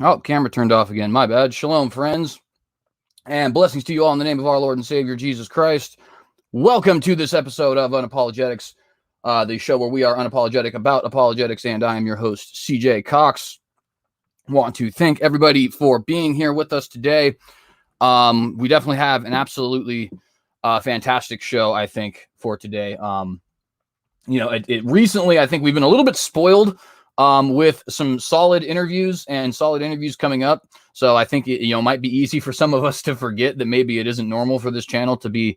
Oh, camera turned off again. My bad. Shalom, friends. And blessings to you all in the name of our Lord and Savior, Jesus Christ. Welcome to this episode of Un-Apologetics, the show where we are unapologetic about apologetics, and I am your host, CJ Cox. Want to thank everybody for being here with us today. We definitely have an absolutely fantastic show, I think, for today. Recently, I think we've been a little bit spoiled with some solid interviews coming up. So I think it might be easy for some of us to forget that maybe it isn't normal for this channel to be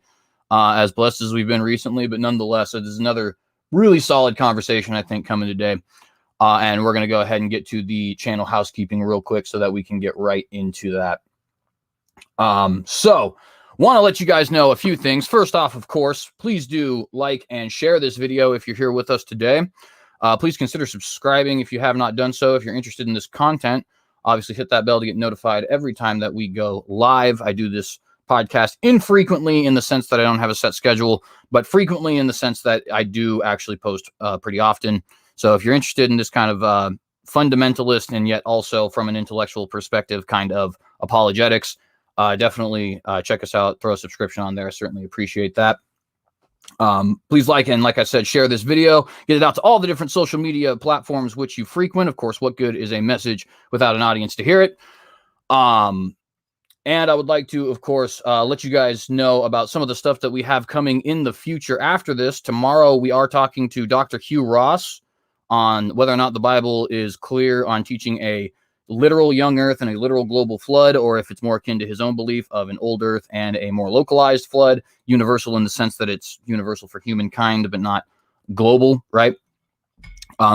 as blessed as we've been recently. But nonetheless, it is another really solid conversation, I think, coming today. And we're going to go ahead and get to the channel housekeeping real quick so that we can get right into that. So want to let you guys know a few things. First off, of course, please do like and share this video if you're here with us today. Please consider subscribing if you have not done so. If you're interested in this content, obviously hit that bell to get notified every time that we go live. I do this podcast infrequently in the sense that I don't have a set schedule, but frequently in the sense that I do actually post pretty often. So if you're interested in this kind of fundamentalist and yet also from an intellectual perspective kind of apologetics, definitely check us out. Throw a subscription on there. I certainly appreciate that. Please like and, like I said, share this video. Get it out to all the different social media platforms which you frequent. Of course, what good is a message without an audience to hear it? And I would like to, of course, let you guys know about some of the stuff that we have coming in the future after this. Tomorrow, we are talking to Dr. Hugh Ross on whether or not the Bible is clear on teaching a literal young earth and a literal global flood, or if it's more akin to his own belief of an old earth and a more localized flood, universal in the sense that it's universal for humankind, but not global, right?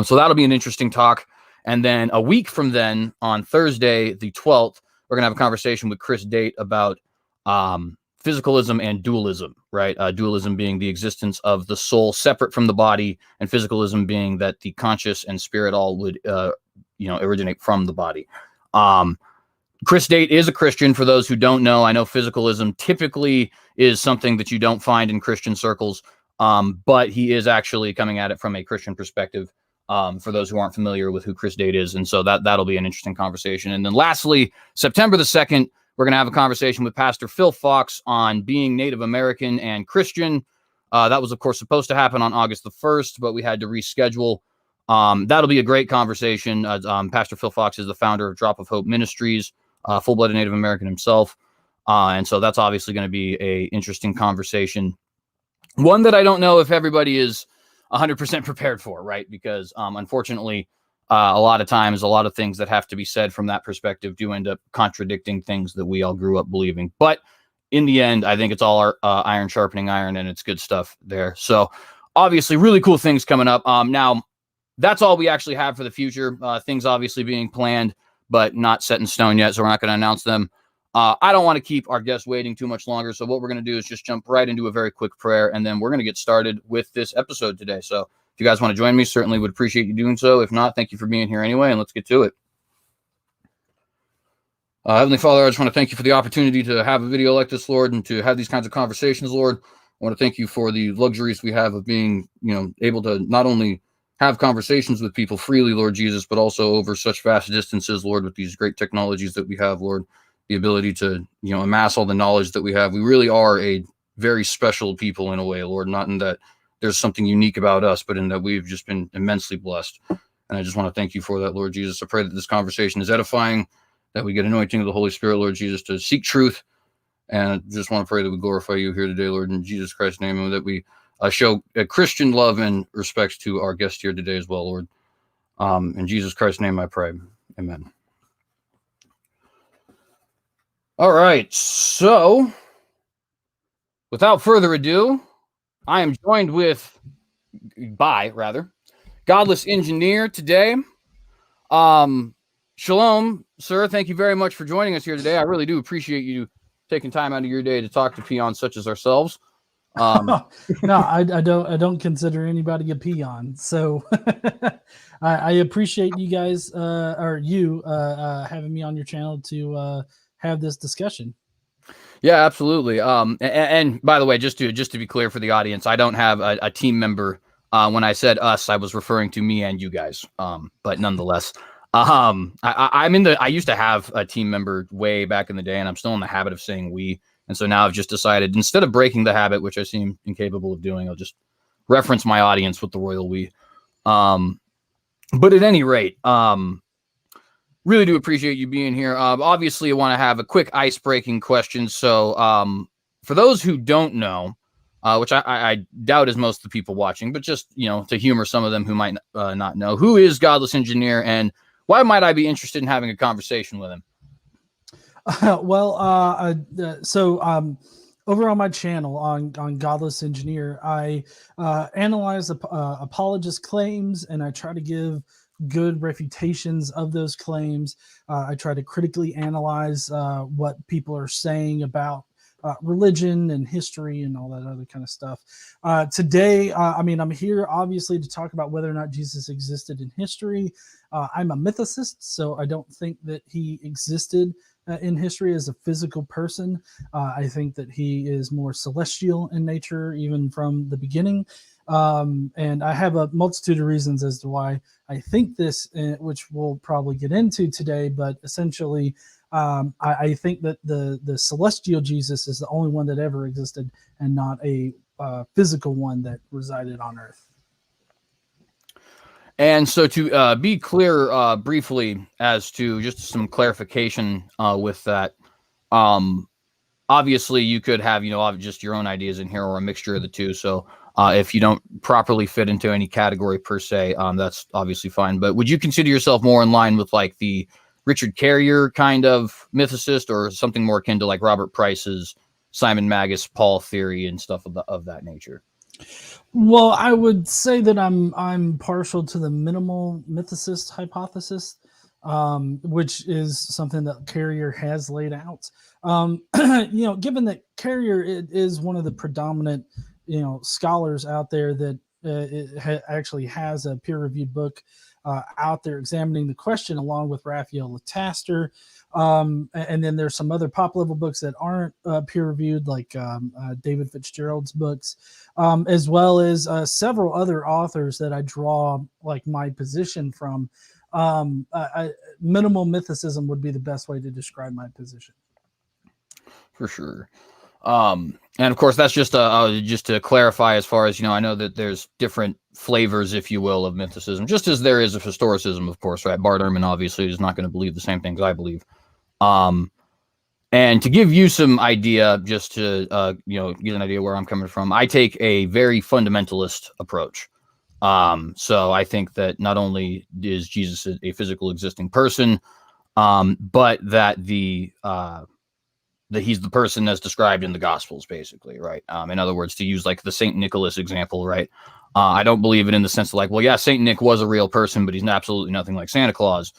So that'll be an interesting talk. And then a week from then, on Thursday, the 12th, we're going to have a conversation with Chris Date about physicalism and dualism, right? Dualism being the existence of the soul separate from the body, and physicalism being that the conscious and spirit all would originate from the body. Chris Date is a Christian, for those who don't know. I know physicalism typically is something that you don't find in Christian circles, but he is actually coming at it from a Christian perspective, for those who aren't familiar with who Chris Date is. And so that'll be an interesting conversation. And then lastly, September the 2nd, we're going to have a conversation with Pastor Phil Fox on being Native American and Christian. That was, of course, supposed to happen on August the 1st, but we had to reschedule. That'll be a great conversation. Pastor Phil Fox is the founder of Drop of Hope Ministries, full-blooded Native American himself. And so that's obviously going to be an interesting conversation. One that I don't know if everybody is 100% prepared for, right? Because unfortunately, a lot of times, a lot of things that have to be said from that perspective do end up contradicting things that we all grew up believing. But in the end, I think it's all iron sharpening iron, and it's good stuff there. So obviously, really cool things coming up. Now, that's all we actually have for the future. Things obviously being planned, but not set in stone yet, so we're not going to announce them. I don't want to keep our guests waiting too much longer, so what we're going to do is just jump right into a very quick prayer, and then we're going to get started with this episode today. So if you guys want to join me, certainly would appreciate you doing so. If not, thank you for being here anyway, and let's get to it. Heavenly Father, I just want to thank you for the opportunity to have a video like this, Lord, and to have these kinds of conversations, Lord. I want to thank you for the luxuries we have of being, able to not only have conversations with people freely, Lord Jesus, but also over such vast distances, Lord, with these great technologies that we have, Lord, the ability to, amass all the knowledge that we have. We really are a very special people in a way, Lord, not in that there's something unique about us, but in that we've just been immensely blessed. And I just want to thank you for that, Lord Jesus. I pray that this conversation is edifying, that we get anointing of the Holy Spirit, Lord Jesus, to seek truth. And I just want to pray that we glorify you here today, Lord, in Jesus Christ's name, and that we show a Christian love and respect to our guest here today as well, Lord. In Jesus Christ's name I pray. Amen. All right. So, without further ado, I am joined by Godless Engineer today. Shalom, sir. Thank you very much for joining us here today. I really do appreciate you taking time out of your day to talk to peons such as ourselves. No, I don't consider anybody a peon. So I appreciate you guys having me on your channel to have this discussion. Yeah, absolutely. And by the way, just to be clear for the audience, I don't have a team member. When I said us, I was referring to me and you guys. But nonetheless, I used to have a team member way back in the day, and I'm still in the habit of saying we. And so now I've just decided, instead of breaking the habit, which I seem incapable of doing, I'll just reference my audience with the royal we. But at any rate, really do appreciate you being here. Obviously, I want to have a quick ice-breaking question. So for those who don't know, which I doubt is most of the people watching, but just, to humor some of them who might not know, who is Godless Engineer, and why might I be interested in having a conversation with him? Over on my channel on Godless Engineer, I analyze apologist claims, and I try to give good refutations of those claims. I try to critically analyze what people are saying about religion and history and all that other kind of stuff. Today, I'm here obviously to talk about whether or not Jesus existed in history. I'm a mythicist, so I don't think that he existed in history as a physical person. I think that he is more celestial in nature, even from the beginning. And I have a multitude of reasons as to why I think this, which we'll probably get into today. But essentially, I think that the celestial Jesus is the only one that ever existed, and not a physical one that resided on earth. And so to be clear briefly as to just some clarification with that, obviously you could have, just your own ideas in here or a mixture of the two. So if you don't properly fit into any category per se, that's obviously fine. But would you consider yourself more in line with like the Richard Carrier kind of mythicist, or something more akin to like Robert Price's Simon Magus Paul theory and stuff of that nature? Well, I would say that I'm partial to the minimal mythicist hypothesis, which is something that Carrier has laid out. Given that Carrier is one of the predominant, scholars out there that actually has a peer-reviewed book out there examining the question, along with Raphael Lataster. And then there's some other pop level books that aren't peer reviewed, like David Fitzgerald's books, as well as several other authors that I draw like my position from. Minimal mythicism would be the best way to describe my position. For sure. And of course, that's just to clarify, as far as, I know that there's different flavors, if you will, of mythicism, just as there is of historicism, of course, right? Bart Ehrman obviously is not going to believe the same things I believe. And to give you some idea, just to, get an idea where I'm coming from, I take a very fundamentalist approach. So I think that not only is Jesus a physical existing person, but that that he's the person as described in the Gospels, basically, right? In other words, to use like the St. Nicholas example, right? I don't believe it in the sense of like, well, yeah, St. Nick was a real person, but he's absolutely nothing like Santa Claus.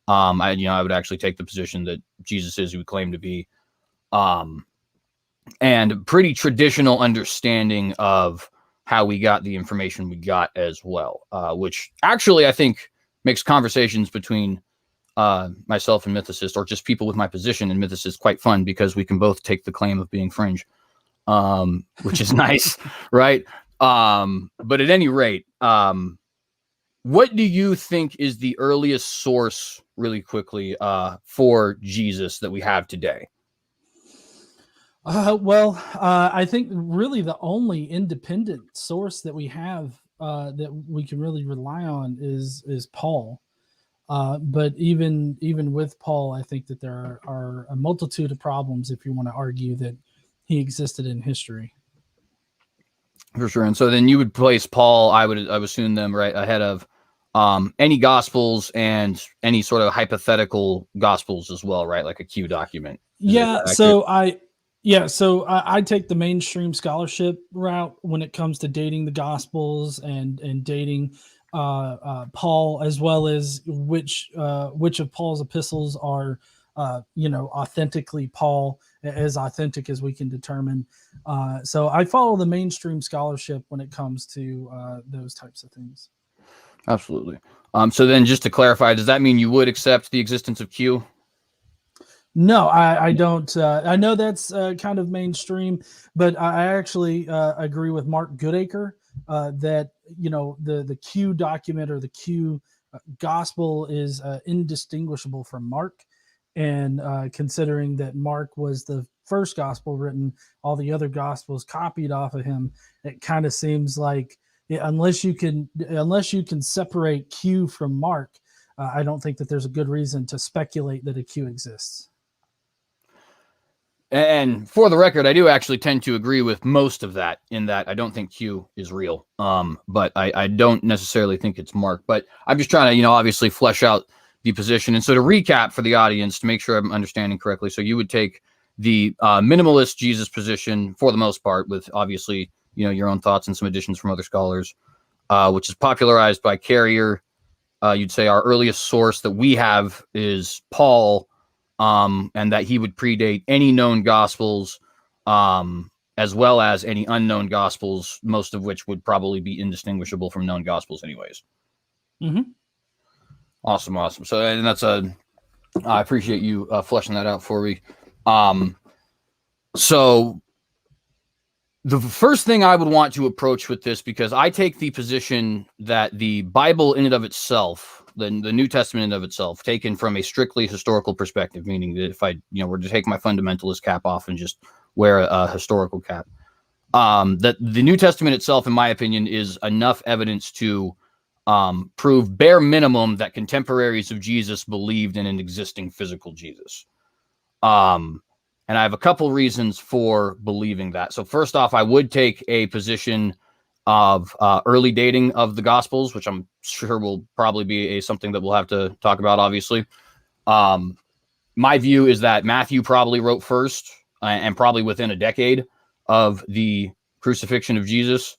I would actually take the position that Jesus is who he claimed to be. And pretty traditional understanding of how we got the information we got as well, which actually I think makes conversations between myself and mythicists, or just people with my position in mythicists, quite fun, because we can both take the claim of being fringe, which is nice, right? But at any rate, what do you think is the earliest source, really quickly, for Jesus that we have today? I think really the only independent source that we have that we can really rely on is Paul. But even with Paul, I think that there are a multitude of problems if you want to argue that he existed in history. For sure. And so then you would place Paul, I would assume, them right ahead of any Gospels and any sort of hypothetical Gospels as well, right? Like a Q document. So I take the mainstream scholarship route when it comes to dating the Gospels and dating Paul, as well as which of Paul's epistles are authentically Paul, as authentic as we can determine. So I follow the mainstream scholarship when it comes to those types of things. Absolutely. So then, just to clarify, does that mean you would accept the existence of Q? No, I don't. I know that's kind of mainstream, but I actually agree with Mark Goodacre that the Q document, or the Q gospel is indistinguishable from Mark. And considering that Mark was the first gospel written, all the other gospels copied off of him, it kind of seems like unless you can separate Q from Mark, I don't think that there's a good reason to speculate that a Q exists. And for the record, I do actually tend to agree with most of that, in that I don't think Q is real. But I don't necessarily think it's Mark. But I'm just trying to, obviously flesh out the position. And so to recap for the audience, to make sure I'm understanding correctly, so you would take the minimalist Jesus position for the most part, with obviously, your own thoughts and some additions from other scholars, which is popularized by Carrier. You'd say our earliest source that we have is Paul, and that he would predate any known gospels, as well as any unknown gospels, most of which would probably be indistinguishable from known gospels anyways. Mm-hmm. Awesome. So, and that's I appreciate you fleshing that out for me. So the first thing I would want to approach with this, because I take the position that the Bible in and of itself, the New Testament in and of itself, taken from a strictly historical perspective, meaning that if I, were to take my fundamentalist cap off and just wear a historical cap, that the New Testament itself, in my opinion, is enough evidence to prove bare minimum that contemporaries of Jesus believed in an existing physical Jesus. And I have a couple reasons for believing that. So first off, I would take a position of early dating of the Gospels, which I'm sure will probably be something that we'll have to talk about, obviously. My view is that Matthew probably wrote first, and probably within a decade of the crucifixion of Jesus,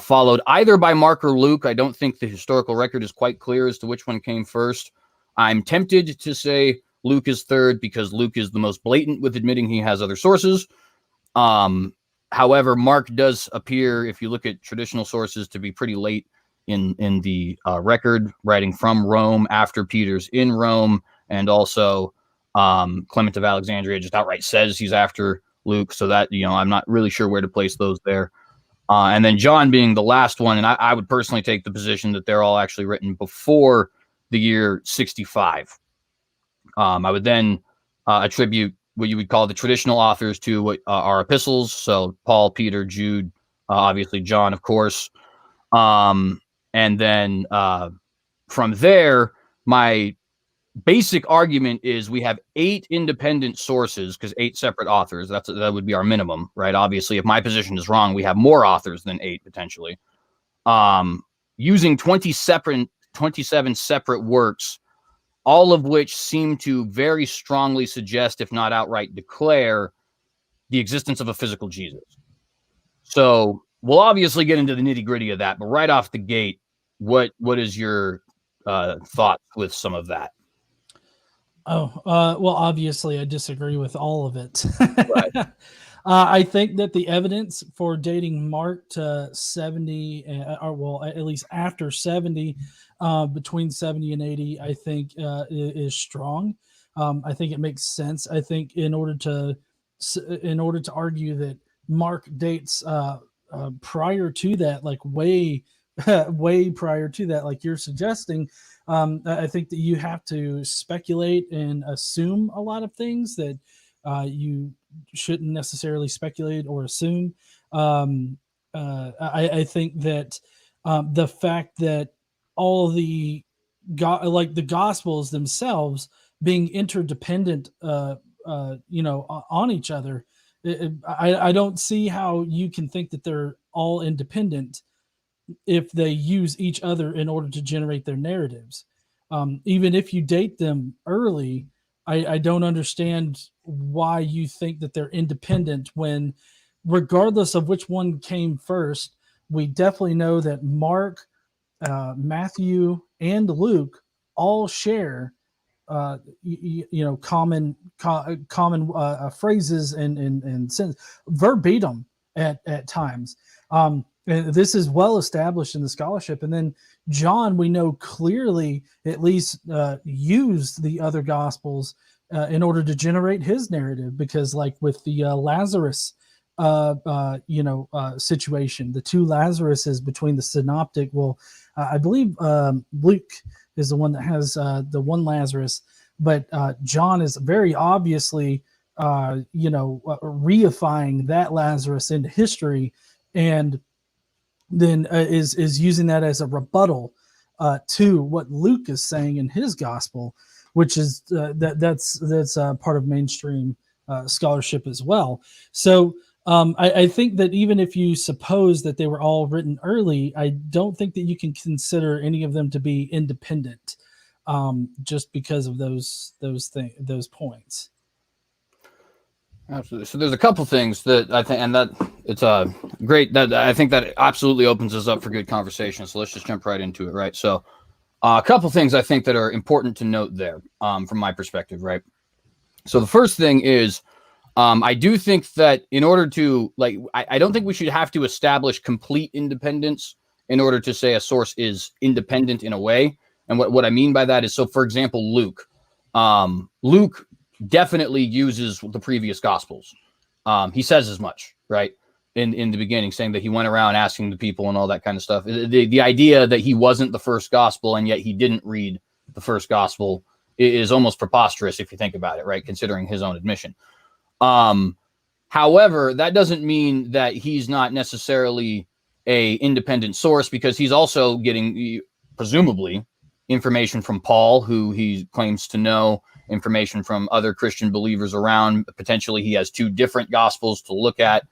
followed either by Mark or Luke. I don't think the historical record is quite clear as to which one came first. I'm tempted to say Luke is third, because Luke is the most blatant with admitting he has other sources. However, Mark does appear, if you look at traditional sources, to be pretty late in the record, writing from Rome after Peter's in Rome, and also Clement of Alexandria just outright says he's after Luke. So that, I'm not really sure where to place those there. And then John being the last one, and I would personally take the position that they're all actually written before the year 65. I would then attribute what you would call the traditional authors to what our epistles. So Paul, Peter, Jude, obviously John, of course. And then from there, my basic argument is we have 8 independent sources, because 8 separate authors, that would be our minimum, right? Obviously, if my position is wrong, we have more authors than 8 potentially. Using 27 separate works, all of which seem to very strongly suggest, if not outright declare, the existence of a physical Jesus. So we'll obviously get into the nitty-gritty of that, but right off the gate, what is your thoughts with some of that? Well, obviously, I disagree with all of it. Right. I think that the evidence for dating Mark to 70, or well, at least after 70, between 70 and 80, I think is strong. I think it makes sense. I think in order to argue that Mark dates prior to that, like way prior to that, like you're suggesting, I think that you have to speculate and assume a lot of things that you shouldn't necessarily speculate or assume. I think that the fact that all the the Gospels themselves being interdependent, on each other, I don't see how you can think that they're all independent if they use each other in order to generate their narratives. Even if you date them early, I don't understand why you think that they're independent when, regardless of which one came first, we definitely know that Mark, Matthew, and Luke all share common phrases and sense verbatim at times. And this is well established in the scholarship. And then John, we know clearly at least used the other gospels in order to generate his narrative, because like with the Lazarus situation, the 2 Lazaruses between the synoptic, I believe Luke is the one that has the one Lazarus, but John is very obviously reifying that Lazarus into history, and then is using that as a rebuttal to what Luke is saying in his gospel, which is that's part of mainstream scholarship as well. So I think that even if you suppose that they were all written early, I don't think that you can consider any of them to be independent, just because of those points. Absolutely. So there's a couple things that I think, and that it's great that I think that absolutely opens us up for good conversation. So let's just jump right into it, right? So a couple things I think that are important to note there, from my perspective, right? So the first thing is, I do think that in order to, like, I don't think we should have to establish complete independence in order to say a source is independent in a way. And what I mean by that is, so for example, Luke definitely uses the previous gospels. He says as much, right? In the beginning, saying that he went around asking the people and all that kind of stuff. The idea that he wasn't the first gospel and yet he didn't read the first gospel is almost preposterous if you think about it, right? Considering his own admission. However, that doesn't mean that he's not necessarily a independent source, because he's also getting, presumably, information from Paul, who he claims to know, information from other Christian believers around. Potentially he has two different gospels to look at,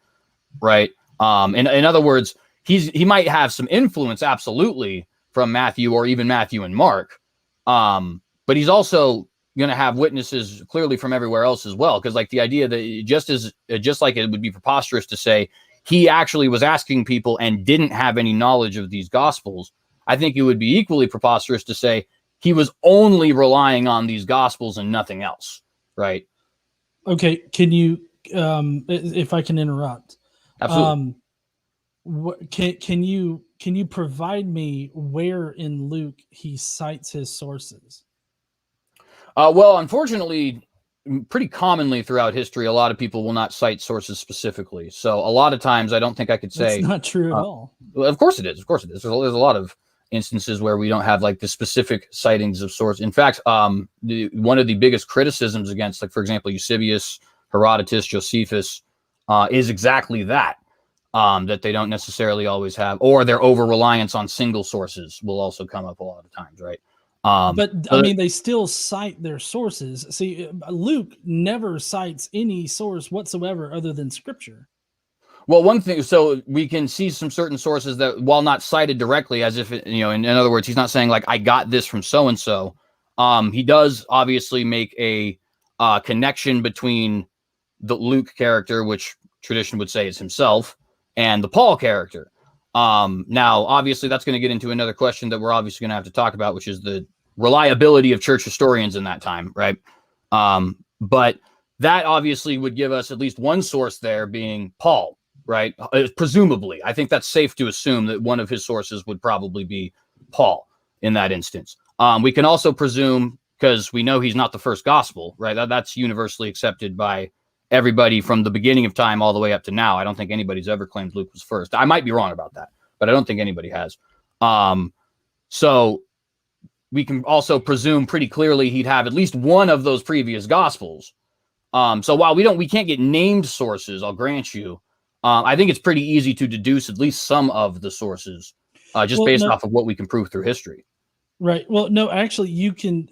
right? In other words, he might have some influence, absolutely, from Matthew or even Matthew and Mark, but he's also going to have witnesses clearly from everywhere else as well. Because like the idea that just like it would be preposterous to say he actually was asking people and didn't have any knowledge of these gospels, I think it would be equally preposterous to say he was only relying on these gospels and nothing else, right? Okay, can you, if I can interrupt? Absolutely. Can you provide me where in Luke he cites his sources? Well, unfortunately, pretty commonly throughout history, a lot of people will not cite sources specifically. So a lot of times, I don't think I could say that's not true at all. Well, of course it is. Of course it is. There's a lot of instances where we don't have like the specific sightings of source. In fact, one of the biggest criticisms against, like, for example, Eusebius, Herodotus, Josephus, is exactly that, that they don't necessarily always have, or their over-reliance on single sources will also come up a lot of times, right? But I mean, they still cite their sources. See, Luke never cites any source whatsoever other than Scripture. Well, one thing, so we can see some certain sources that, while not cited directly, as if, in other words, he's not saying like, I got this from so-and-so. He does obviously make a connection between the Luke character, which tradition would say is himself, and the Paul character. Now, obviously, that's going to get into another question that we're obviously going to have to talk about, which is the reliability of church historians in that time, right? But that obviously would give us at least one source there being Paul, right? Presumably, I think that's safe to assume that one of his sources would probably be Paul in that instance. We can also presume, because we know he's not the first gospel, right? That's universally accepted by everybody from the beginning of time all the way up to now. I don't think anybody's ever claimed Luke was first. I might be wrong about that, but I don't think anybody has. So we can also presume pretty clearly he'd have at least one of those previous gospels. So while we can't get named sources, I'll grant you, I think it's pretty easy to deduce at least some of the sources, based off of what we can prove through history. Right. Well, no, actually, you can.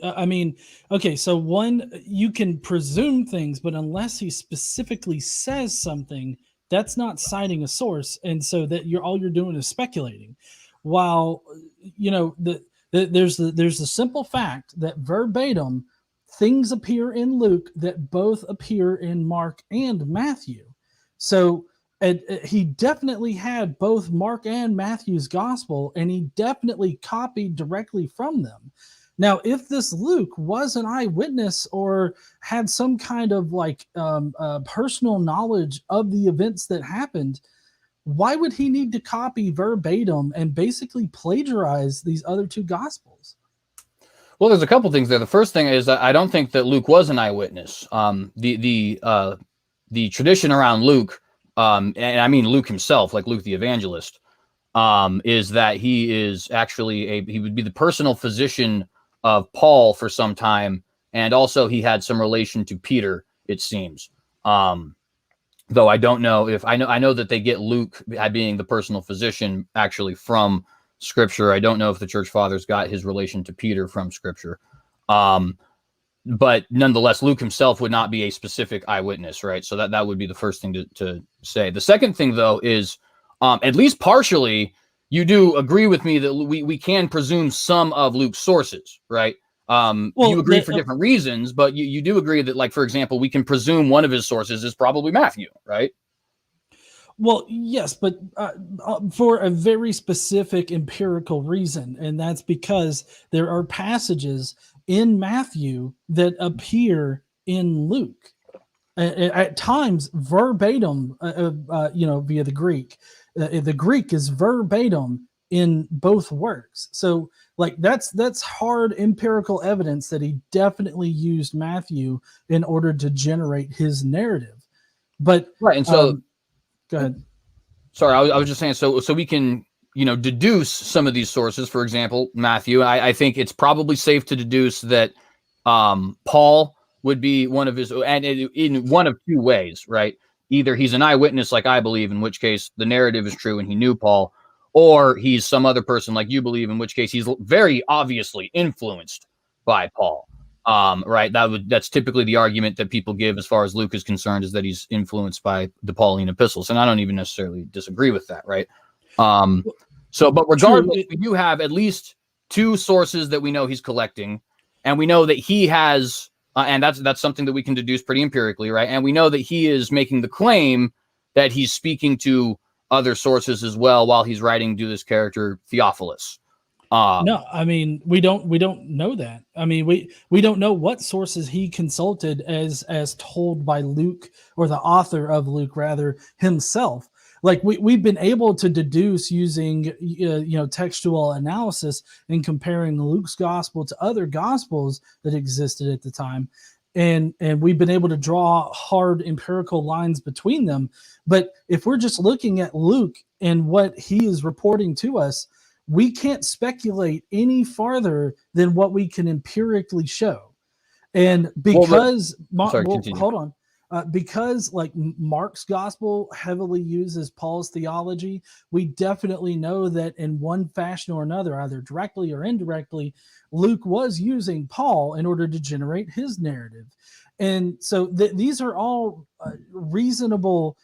Okay. So one, you can presume things, but unless he specifically says something, that's not citing a source, and so that all you're doing is speculating. While there's the simple fact that verbatim things appear in Luke that both appear in Mark and Matthew. So he definitely had both Mark and Matthew's gospel, and he definitely copied directly from them. Now, if this Luke was an eyewitness or had some kind of personal knowledge of the events that happened, why would he need to copy verbatim and basically plagiarize these other two gospels? Well, there's a couple things there. The first thing is that I don't think that Luke was an eyewitness. The tradition around Luke, and I mean Luke himself, like Luke the evangelist, is that he is actually he would be the personal physician of Paul for some time, and also he had some relation to Peter, it seems. Though I don't know if I know that they get Luke being the personal physician actually from Scripture. I don't know if the church fathers got his relation to Peter from Scripture. But nonetheless, Luke himself would not be a specific eyewitness, right? So that would be the first thing to say. The second thing, though, is at least partially, you do agree with me that we can presume some of Luke's sources, right? You agree for different reasons, but you do agree that, like, for example, we can presume one of his sources is probably Matthew, right? Well, yes, but for a very specific empirical reason, and that's because there are passages in Matthew that appear in Luke at times verbatim, via the Greek. The Greek is verbatim in both works. So, like, that's hard empirical evidence that he definitely used Matthew in order to generate his narrative. But right, and so go ahead. Sorry, I was just saying. So we can deduce some of these sources. For example, Matthew. I think it's probably safe to deduce that Paul would be one of his, and in one of two ways, right? Either he's an eyewitness, like I believe, in which case the narrative is true and he knew Paul, or he's some other person like you believe, in which case he's very obviously influenced by Paul. Right. That's typically the argument that people give as far as Luke is concerned, is that he's influenced by the Pauline epistles. And I don't even necessarily disagree with that. Right. But regardless, we do have at least two sources that we know he's collecting, and we know that he has, and that's something that we can deduce pretty empirically. Right. And we know that he is making the claim that he's speaking to other sources as well while he's writing to this character Theophilus. No, I mean, we don't know that. I mean, we don't know what sources he consulted as told by Luke, or the author of Luke rather, himself. Like, we've been able to deduce using textual analysis and comparing Luke's gospel to other gospels that existed at the time, and we've been able to draw hard empirical lines between them. But if we're just looking at Luke and what he is reporting to us, we can't speculate any farther than what we can empirically show. And because because like Mark's gospel heavily uses Paul's theology, we definitely know that in one fashion or another, either directly or indirectly, Luke was using Paul in order to generate his narrative. And so these are all reasonable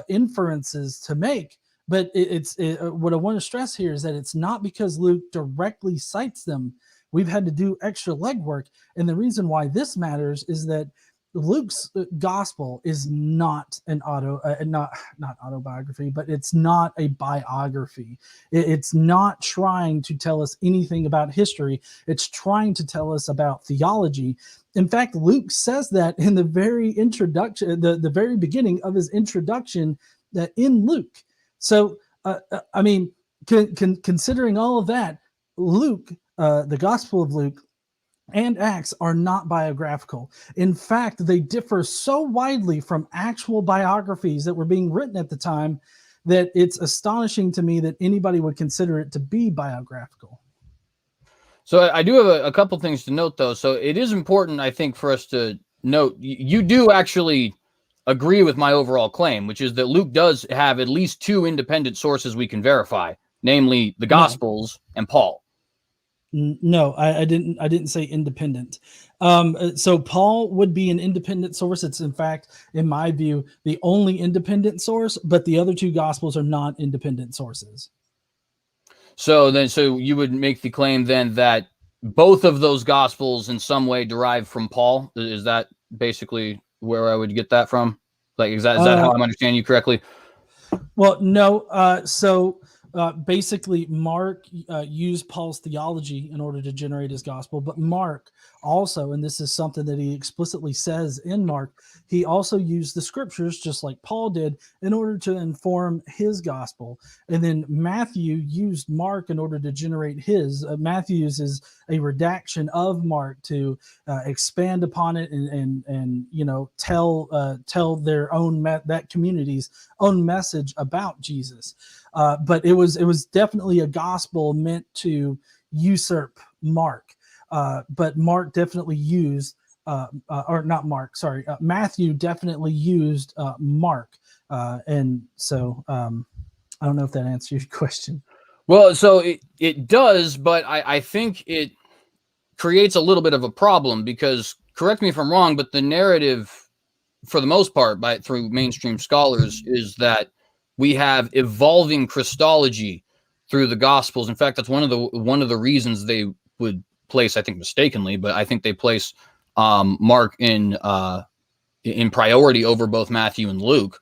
inferences to make. But what I want to stress here is that it's not because Luke directly cites them. We've had to do extra legwork. And the reason why this matters is that Luke's gospel is not an not autobiography, but it's not a biography. It's not trying to tell us anything about history. It's trying to tell us about theology. In fact, Luke says that in the very introduction, the very beginning of his introduction, that in Luke. So, I mean, considering all of that, Luke, the Gospel of Luke and Acts are not biographical. In fact, they differ so widely from actual biographies that were being written at the time that it's astonishing to me that anybody would consider it to be biographical. So I do have a couple things to note, though. So it is important, I think, for us to note, you do actually agree with my overall claim, which is that Luke does have at least two independent sources we can verify, namely the Gospels and Paul. No, I didn't say independent. So Paul would be an independent source. It's, in fact, in my view, the only independent source, but the other two Gospels are not independent sources. So you would make the claim then that both of those Gospels in some way derive from Paul? Is that basically where I would get that from? Like, is that how I'm understanding you correctly? Well, no. So basically, Mark used Paul's theology in order to generate his gospel. But Mark also, and this is something that he explicitly says in Mark, he also used the scriptures, just like Paul did, in order to inform his gospel. And then Matthew used Mark in order to generate his. Matthew's is a redaction of Mark to expand upon it and tell their own that community's own message about Jesus. But it was definitely a gospel meant to usurp Mark. but Mark definitely used, or not Mark, sorry, Matthew definitely used Mark. And so I don't know if that answers your question. Well, so it does, but I think it creates a little bit of a problem because, correct me if I'm wrong, but the narrative, for the most part, through mainstream scholars, is that we have evolving Christology through the Gospels. In fact, that's one of the reasons they would place, I think mistakenly, but I think they place Mark in priority over both Matthew and Luke,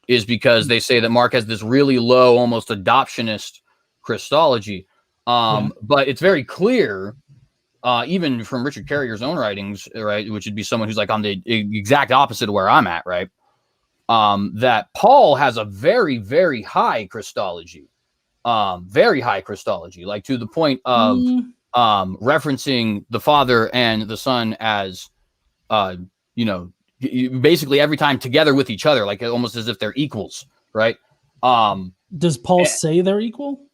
is because they say that Mark has this really low, almost adoptionist Christology. But it's very clear, even from Richard Carrier's own writings, right, which would be someone who's like on the exact opposite of where I'm at, right, that Paul has a very, very high Christology, like to the point of referencing the Father and the Son as, basically every time together with each other, like almost as if they're equals, right? Does Paul say they're equal?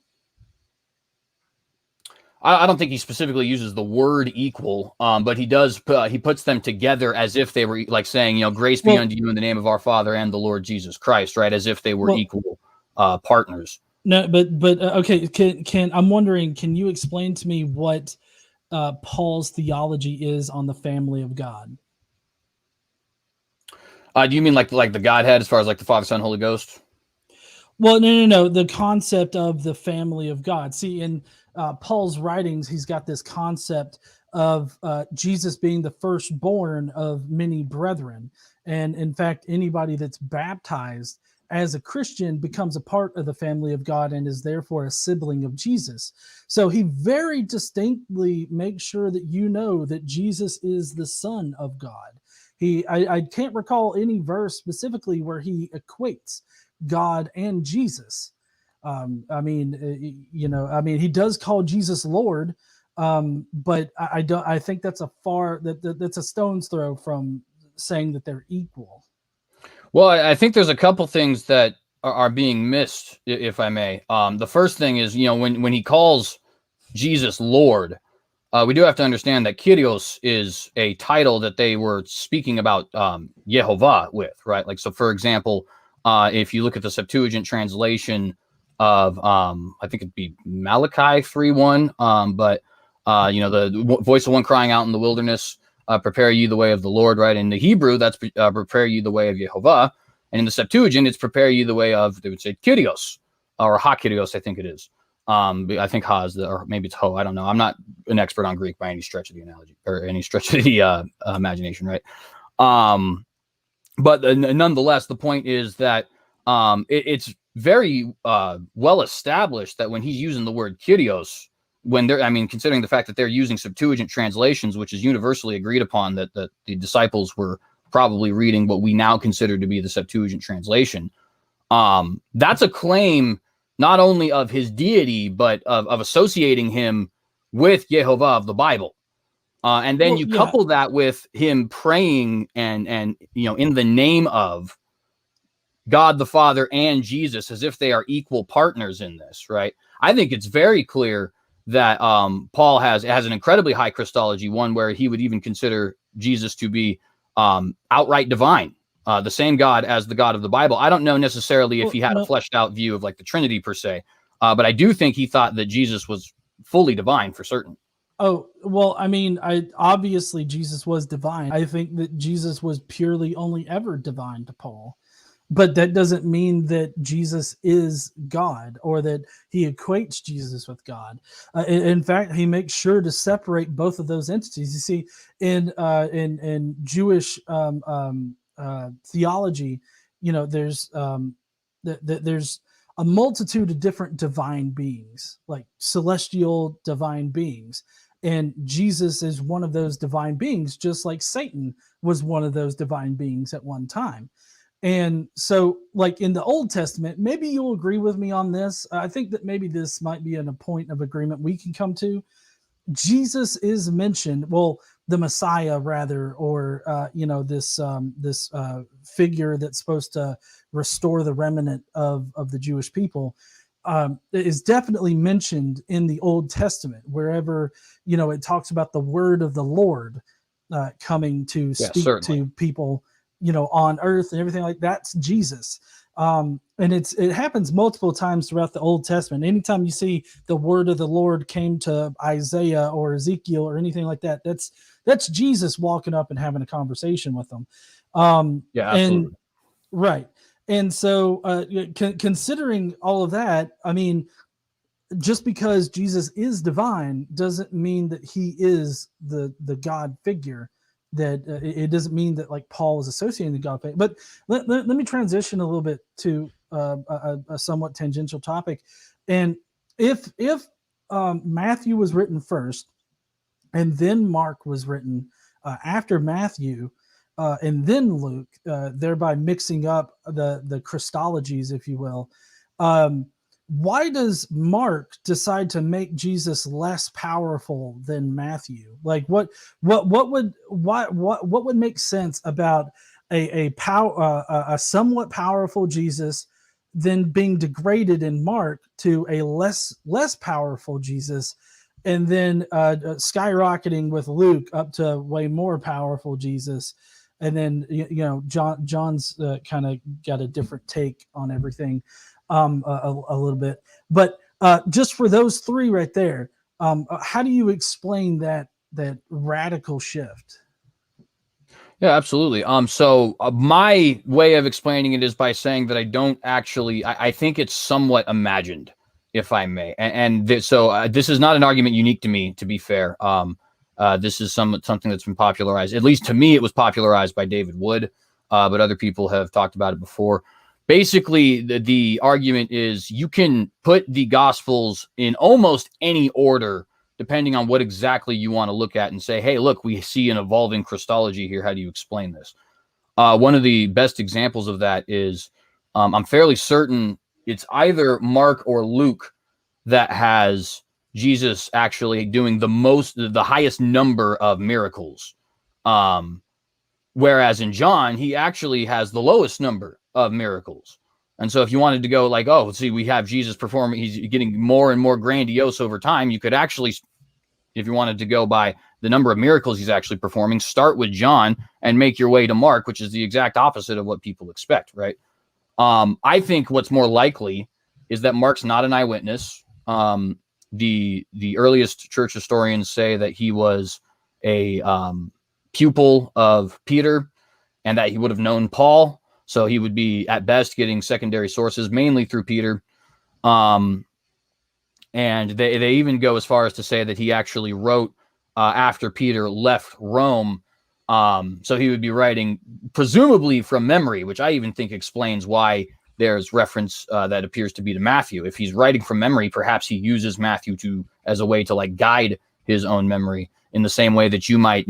I don't think he specifically uses the word equal, but he does. He puts them together as if they were like saying, grace be unto you in the name of our Father and the Lord Jesus Christ, right? As if they were equal partners. No, but okay. Can I'm wondering? Can you explain to me what Paul's theology is on the family of God? Do you mean like the Godhead, as far as like the Father, Son, Holy Ghost? Well, no. The concept of the family of God. See, in Paul's writings, he's got this concept of Jesus being the firstborn of many brethren. And in fact, anybody that's baptized as a Christian becomes a part of the family of God and is therefore a sibling of Jesus. So he very distinctly makes sure that you know that Jesus is the Son of God. I can't recall any verse specifically where he equates God and Jesus. He does call Jesus Lord, but I don't. I think that's that's a stone's throw from saying that they're equal. Well, I think there's a couple things that are being missed, if I may. The first thing is, when he calls Jesus Lord, we do have to understand that Kyrios is a title that they were speaking about Yehovah with, right? Like, so for example, if you look at the Septuagint translation of, I think it'd be Malachi 3:1, but the voice of one crying out in the wilderness, prepare ye the way of the Lord, right? In the Hebrew, that's prepare ye the way of Yehovah. And in the Septuagint, it's prepare ye the way of, they would say, Kyrios, or ha-Kyrios, I think it is. I think ha is or maybe it's ho. I don't know. I'm not an expert on Greek by any stretch of the analogy or any stretch of the imagination, right? But nonetheless, the point is that it's very well established that when he's using the word Kyrios, considering the fact that they're using Septuagint translations, which is universally agreed upon that the disciples were probably reading what we now consider to be the Septuagint translation. That's a claim not only of his deity, but of associating him with Yehovah of the Bible. And then you couple that with him praying and in the name of God the Father and Jesus, as if they are equal partners in this, right? I think it's very clear that Paul has an incredibly high Christology, one where he would even consider Jesus to be outright divine, the same God as the God of the Bible. I don't know necessarily if he had a fleshed out view of like the Trinity per se, but I do think he thought that Jesus was fully divine for certain. Oh, well, obviously Jesus was divine. I think that Jesus was purely only ever divine to Paul. But that doesn't mean that Jesus is God or that he equates Jesus with God. In fact, he makes sure to separate both of those entities. You see, in Jewish theology, there's there's a multitude of different divine beings, like celestial divine beings. And Jesus is one of those divine beings, just like Satan was one of those divine beings at one time. And so, like in the Old Testament, maybe you'll agree with me on this. I think that maybe this might be a point of agreement we can come to. Jesus is mentioned, well, the Messiah rather, or this figure that's supposed to restore the remnant of the Jewish people. is definitely mentioned in the Old Testament, wherever, it talks about the word of the Lord coming to Yeah, speak certainly. to people, on earth and everything like that's Jesus. And it happens multiple times throughout the Old Testament. Anytime you see the word of the Lord came to Isaiah or Ezekiel or anything like that, that's Jesus walking up and having a conversation with them. Yeah, And absolutely. right. And so, considering all of that, I mean, just because Jesus is divine doesn't mean that he is the God figure. That it doesn't mean that like Paul is associating the God figure. But let me transition a little bit to a somewhat tangential topic. And if Matthew was written first, and then Mark was written after Matthew, and then Luke, thereby mixing up the Christologies, if you will. Why does Mark decide to make Jesus less powerful than Matthew? Like, what would make sense about a somewhat powerful Jesus then being degraded in Mark to a less powerful Jesus, and then skyrocketing with Luke up to way more powerful Jesus, and then John's kind of got a different take on everything, a little bit. But just for those three right there, how do you explain that radical shift? Yeah, absolutely. So my way of explaining it is by saying that I don't actually. I think it's somewhat imagined, if I may. So this is not an argument unique to me. To be fair, this is something that's been popularized. At least to me, it was popularized by David Wood, but other people have talked about it before. Basically, the argument is you can put the Gospels in almost any order depending on what exactly you want to look at and say, hey, look, we see an evolving Christology here. How do you explain this? One of the best examples of that is I'm fairly certain it's either Mark or Luke that has Jesus actually doing the highest number of miracles. Whereas in John, he actually has the lowest number of miracles. And so if you wanted to go like, oh, see, we have Jesus performing, he's getting more and more grandiose over time, you could actually, if you wanted to go by the number of miracles he's actually performing, start with John and make your way to Mark, which is the exact opposite of what people expect, right? I think what's more likely is that Mark's not an eyewitness. The earliest church historians say that he was a pupil of Peter and that he would have known Paul. So he would be at best getting secondary sources, mainly through Peter. And they even go as far as to say that he actually wrote after Peter left Rome. So he would be writing presumably from memory, which I even think explains why there's reference that appears to be to Matthew. If he's writing from memory, perhaps he uses Matthew as a way to like guide his own memory in the same way that you might,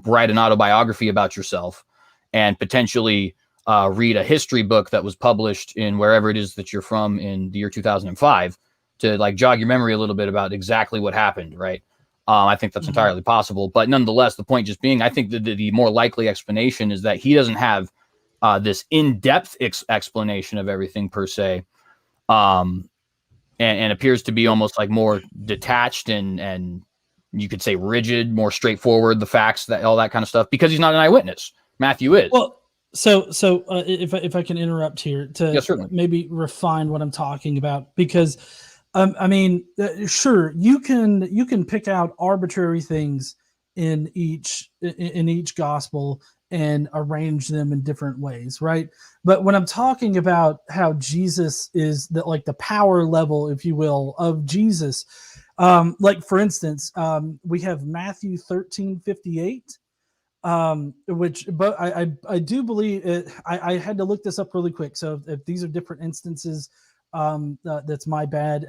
write an autobiography about yourself and potentially read a history book that was published in wherever it is that you're from in the year 2005 to like jog your memory a little bit about exactly what happened, right? I think that's entirely possible. But nonetheless, the point just being, I think that the more likely explanation is that he doesn't have this in-depth explanation of everything per se, and appears to be almost like more detached and you could say rigid, more straightforward, the facts, that all that kind of stuff, because he's not an eyewitness. Matthew is. Well, so if I can interrupt here to certainly. maybe refine what I'm talking about, because I mean, sure, you can pick out arbitrary things in each gospel and arrange them in different ways, right? But when I'm talking about how Jesus is the power level, if you will, of Jesus, like for instance, we have Matthew 13:58, which, but I do believe it. I had to look this up really quick. So if these are different instances, that's my bad.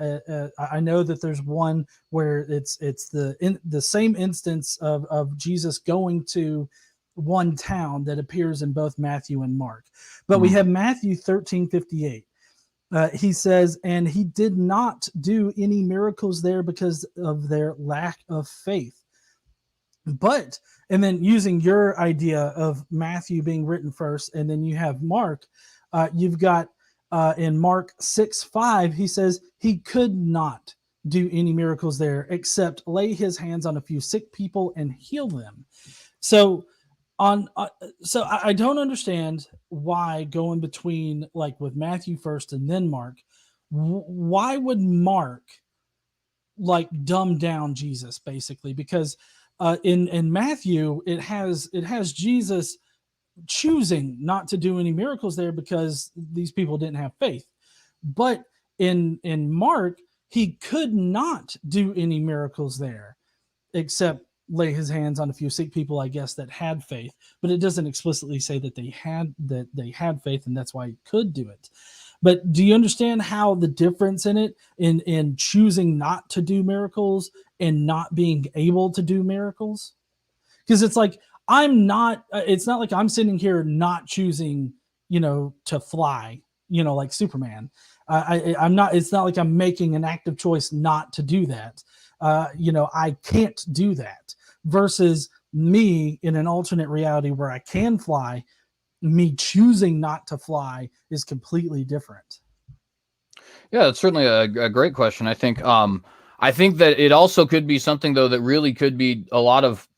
I know that there's one where it's the same instance of Jesus going to one town that appears in both Matthew and Mark, but we have Matthew 13:58. He says, and he did not do any miracles there because of their lack of faith. But, and then using your idea of Matthew being written first, and then you have Mark, you've got in Mark 6:5, he says he could not do any miracles there except lay his hands on a few sick people and heal them. So on so I don't understand why going between like with Matthew first and then Mark. Why would Mark like dumb down Jesus basically? Because in Matthew it has Jesus choosing not to do any miracles there because these people didn't have faith. But in Mark, he could not do any miracles there except lay his hands on a few sick people, I guess, that had faith. But it doesn't explicitly say that they had faith, and that's why he could do it. But do you understand how the difference in it in choosing not to do miracles and not being able to do miracles? Because it's like it's not like I'm sitting here not choosing, to fly, like Superman. I'm not. It's not like I'm making an active choice not to do that. I can't do that. Versus me in an alternate reality where I can fly, me choosing not to fly is completely different. Yeah, it's certainly a great question. I think that it also could be something though that really could be a lot of,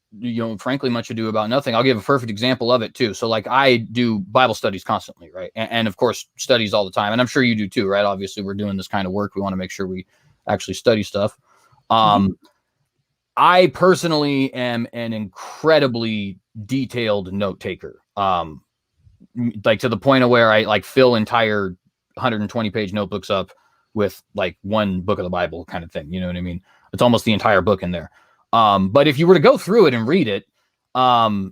frankly, much ado about nothing. I'll give a perfect example of it too. So like I do Bible studies constantly, right? And of course studies all the time. And I'm sure you do too, right? Obviously we're doing this kind of work. We want to make sure we actually study stuff. I personally am an incredibly detailed note taker. Like to the point of where I like fill entire 120-page notebooks up with like one book of the Bible kind of thing. You know what I mean? It's almost the entire book in there. But if you were to go through it and read it, I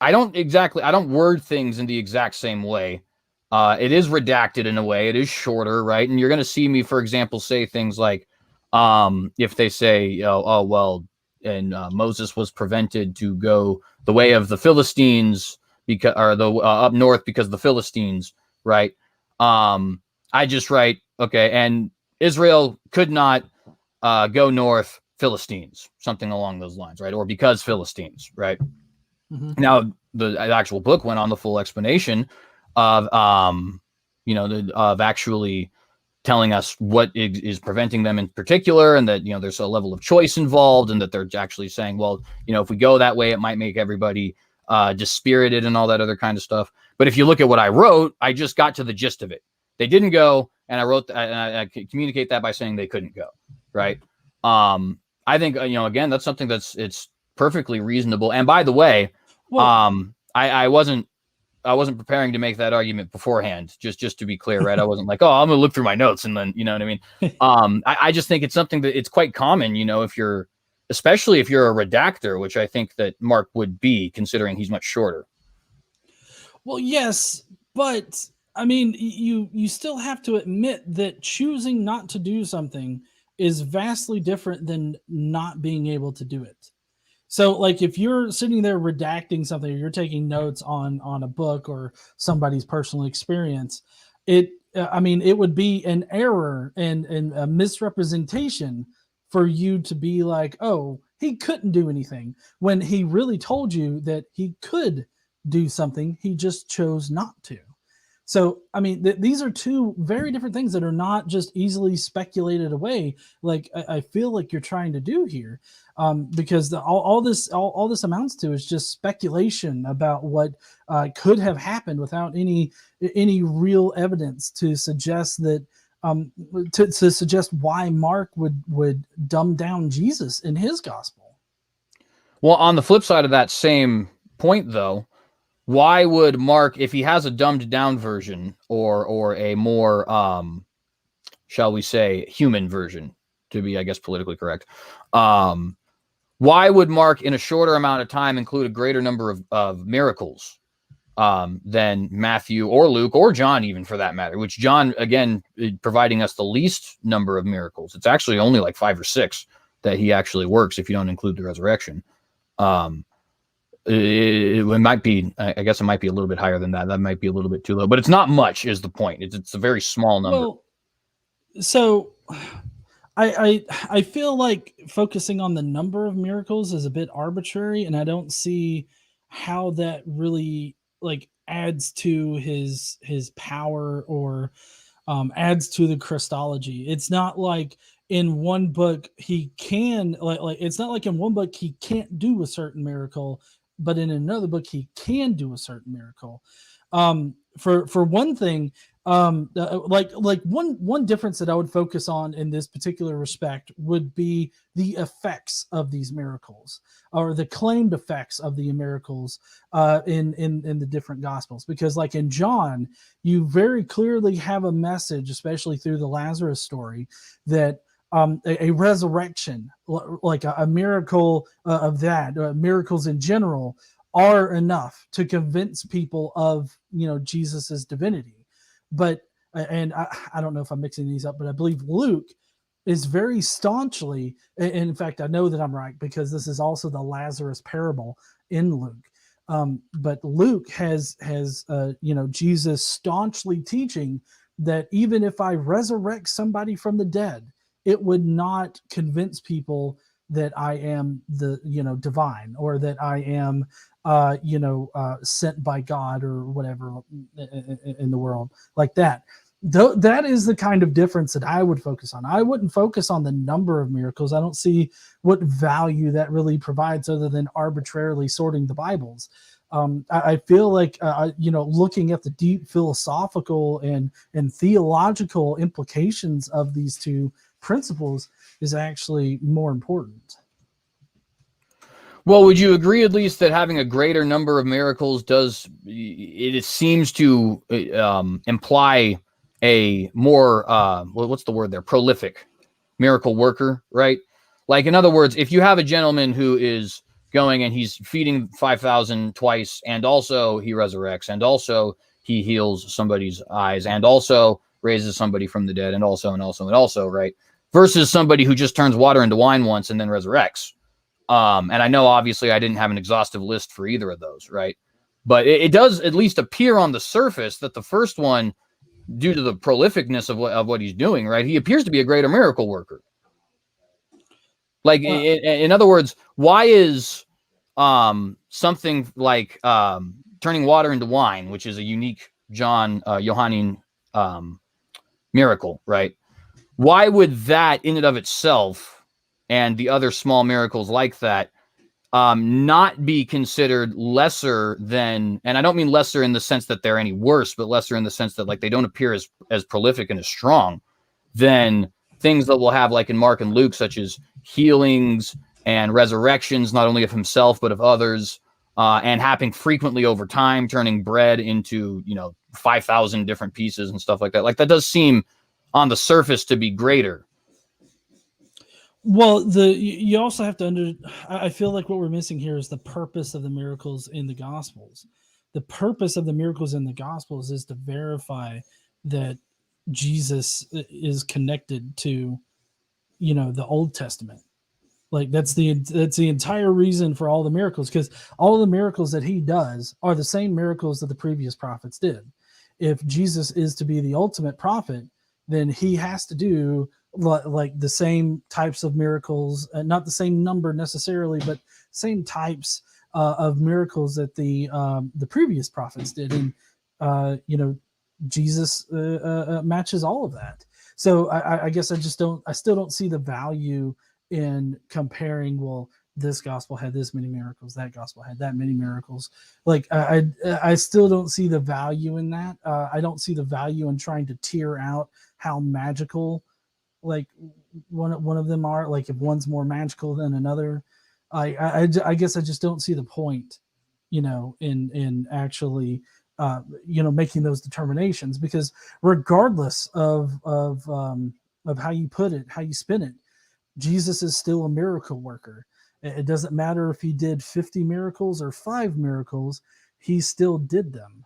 don't word things in the exact same way. It is redacted in a way. It is shorter, right? And you're going to see me, for example, say things like, if they say, oh well, and Moses was prevented to go the way of the Philistines because, or the up north because of the Philistines, right? I just write, okay, and Israel could not go north, Philistines, something along those lines, right? Or because Philistines, right? Now the actual book went on the full explanation of, of actually telling us what is preventing them in particular, and that, there's a level of choice involved, and that they're actually saying, well, if we go that way, it might make everybody dispirited and all that other kind of stuff. But if you look at what I wrote, I just got to the gist of it. They didn't go, and I wrote, I communicate that by saying they couldn't go, right? I think, again, that's something it's perfectly reasonable. And by the way, I wasn't preparing to make that argument beforehand, just to be clear, right? I wasn't like, oh, I'm gonna look through my notes and then, you know what I mean? I just think it's something that it's quite common, especially if you're a redactor, which I think that Mark would be, considering he's much shorter. Well, yes, but I mean, you still have to admit that choosing not to do something is vastly different than not being able to do it. So, like, if you're sitting there redacting something, or you're taking notes on a book or somebody's personal experience, it would be an error and a misrepresentation for you to be like, oh, he couldn't do anything, when he really told you that he could do something. He just chose not to. So, I mean, these are two very different things that are not just easily speculated away, like I feel like you're trying to do here, because all this amounts to is just speculation about what could have happened without any real evidence to suggest that, to suggest why Mark would dumb down Jesus in his gospel. Well, on the flip side of that same point, though, why would Mark, if he has a dumbed down version or a more, shall we say, human version, to be, I guess, politically correct, why would Mark, in a shorter amount of time, include a greater number of miracles than Matthew or Luke or John, even for that matter? Which John, again, providing us the least number of miracles. It's actually only like 5 or 6 that he actually works if you don't include the resurrection. It might be, I guess it might be a little bit higher than that. That might be a little bit too low, but it's not much is the point. It's a very small number. Well, so I feel like focusing on the number of miracles is a bit arbitrary, and I don't see how that really like adds to his power or adds to the Christology. It's not like in one book he can like it's not like in one book he can't do a certain miracle, but in another book he can do a certain miracle. For one thing, like one difference that I would focus on in this particular respect would be the effects of these miracles, or the claimed effects of the miracles in the different gospels. Because like in John, you very clearly have a message, especially through the Lazarus story, that a resurrection, like a miracle of that, miracles in general, are enough to convince people of Jesus's divinity. But and I don't know if I'm mixing these up, but I believe Luke is very staunchly, and in fact I know that I'm right because this is also the Lazarus parable in Luke. But Luke has Jesus staunchly teaching that even if I resurrect somebody from the dead, it would not convince people that I am the divine, or that I am sent by God or whatever in the world like that. That is the kind of difference that I would focus on. I wouldn't focus on the number of miracles. I don't see what value that really provides other than arbitrarily sorting the Bibles. I feel like looking at the deep philosophical and theological implications of these two principles is actually more important. Well, would you agree at least that having a greater number of miracles it seems to imply a more what's the word there, prolific miracle worker, right? Like, in other words, if you have a gentleman who is going and he's feeding 5,000 twice, and also he resurrects, and also he heals somebody's eyes, and also raises somebody from the dead, and also, right? Versus somebody who just turns water into wine once and then resurrects. And I know, obviously, I didn't have an exhaustive list for either of those, right? But it does at least appear on the surface that the first one, due to the prolificness of what he's doing, right, he appears to be a greater miracle worker. Like, in other words, why is something like turning water into wine, which is a unique Johannine miracle, right? Why would that in and of itself, and the other small miracles like that, not be considered lesser than, and I don't mean lesser in the sense that they're any worse, but lesser in the sense that, like, they don't appear as prolific and as strong than things that we'll have, like in Mark and Luke, such as healings and resurrections, not only of himself, but of others, and happening frequently over time, turning bread into, 5,000 different pieces and stuff like that. Like, that does seem on the surface to be greater. Well, you also have to I feel like what we're missing here is the purpose of the miracles in the Gospels. The purpose of the miracles in the Gospels is to verify that Jesus is connected to, the Old Testament. Like, that's the entire reason for all the miracles, because all the miracles that he does are the same miracles that the previous prophets did. If Jesus is to be the ultimate prophet, then he has to do like the same types of miracles, not the same number necessarily, but same types of miracles that the previous prophets did. And Jesus matches all of that. So I guess I still don't see the value in comparing, well, this gospel had this many miracles, that gospel had that many miracles. Like, I still don't see the value in that. I don't see the value in trying to tier out how magical, like, one of them are. Like, if one's more magical than another, I guess I just don't see the point, in actually making those determinations, because regardless of how you put it, how you spin it, Jesus is still a miracle worker. It doesn't matter if he did 50 miracles or 5 miracles, he still did them.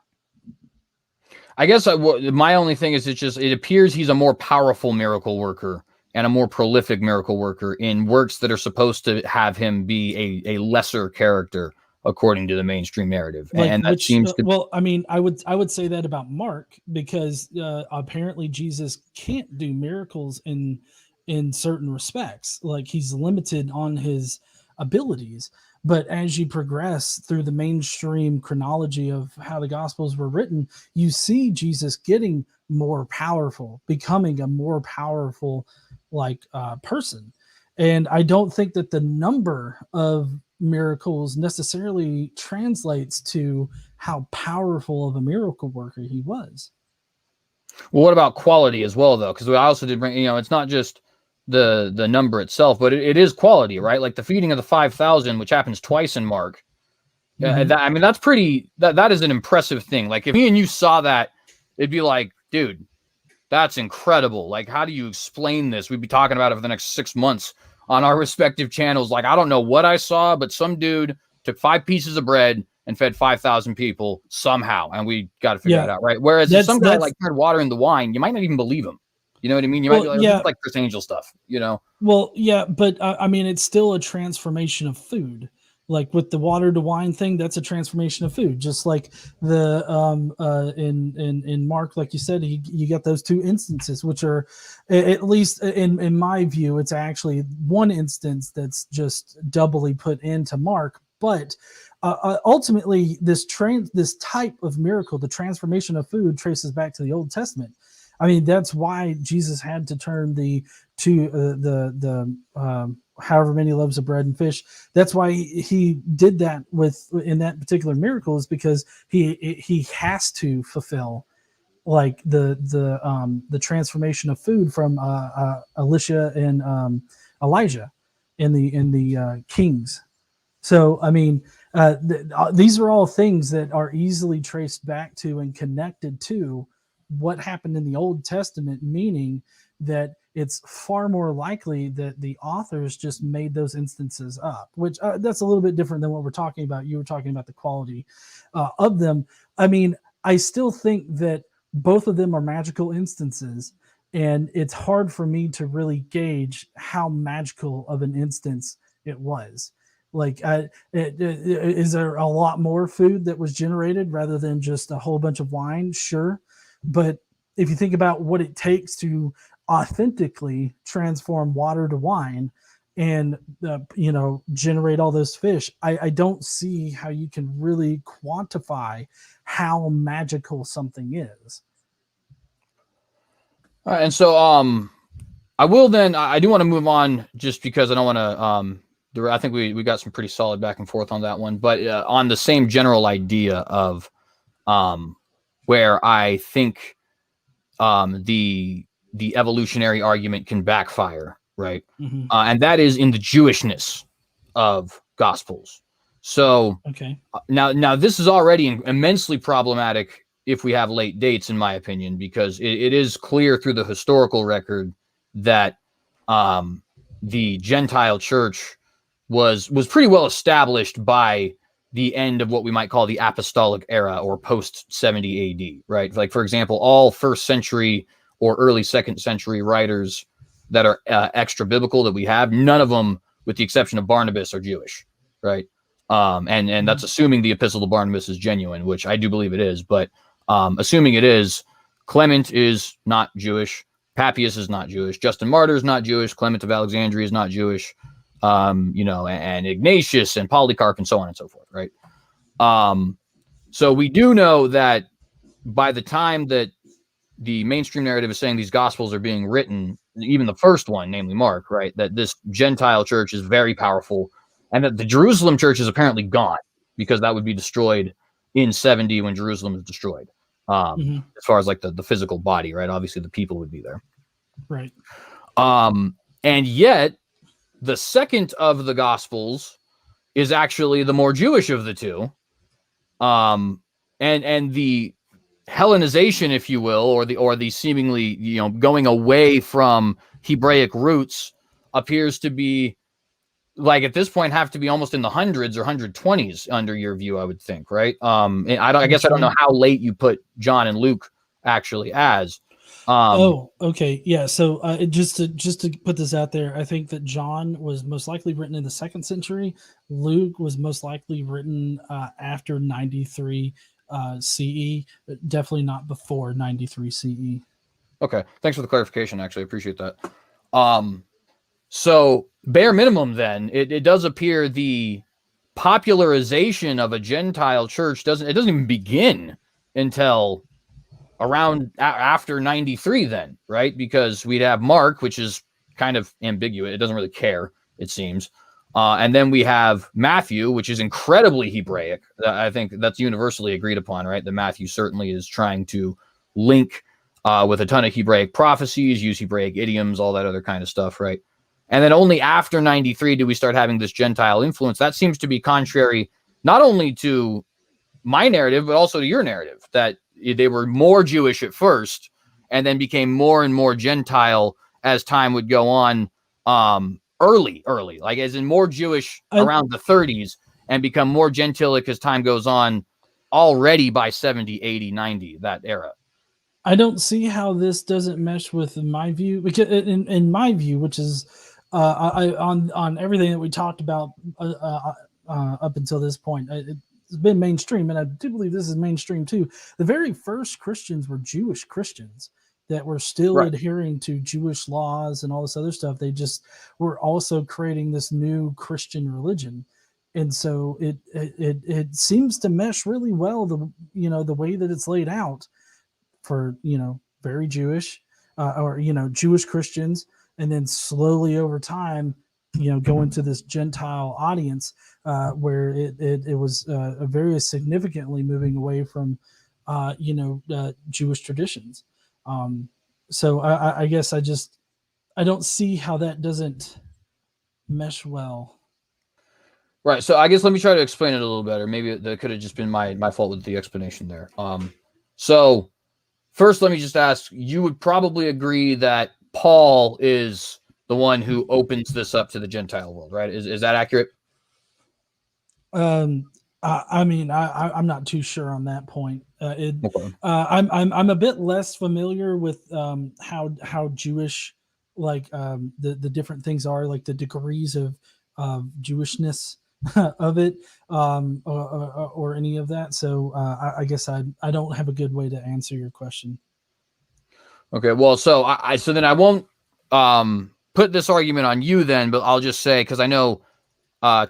I guess my only thing is, it appears he's a more powerful miracle worker and a more prolific miracle worker in works that are supposed to have him be a lesser character according to the mainstream narrative. Like, and that seems to... well, I mean, I would say that about Mark, because apparently Jesus can't do miracles in certain respects. Like, he's limited on his abilities. But as you progress through the mainstream chronology of how the Gospels were written, you see Jesus getting more powerful, becoming a more powerful person. And I don't think that the number of miracles necessarily translates to how powerful of a miracle worker he was. Well, what about quality as well, though? Because I also did bring, it's not just the number itself, but it is quality, right? Like the feeding of the 5,000, which happens twice in Mark. That's pretty. That is an impressive thing. Like if me and you saw that, it'd be like, dude, that's incredible. Like, how do you explain this? We'd be talking about it for the next 6 months on our respective channels. Like, I don't know what I saw, but some dude took 5 pieces of bread and fed 5,000 people somehow, and we got to figure that out, right? Whereas if some guy like turned water into wine, you might not even believe him. You know what I mean? You might be like, this is like Chris Angel stuff, Well, yeah, but I mean, it's still a transformation of food. Like with the water to wine thing, that's a transformation of food. Just like the in Mark, like you said, you got those 2 instances, which are, at least in my view, it's actually one instance that's just doubly put into Mark. But ultimately, this type of miracle, the transformation of food, traces back to the Old Testament. I mean, that's why Jesus had to turn the however many loaves of bread and fish. That's why he did that in that particular miracle, is because he has to fulfill like the transformation of food from Elisha and Elijah in the Kings. So I mean, these are all things that are easily traced back to and connected to what happened in the Old Testament, meaning that it's far more likely that the authors just made those instances up, which that's a little bit different than what we're talking about. You were talking about the quality of them. I mean, I still think that both of them are magical instances, and it's hard for me to really gauge how magical of an instance it was. Like, is there a lot more food that was generated rather than just a whole bunch of wine? Sure. But if you think about what it takes to authentically transform water to wine and generate all those fish, I don't see how you can really quantify how magical something is. All right, and so I will then. I do want to move on just because I don't want to. I think we got some pretty solid back and forth on that one, but on the same general idea of where I think the evolutionary argument can backfire, right? Mm-hmm. And that is in the Jewishness of Gospels. So okay, now this is already immensely problematic if we have late dates, in my opinion, because it is clear through the historical record that the Gentile church was pretty well established by the end of what we might call the apostolic era or post 70 AD, right? Like, for example, all first century or early second century writers that are extra biblical that we have, none of them, with the exception of Barnabas, are Jewish, right? And that's assuming the epistle to Barnabas is genuine, which I do believe it is. But assuming it is, Clement is not Jewish. Papias is not Jewish. Justin Martyr is not Jewish. Clement of Alexandria is not Jewish. And Ignatius and Polycarp and so on and so forth, right? So we do know that by the time that the mainstream narrative is saying these gospels are being written, even the first one, namely Mark, right, that this Gentile church is very powerful, and that the Jerusalem church is apparently gone because that would be destroyed in 70 when Jerusalem is destroyed. As far as like the physical body, right? Obviously the people would be there. Right. And yet the second of the gospels is actually the more Jewish of the two. And the Hellenization, if you will, or the seemingly, going away from Hebraic roots appears to be, like, at this point have to be almost in the hundreds or 120s under your view, I would think, right? I guess I don't know how late you put John and Luke actually as. Okay, yeah. So just to put this out there, I think that John was most likely written in the 2nd century. Luke was most likely written after 93 CE, definitely not before 93 CE. Okay, thanks for the clarification. Actually, I appreciate that. So bare minimum, then it does appear the popularization of a Gentile church doesn't even begin until around after 93 then, right? Because we'd have Mark, which is kind of ambiguous. It doesn't really care, it seems. And then we have Matthew, which is incredibly Hebraic. I think that's universally agreed upon, right? That Matthew certainly is trying to link with a ton of Hebraic prophecies, use Hebraic idioms, all that other kind of stuff, right? And then only after 93 do we start having this Gentile influence. That seems to be contrary not only to my narrative, but also to your narrative, that they were more Jewish at first and then became more and more Gentile as time would go on. Early, like as in more Jewish around the 30s and become more Gentilic as time goes on, already by 70, 80, 90, that era. I don't see how this doesn't mesh with my view, because in my view, which is on everything that we talked about up until this point, it's been mainstream, and I do believe this is mainstream too. The very first Christians were Jewish Christians that were still adhering to Jewish laws and all this other stuff. They just were also creating this new Christian religion. And so it seems to mesh really well, the way that it's laid out for, very Jewish or, Jewish Christians. And then slowly over time, go into this Gentile audience where it was very significantly moving away from, Jewish traditions. So I guess I don't see how that doesn't mesh well. Right. So I guess let me try to explain it a little better. Maybe that could have just been my fault with the explanation there. So first, let me just ask, you would probably agree that Paul is the one who opens this up to the Gentile world, right? Is that accurate? I mean, I'm not too sure on that point. I'm a bit less familiar with how Jewish, like the different things are, like the degrees of Jewishness of it, or any of that. So I guess I don't have a good way to answer your question. Okay, well, so so then I won't put this argument on you then, but I'll just say, because I know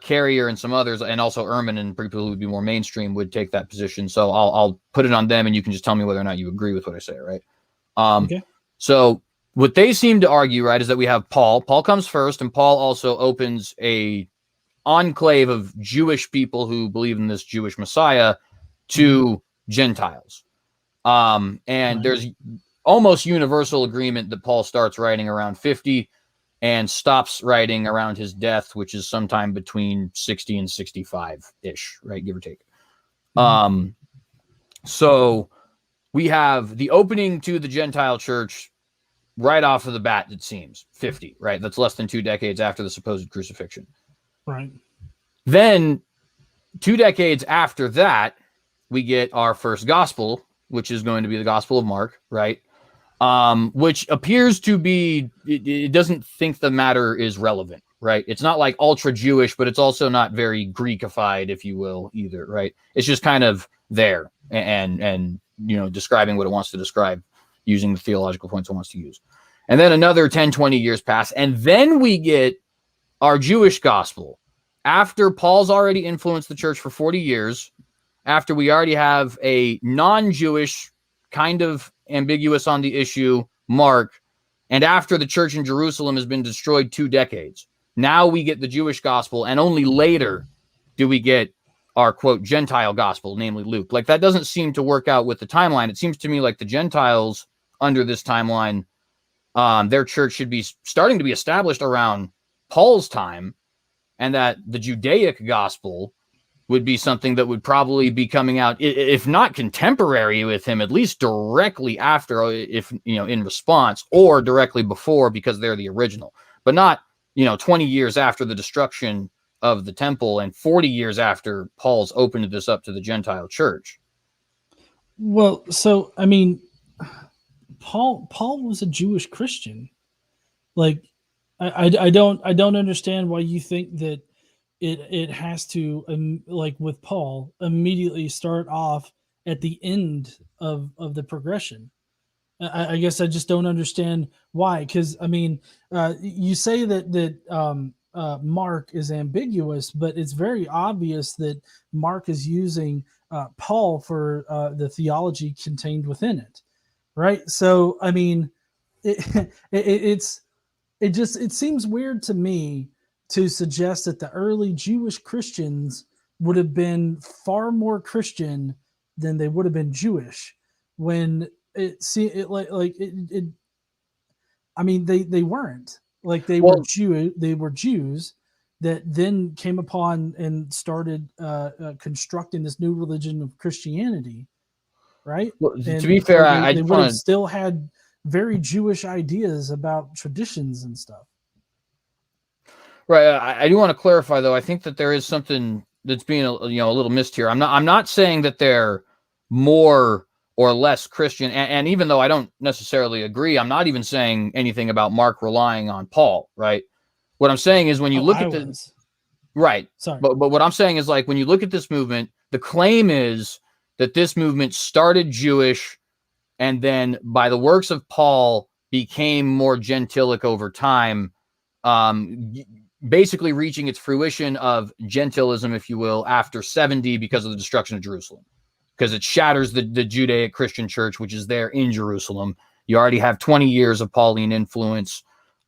Carrier and some others, and also Ehrman and people who would be more mainstream would take that position. So I'll put it on them, and you can just tell me whether or not you agree with what I say, right? Okay. So what they seem to argue, right, is that we have Paul. Paul comes first, and Paul also opens a enclave of Jewish people who believe in this Jewish Messiah to Gentiles. And there's almost universal agreement that Paul starts writing around 50 and stops writing around his death, which is sometime between 60 and 65-ish, right, give or take. So we have the opening to the Gentile church right off of the bat, it seems, 50, right? That's less than 2 decades after the supposed crucifixion. Right. Then 2 decades after that, we get our first gospel, which is going to be the Gospel of Mark, right? Which appears to be, it doesn't think the matter is relevant, right? It's not like ultra Jewish, but it's also not very Greekified, if you will, either, right? It's just kind of there and describing what it wants to describe using the theological points it wants to use. And then another 10, 20 years pass, and then we get our Jewish gospel. After Paul's already influenced the church for 40 years, after we already have a non-Jewish, kind of ambiguous on the issue, Mark, and after the church in Jerusalem has been destroyed 2 decades, now we get the Jewish gospel, and only later do we get our, quote, Gentile gospel, namely Luke. Like, that doesn't seem to work out with the timeline. It seems to me like the Gentiles under this timeline, their church should be starting to be established around Paul's time, and that the Judaic gospel would be something that would probably be coming out, if not contemporary with him, at least directly after, if in response, or directly before, because they're the original, but not 20 years after the destruction of the temple and 40 years after Paul's opened this up to the Gentile church. Well, so I mean, Paul was a Jewish Christian. Like, I don't understand why you think that it has to, like with Paul, immediately start off at the end of the progression. I guess I just don't understand why. Because I mean, you say that Mark is ambiguous, but it's very obvious that Mark is using Paul for the theology contained within it, right? So, I mean, it seems weird to me to suggest that the early Jewish Christians would have been far more Christian than they would have been Jewish, when I mean, they weren't. Like, they were Jews that then came upon and started constructing this new religion of Christianity, right? Well, And to be fair, so I they just would have want to. still had very Jewish ideas about traditions and stuff. Right. I do want to clarify, though. I think that there is something that's being, a little missed here. I'm not saying that they're more or less Christian. And even though I don't necessarily agree, I'm not even saying anything about Mark relying on Paul. Right. What I'm saying is, when you look at this, right. Sorry. But what I'm saying is, like, when you look at this movement, the claim is that this movement started Jewish, and then by the works of Paul became more gentilic over time. Basically reaching its fruition of gentilism, if you will, after 70 because of the destruction of Jerusalem, because it shatters the Judaic Christian church, which is there in Jerusalem. You already have 20 years of Pauline influence,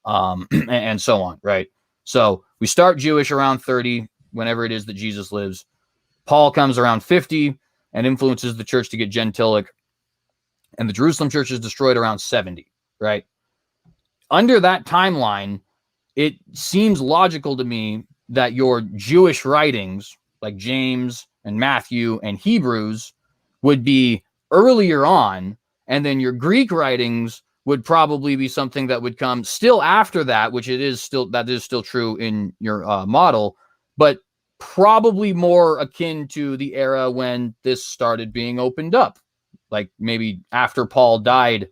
and so on, right? So we start Jewish around 30, whenever it is that Jesus lives. Paul comes around 50 and influences the church to get gentilic, and the Jerusalem church is destroyed around 70, right? Under that timeline, it seems logical to me that your Jewish writings, like James and Matthew and Hebrews, would be earlier on, and then your Greek writings would probably be something that would come still after that, which that is still true in your model, but probably more akin to the era when this started being opened up, like maybe after Paul died,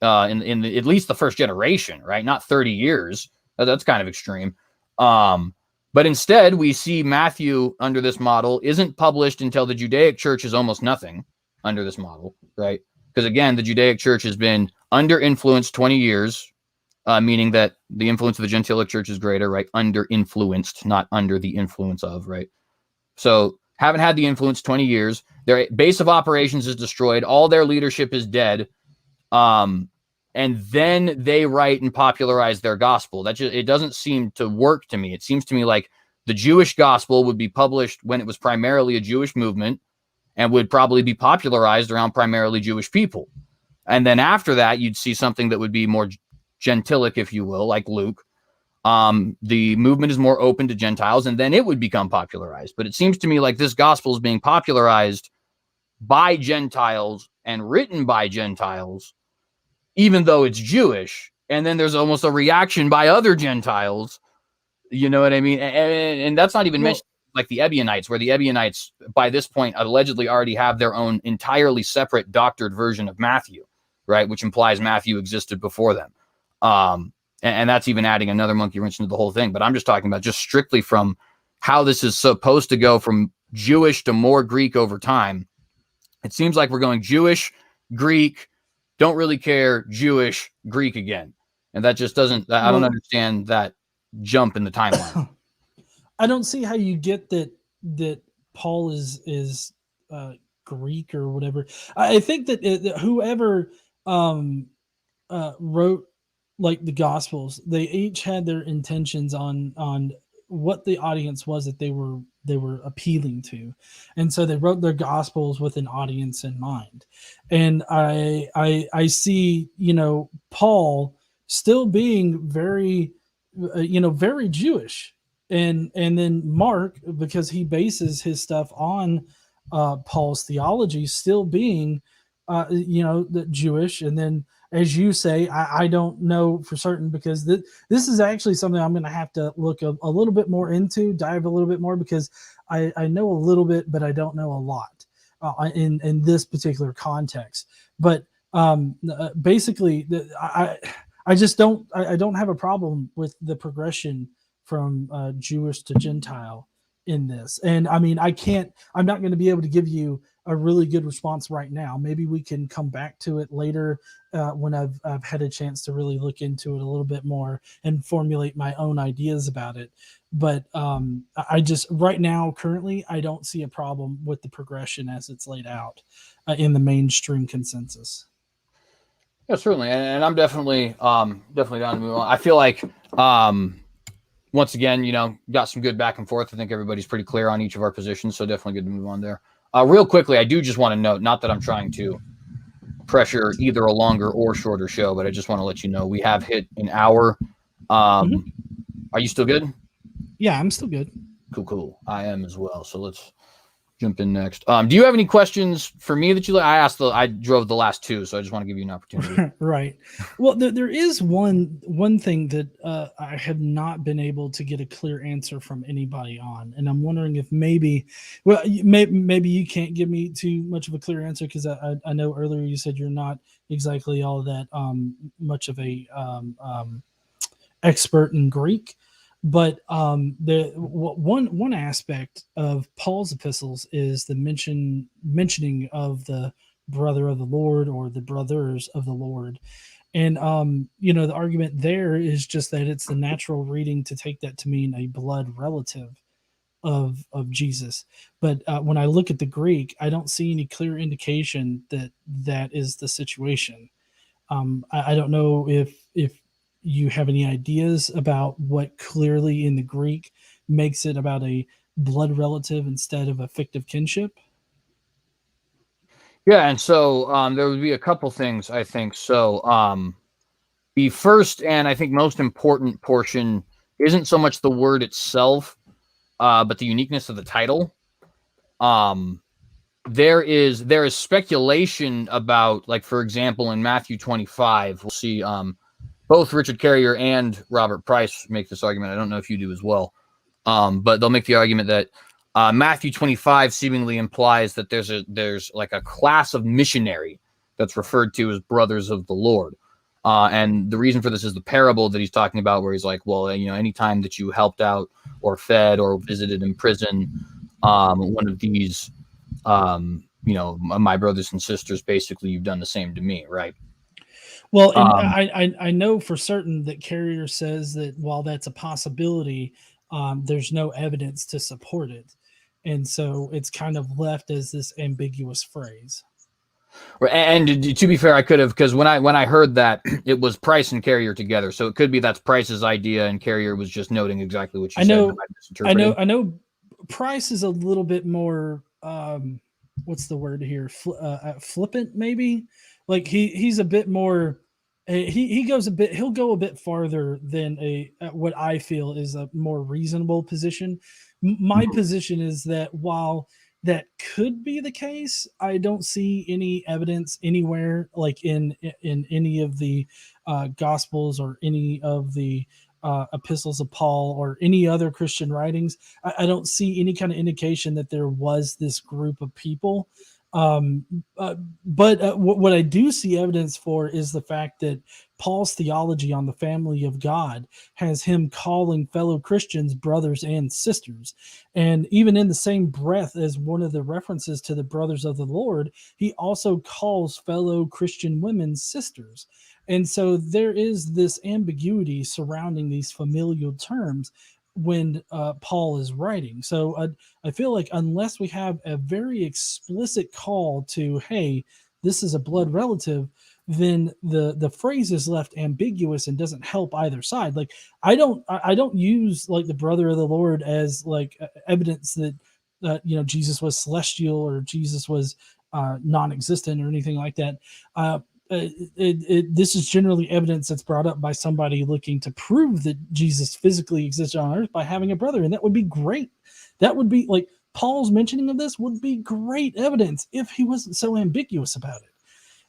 in at least the first generation, right? Not 30 years. That's kind of extreme. But instead, we see Matthew under this model isn't published until the Judaic church is almost nothing under this model, right? Because again, the Judaic church has been under influence 20 years, meaning that the influence of the Gentilic church is greater, right? Under influenced, not under the influence of, right? So haven't had the influence 20 years. Their base of operations is destroyed. All their leadership is dead. And then they write and popularize their gospel. It doesn't seem to work to me. It seems to me like the Jewish gospel would be published when it was primarily a Jewish movement and would probably be popularized around primarily Jewish people. And then after that, you'd see something that would be more gentilic, if you will, like Luke. The movement is more open to Gentiles, and then it would become popularized. But it seems to me like this gospel is being popularized by Gentiles and written by Gentiles, even though it's Jewish. And then there's almost a reaction by other Gentiles. You know what I mean? And that's not even mentioned like the Ebionites, where the Ebionites by this point allegedly already have their own entirely separate doctored version of Matthew, right? Which implies Matthew existed before them. And that's even adding another monkey wrench into the whole thing. But I'm just talking about just strictly from how this is supposed to go from Jewish to more Greek over time. It seems like we're going Jewish, Greek, don't really care, Jewish, Greek again. And that just doesn't, I don't understand that jump in the timeline. I don't see how you get that Paul is Greek or whatever. I think that whoever wrote like the Gospels, they each had their intentions on what the audience was that they were appealing to, and so they wrote their Gospels with an audience in mind. And I see, Paul still being very very Jewish, and then Mark, because he bases his stuff on Paul's theology, still being the Jewish. And then, as you say, I don't know for certain, because this is actually something I'm going to have to look a little bit more into, dive a little bit more, because I know a little bit, but I don't know a lot in this particular context. But basically, I just don't have a problem with the progression from Jewish to Gentile, in this. And I mean, I'm not going to be able to give you a really good response right now. Maybe we can come back to it later when I've had a chance to really look into it a little bit more and formulate my own ideas about it. But I just right now, currently, I don't see a problem with the progression as it's laid out in the mainstream consensus. Yeah, certainly, and I'm definitely definitely down to move on. I feel like once again, got some good back and forth. I think everybody's pretty clear on each of our positions, so definitely good to move on there. Real quickly, I do just want to note, not that I'm trying to pressure either a longer or shorter show, but I just want to let you know we have hit an hour. Are you still good? Yeah, I'm still good. Cool. I am as well. So let's jump in next. Do you have any questions for me that I drove the last two, so I just want to give you an opportunity. Right. Well, there is one thing that I have not been able to get a clear answer from anybody on, and I'm wondering if maybe you can't give me too much of a clear answer, because I know earlier you said you're not exactly all that much of a expert in Greek. But one aspect of Paul's epistles is the mentioning of the brother of the Lord or the brothers of the Lord. And the argument there is just that it's the natural reading to take that to mean a blood relative of Jesus. But when I look at the Greek, I don't see any clear indication that that is the situation. I don't know if you have any ideas about what clearly in the Greek makes it about a blood relative instead of a fictive kinship. Yeah, and so there would be a couple things, I think. So the first and I think most important portion isn't so much the word itself, but the uniqueness of the title. There is speculation about, like, for example, in Matthew 25, we'll see both Richard Carrier and Robert Price make this argument. I don't know if you do as well, but they'll make the argument that Matthew 25 seemingly implies that there's like a class of missionary that's referred to as brothers of the Lord. And the reason for this is the parable that he's talking about, where he's like, well, anytime that you helped out or fed or visited in prison one of these, my brothers and sisters, basically, you've done the same to me, right? Well, and I know for certain that Carrier says that while that's a possibility, there's no evidence to support it. And so it's kind of left as this ambiguous phrase. And to be fair, I could have, because when I heard that, it was Price and Carrier together, so it could be that's Price's idea, and Carrier was just noting exactly what you said. I know. Price is a little bit more. What's the word here? Flippant, maybe. Like he's a bit more. He'll go a bit farther than what I feel is a more reasonable position. My position is that while that could be the case, I don't see any evidence anywhere, like in any of the Gospels or any of the epistles of Paul or any other Christian writings. I don't see any kind of indication that there was this group of people. But what I do see evidence for is the fact that Paul's theology on the family of God has him calling fellow Christians brothers and sisters. And even in the same breath as one of the references to the brothers of the Lord, he also calls fellow Christian women sisters. And so there is this ambiguity surrounding these familial terms when Paul is writing. So I feel like unless we have a very explicit call to, hey, this is a blood relative, then the phrase is left ambiguous and doesn't help either side. Like I don't use like the brother of the Lord as like evidence that Jesus was celestial or Jesus was non-existent or anything like that. This is generally evidence that's brought up by somebody looking to prove that Jesus physically existed on earth by having a brother, and that would be great. That would be like Paul's mentioning of this would be great evidence if he wasn't so ambiguous about it.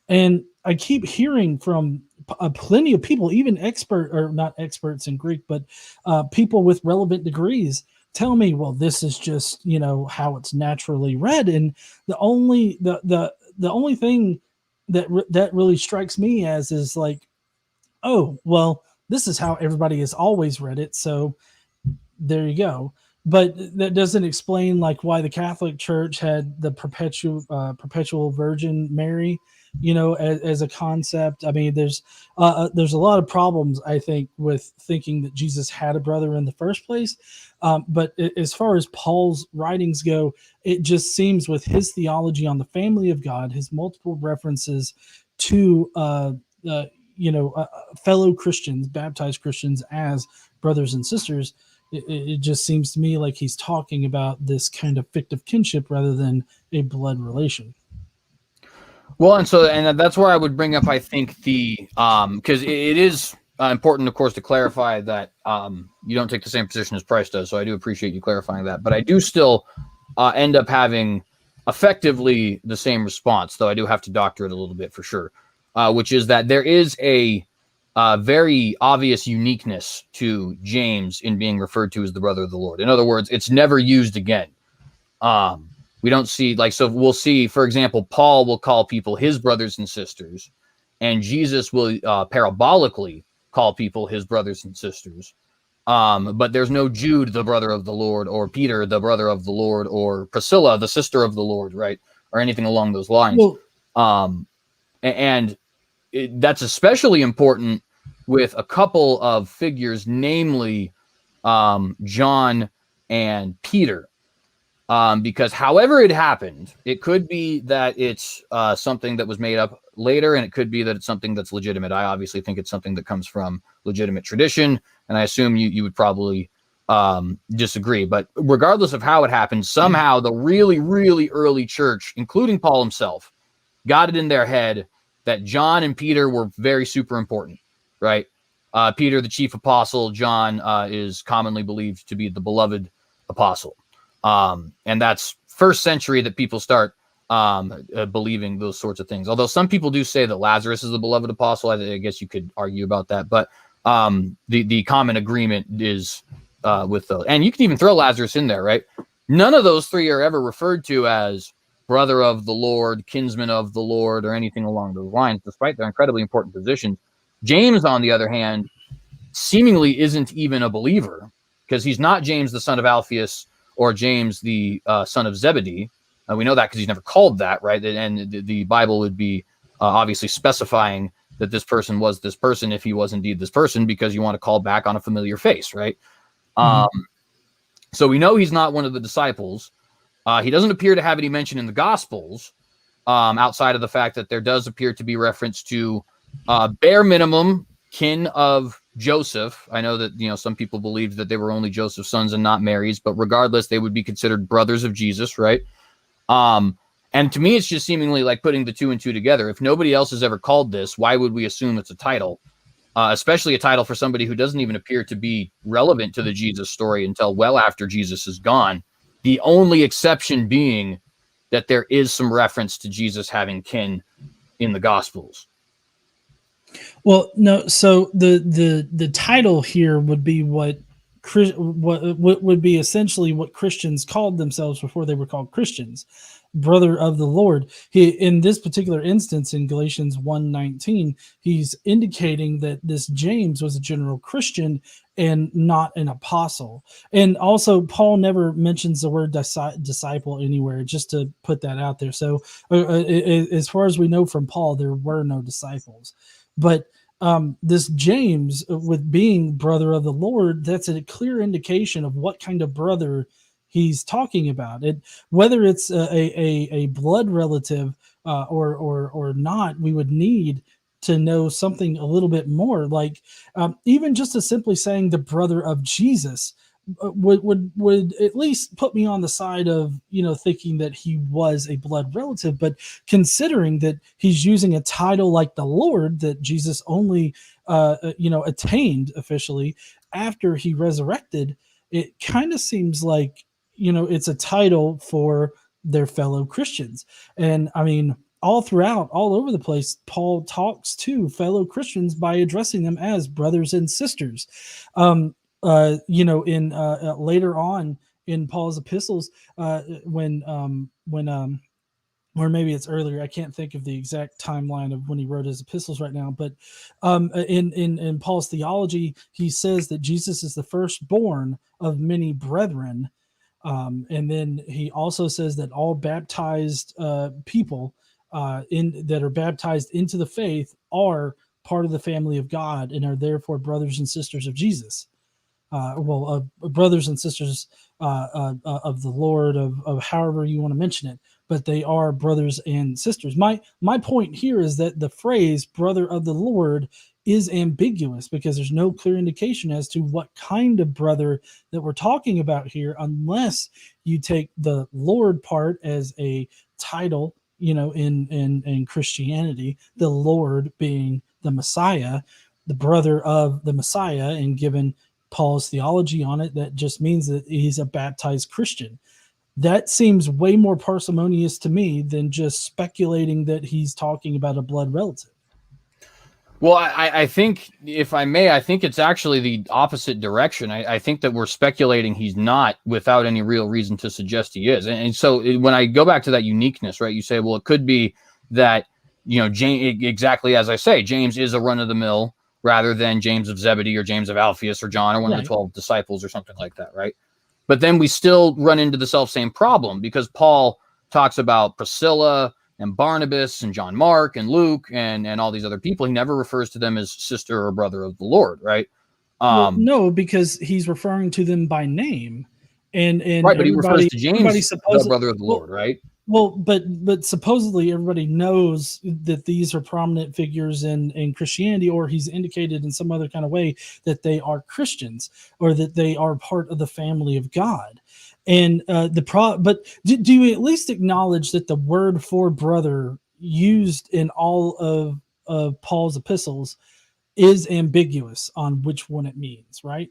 And I keep hearing from plenty of people, even not experts in Greek, but people with relevant degrees tell me, well, this is just how it's naturally read, and the only thing that really strikes me as is like, oh, well, this is how everybody has always read it, so there you go. but that doesn't explain like why the Catholic Church had the perpetual Virgin Mary, as a concept. I mean, there's a lot of problems, I think, with thinking that Jesus had a brother in the first place. But as far as Paul's writings go, it just seems with his theology on the family of God, his multiple references to fellow Christians, baptized Christians as brothers and sisters, it just seems to me like he's talking about this kind of fictive kinship rather than a blood relation. Well, and that's where I would bring up, I think, because it is important, of course, to clarify that you don't take the same position as Price does. So I do appreciate you clarifying that. But I do still end up having effectively the same response, though I do have to doctor it a little bit for sure, which is that there is a very obvious uniqueness to James in being referred to as the brother of the Lord. In other words, it's never used again. We don't see, so we'll see, for example, Paul will call people his brothers and sisters, and Jesus will parabolically call people his brothers and sisters. But there's no Jude, the brother of the Lord, or Peter, the brother of the Lord, or Priscilla, the sister of the Lord, right? Or anything along those lines. Well, that's especially important with a couple of figures, namely John and Peter. Because however it happened, it could be that it's something that was made up later, and it could be that it's something that's legitimate. I obviously think it's something that comes from legitimate tradition, and I assume you would probably disagree. But regardless of how it happened, somehow the really, really early church, including Paul himself, got it in their head that John and Peter were very super important, right? Peter, the chief apostle, John is commonly believed to be the beloved apostle. And that's first century that people start believing those sorts of things. Although some people do say that Lazarus is the beloved apostle. I guess you could argue about that. But the common agreement is with those. And you can even throw Lazarus in there, right? None of those three are ever referred to as brother of the Lord, kinsman of the Lord, or anything along those lines, despite their incredibly important positions. James, on the other hand, seemingly isn't even a believer, because he's not James, the son of Alphaeus, or James, the son of Zebedee. We know that because he's never called that, right? And the Bible would be obviously specifying that this person was this person if he was indeed this person, because you want to call back on a familiar face, right? Mm-hmm. So we know he's not one of the disciples. He doesn't appear to have any mention in the Gospels, outside of the fact that there does appear to be reference to bare minimum kin of Joseph. I know that, some people believed that they were only Joseph's sons and not Mary's, but regardless, they would be considered brothers of Jesus, right? And to me, it's just seemingly like putting the two and two together. If nobody else has ever called this, why would we assume it's a title? Especially a title for somebody who doesn't even appear to be relevant to the Jesus story until well after Jesus is gone. The only exception being that there is some reference to Jesus having kin in the Gospels. Well, no. So the title here would be what would be essentially what Christians called themselves before they were called Christians, brother of the Lord. He, in this particular instance, in Galatians 1:19, he's indicating that this James was a general Christian and not an apostle. And also, Paul never mentions the word disciple anywhere, just to put that out there. So as far as we know from Paul, there were no disciples. But this James, with being brother of the Lord, that's a clear indication of what kind of brother he's talking about. It, whether it's a blood relative or not, we would need to know something a little bit more. Like even just as simply saying the brother of Jesus would at least put me on the side of, thinking that he was a blood relative. But considering that he's using a title like the Lord that Jesus only attained officially after he resurrected, it kind of seems like, it's a title for their fellow Christians. And I mean, all throughout, all over the place, Paul talks to fellow Christians by addressing them as brothers and sisters. In later on in Paul's epistles, when or maybe it's earlier. I can't think of the exact timeline of when he wrote his epistles right now. But in Paul's theology, he says that Jesus is the firstborn of many brethren. And then he also says that all baptized people that are baptized into the faith are part of the family of God and are therefore brothers and sisters of Jesus. Brothers and sisters of the Lord, of however you want to mention it, but they are brothers and sisters. My point here is that the phrase "brother of the Lord" is ambiguous because there's no clear indication as to what kind of brother that we're talking about here, unless you take the Lord part as a title. In Christianity, the Lord being the Messiah, the brother of the Messiah, and given Paul's theology on it, that just means that he's a baptized Christian. That seems way more parsimonious to me than just speculating that he's talking about a blood relative. Well, I think, if I may, I think it's actually the opposite direction. I think that we're speculating he's not without any real reason to suggest he is. And so when I go back to that uniqueness, right, you say, well, it could be that, James, exactly as I say, James is a run-of-the-mill rather than James of Zebedee or James of Alphaeus or John or one of the 12 disciples or something like that, right? But then we still run into the self-same problem because Paul talks about Priscilla and Barnabas and John Mark and Luke and all these other people. He never refers to them as sister or brother of the Lord, right? No, because he's referring to them by name. And right, but he refers to James, the brother of the Lord, right? Well, but supposedly everybody knows that these are prominent figures in Christianity, or he's indicated in some other kind of way that they are Christians or that they are part of the family of God. And but do you at least acknowledge that the word for brother used in all of Paul's epistles is ambiguous on which one it means, right?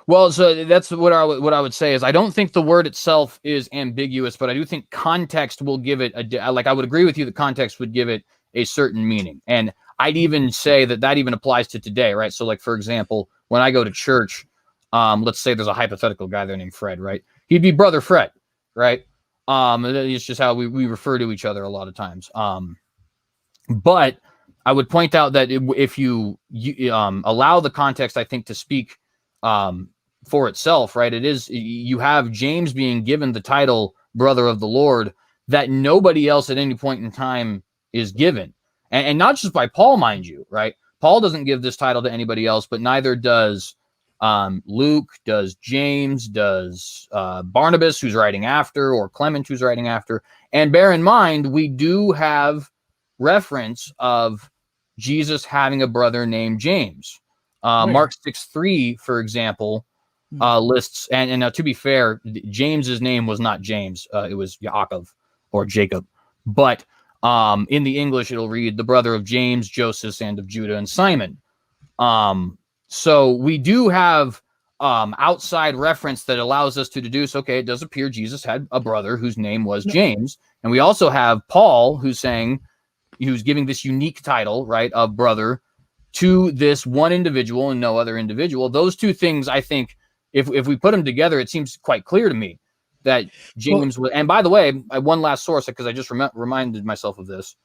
Well, so that's what I would say is I don't think the word itself is ambiguous, but I do think context will give it I would agree with you that context would give it a certain meaning. And I'd even say that even applies to today, right? So like, for example, when I go to church, let's say there's a hypothetical guy there named Fred, right? He'd be Brother Fred, right? It's just how we refer to each other a lot of times. But I would point out that if you allow the context, I think, to speak for itself, right? You have James being given the title brother of the Lord that nobody else at any point in time is given. And not just by Paul, mind you, right? Paul doesn't give this title to anybody else, but neither does Luke, does James, does Barnabas, who's writing after, or Clement, who's writing after. And bear in mind, we do have reference of Jesus having a brother named James. Mark 6:3, for example, lists, and now to be fair, James's name was not James. It was Yaakov or Jacob. But in the English, it'll read the brother of James, Joseph, and of Judah and Simon. So we do have outside reference that allows us to deduce, okay, it does appear Jesus had a brother whose name was James. And we also have Paul who's giving this unique title, right, of brother to this one individual and no other individual. Those two things, I think, if we put them together, it seems quite clear to me that James was. And by the way, one last source, because I just reminded myself of this.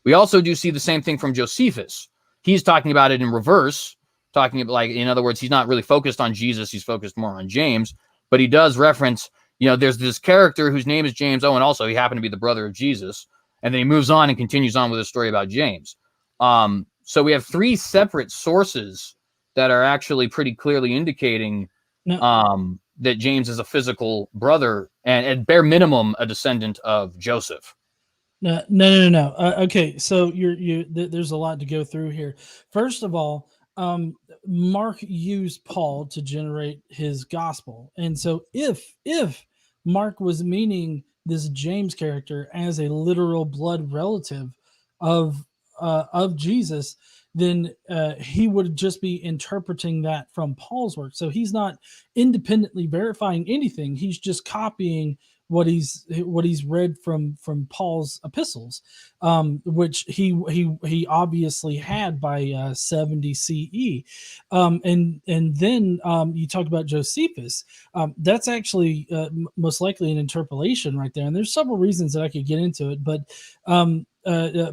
We also do see the same thing from Josephus. He's talking about it in reverse, talking about, like, in other words, he's not really focused on Jesus. He's focused more on James, but he does reference, there's this character whose name is James. Oh, and also he happened to be the brother of Jesus. And then he moves on and continues on with a story about James. So we have three separate sources that are actually pretty clearly indicating that James is a physical brother and at bare minimum a descendant of Joseph. No. Okay, so there's a lot to go through here. First of all, Mark used Paul to generate his gospel, and so if Mark was meaning this James character as a literal blood relative of Jesus, then he would just be interpreting that from Paul's work. So he's not independently verifying anything. He's just copying what he's read from Paul's epistles, which he obviously had by 70 CE, and then you talk about Josephus. That's actually most likely an interpolation right there, and there's several reasons that I could get into it, but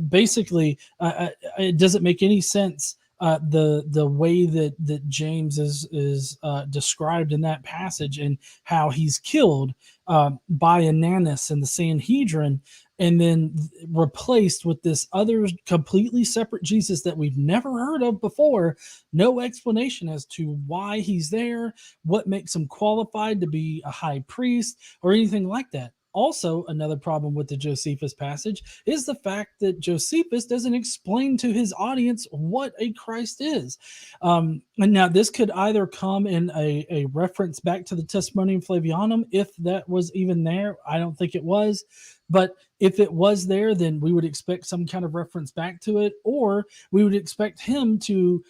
basically, it doesn't make any sense. The way that James is described in that passage, and how he's killed by Ananus and the Sanhedrin, and then replaced with this other completely separate Jesus that we've never heard of before. No explanation as to why he's there, what makes him qualified to be a high priest, or anything like that. Also, another problem with the Josephus passage is the fact that Josephus doesn't explain to his audience what a Christ is. And now this could either come in a reference back to the Testimonium Flavianum, if that was even there. I don't think it was. But if it was there, then we would expect some kind of reference back to it, or we would expect him to,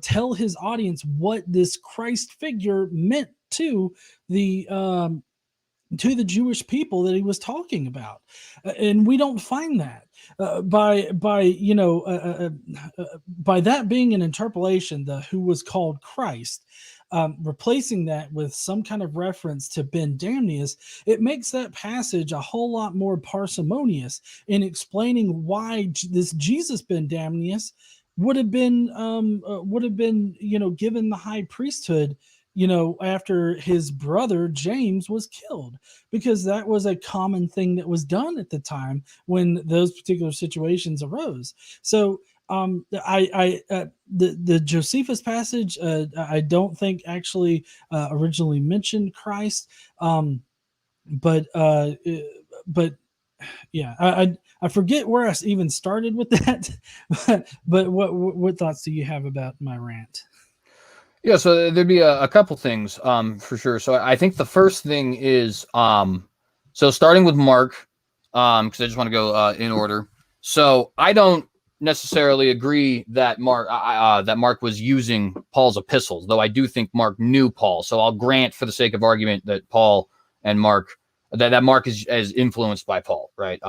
tell his audience what this Christ figure meant to the Jewish people that he was talking about, and we don't find that. By that being an interpolation, the who was called Christ, replacing that with some kind of reference to Ben Damnius, it makes that passage a whole lot more parsimonious in explaining why this Jesus Ben Damnius would have been given the high priesthood after his brother James was killed, because that was a common thing that was done at the time when those particular situations arose. So the Josephus passage, I don't think actually originally mentioned Christ, but yeah, I forget where I even started with that. but what thoughts do you have about my rant? Yeah, so there'd be a couple things for sure. So I think the first thing is so starting with Mark, because I just want to go in order. So I don't necessarily agree that Mark was using Paul's epistles, though I do think Mark knew Paul. So I'll grant, for the sake of argument, that Paul and Mark that Mark is influenced by Paul, right?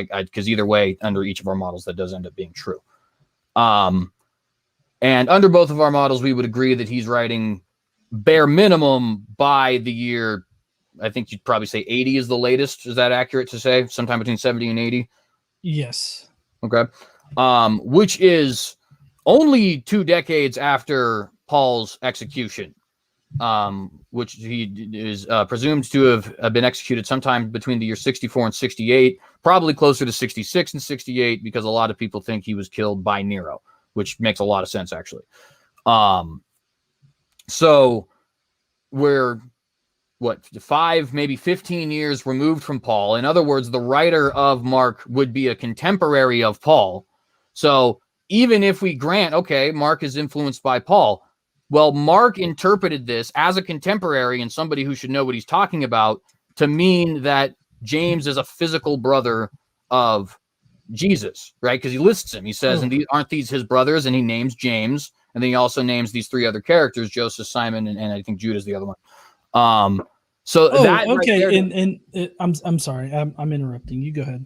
Because either way, under each of our models, that does end up being true. And under both of our models, we would agree that he's writing bare minimum by the year, I think you'd probably say 80 is the latest. Is that accurate to say? Sometime between 70 and 80? Yes. Okay. Which is only 2 decades after Paul's execution, which he is presumed to have been executed sometime between the year 64 and 68, probably closer to 66 and 68, because a lot of people think he was killed by Nero, which makes a lot of sense, actually. So we're 5, maybe 15 years removed from Paul. In other words, the writer of Mark would be a contemporary of Paul. So even if we grant, okay, Mark is influenced by Paul, well, Mark interpreted this as a contemporary and somebody who should know what he's talking about to mean that James is a physical brother of Jesus, right? Because he lists him. He says, and aren't these his brothers? And he names James. And then he also names these 3 other characters, Joseph, Simon, and I think Judas, the other one. That okay. Right there, I'm sorry. I'm interrupting. You go ahead.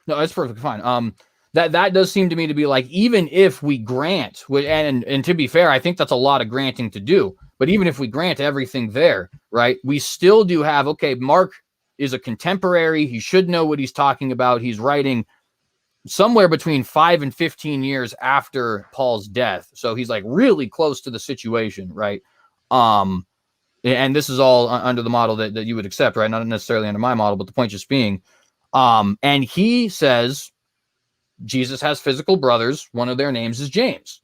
No, that's perfectly fine. That does seem to me to be like, even if we grant, and to be fair, I think that's a lot of granting to do. But even if we grant everything there, right, we still do have, okay, Mark is a contemporary. He should know what he's talking about. He's writing somewhere between 5 and 15 years after Paul's death. So he's like really close to the situation, right? And this is all under the model that you would accept, right? Not necessarily under my model, but the point just being, and he says Jesus has physical brothers. One of their names is James.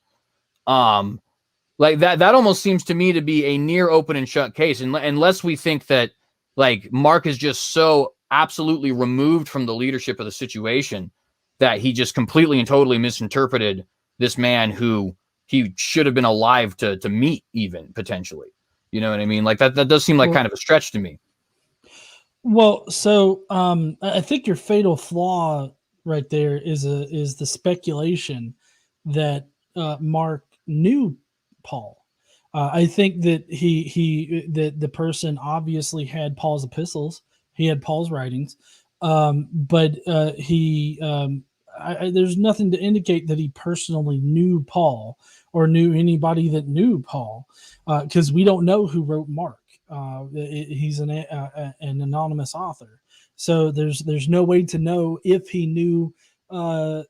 Like that almost seems to me to be a near open and shut case, unless we think that like Mark is just so absolutely removed from the leadership of the situation that he just completely and totally misinterpreted this man who he should have been alive to meet, even potentially. You know what I mean? Like that does seem like kind of a stretch to me. Well, so I think your fatal flaw right there is the speculation that Mark knew Paul. I think that that the person obviously had Paul's epistles, He had Paul's writings, but there's nothing to indicate that he personally knew Paul or knew anybody that knew Paul, because we don't know who wrote Mark. He's an anonymous author, so there's no way to know if he knew Paul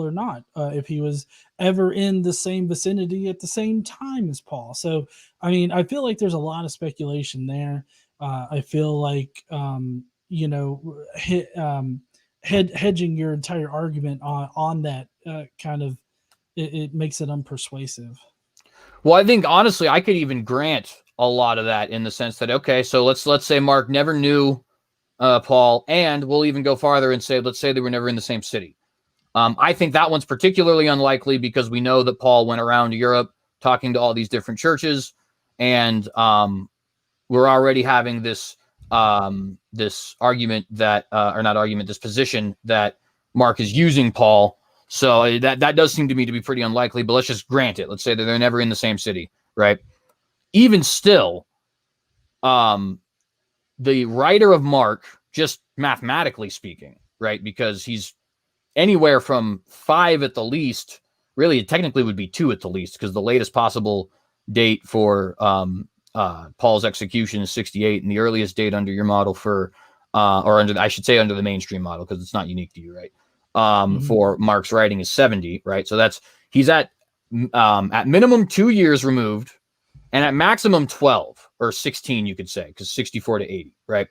or not, if he was ever in the same vicinity at the same time as Paul. So I mean, I feel like there's a lot of speculation there. I feel like hedging your entire argument on that kind of it makes it unpersuasive. Well, I think honestly, I could even grant a lot of that in the sense that, okay, so let's say Mark never knew Paul, and we'll even go farther and say, let's say they were never in the same city. I think that one's particularly unlikely because we know that Paul went around Europe talking to all these different churches, and we're already having this argument that, or not argument, this position that Mark is using Paul. So that does seem to me to be pretty unlikely, but let's just grant it. Let's say that they're never in the same city, right? Even still, the writer of Mark, just mathematically speaking, right? Because he's anywhere from 5 at the least, really it technically would be 2 at the least, because the latest possible date for Paul's execution is 68, and the earliest date under your model for, or under, I should say under the mainstream model, because it's not unique to you, right? For Mark's writing is 70, right? So he's at minimum 2 years removed, and at maximum 12 or 16, you could say, because 64 to 80, right?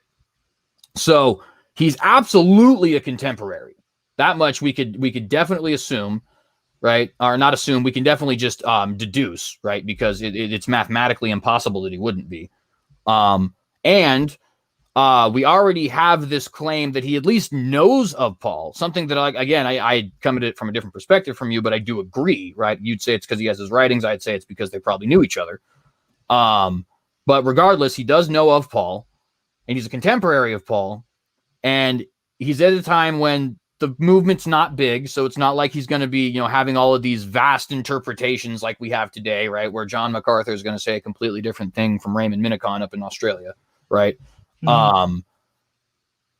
So he's absolutely a contemporary. That much we could definitely assume, right? Or not assume, we can definitely just deduce, right? Because it's mathematically impossible that he wouldn't be. And we already have this claim that he at least knows of Paul, something that, I come at it from a different perspective from you, but I do agree, right? You'd say it's because he has his writings. I'd say it's because they probably knew each other. But regardless, he does know of Paul, and he's a contemporary of Paul, and he's at a time when the movement's not big, so it's not like he's going to be, having all of these vast interpretations like we have today, right? Where John MacArthur is going to say a completely different thing from Raymond Minicon up in Australia, right? And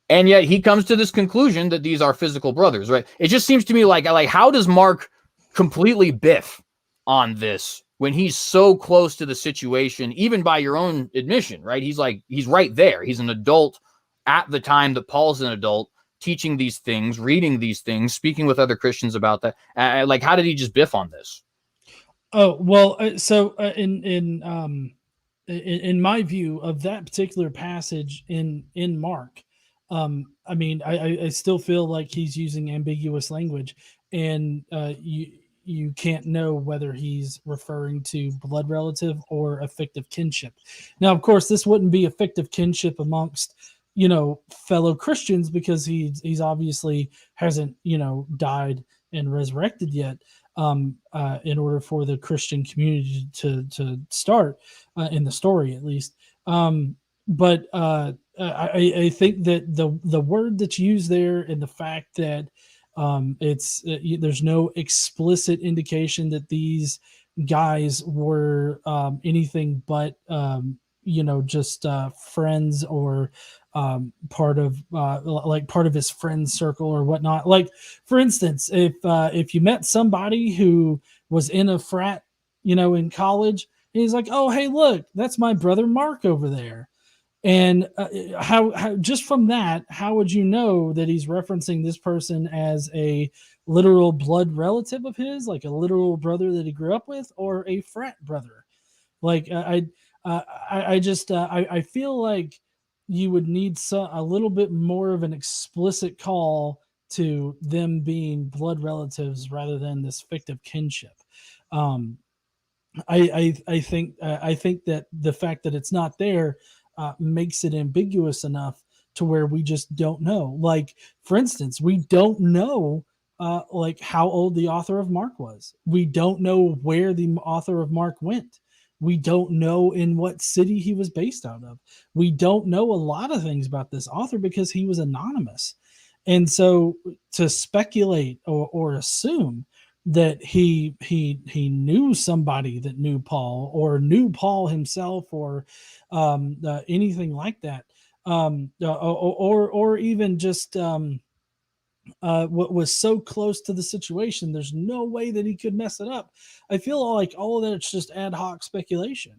yet he comes to this conclusion that these are physical brothers, right? It just seems to me like how does Mark completely biff on this when he's so close to the situation, even by your own admission, right? He's right there. He's an adult at the time that Paul's an adult, teaching these things, reading these things, speaking with other Christians about that. How did he just biff on this? Oh, well, so in my view of that particular passage in Mark, I mean, I still feel like he's using ambiguous language, and you can't know whether he's referring to blood relative or a fictive kinship. Now, of course, this wouldn't be a fictive kinship amongst fellow Christians, because he's obviously hasn't died and resurrected yet, in order for the Christian community to start in the story, at least. But I think that the word that's used there, and the fact that there's no explicit indication that these guys were anything but just friends, or part of his friend circle or whatnot. Like, for instance, if you met somebody who was in a frat, in college, and he's like, "Oh, hey, look, that's my brother Mark over there." And how just from that, how would you know that he's referencing this person as a literal blood relative of his, like a literal brother that he grew up with, or a frat brother? Like, I feel like you would need a little bit more of an explicit call to them being blood relatives rather than this fictive kinship. I think that the fact that it's not there makes it ambiguous enough to where we just don't know. Like, for instance, we don't know how old the author of Mark was. We don't know where the author of Mark went. We don't know in what city he was based out of. We don't know a lot of things about this author because he was anonymous. And so to speculate or assume that he knew somebody that knew Paul, or knew Paul himself, or anything like that, or even just what was so close to the situation. There's no way that he could mess it up. I feel like all of that it's just ad hoc speculation.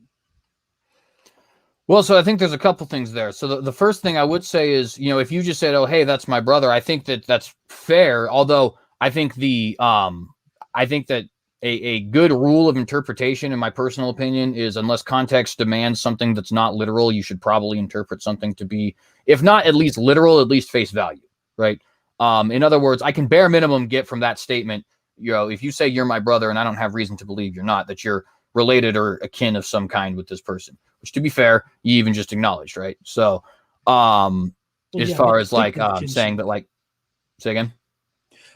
Well, so I think there's a couple things there. So the first thing I would say is, if you just said, "Oh, hey, that's my brother," I think that's fair. Although I think that a good rule of interpretation, in my personal opinion, is unless context demands something that's not literal, you should probably interpret something to be, if not at least literal, at least face value, right? In other words, I can bare minimum get from that statement, if you say you're my brother and I don't have reason to believe you're not, that you're related or akin of some kind with this person, which, to be fair, you even just acknowledged, right? So, as far as like saying that, like, say again.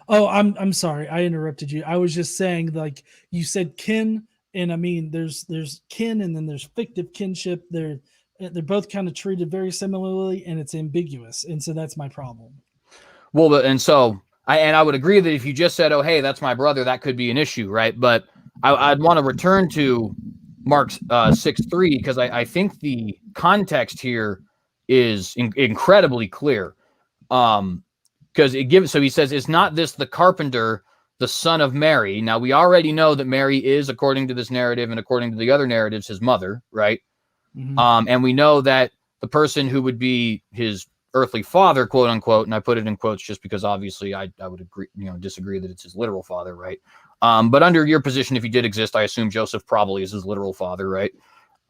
Oh, I'm sorry, I interrupted you. I was just saying, like, you said kin, and I mean, there's kin, and then there's fictive kinship. They're both kind of treated very similarly, and it's ambiguous, and so that's my problem. Well, and so I would agree that if you just said, "Oh, hey, that's my brother," that could be an issue, right? But I'd want to return to Mark 6:3 because I think the context here is incredibly clear. Because it gives, so he says, "Is not this the carpenter, the son of Mary?" Now we already know that Mary is, according to this narrative and according to the other narratives, his mother, right? Mm-hmm. And we know that the person who would be his earthly father, quote unquote, and I put it in quotes just because obviously I would agree, disagree that it's his literal father, right? But under your position, if he did exist, I assume Joseph probably is his literal father, right?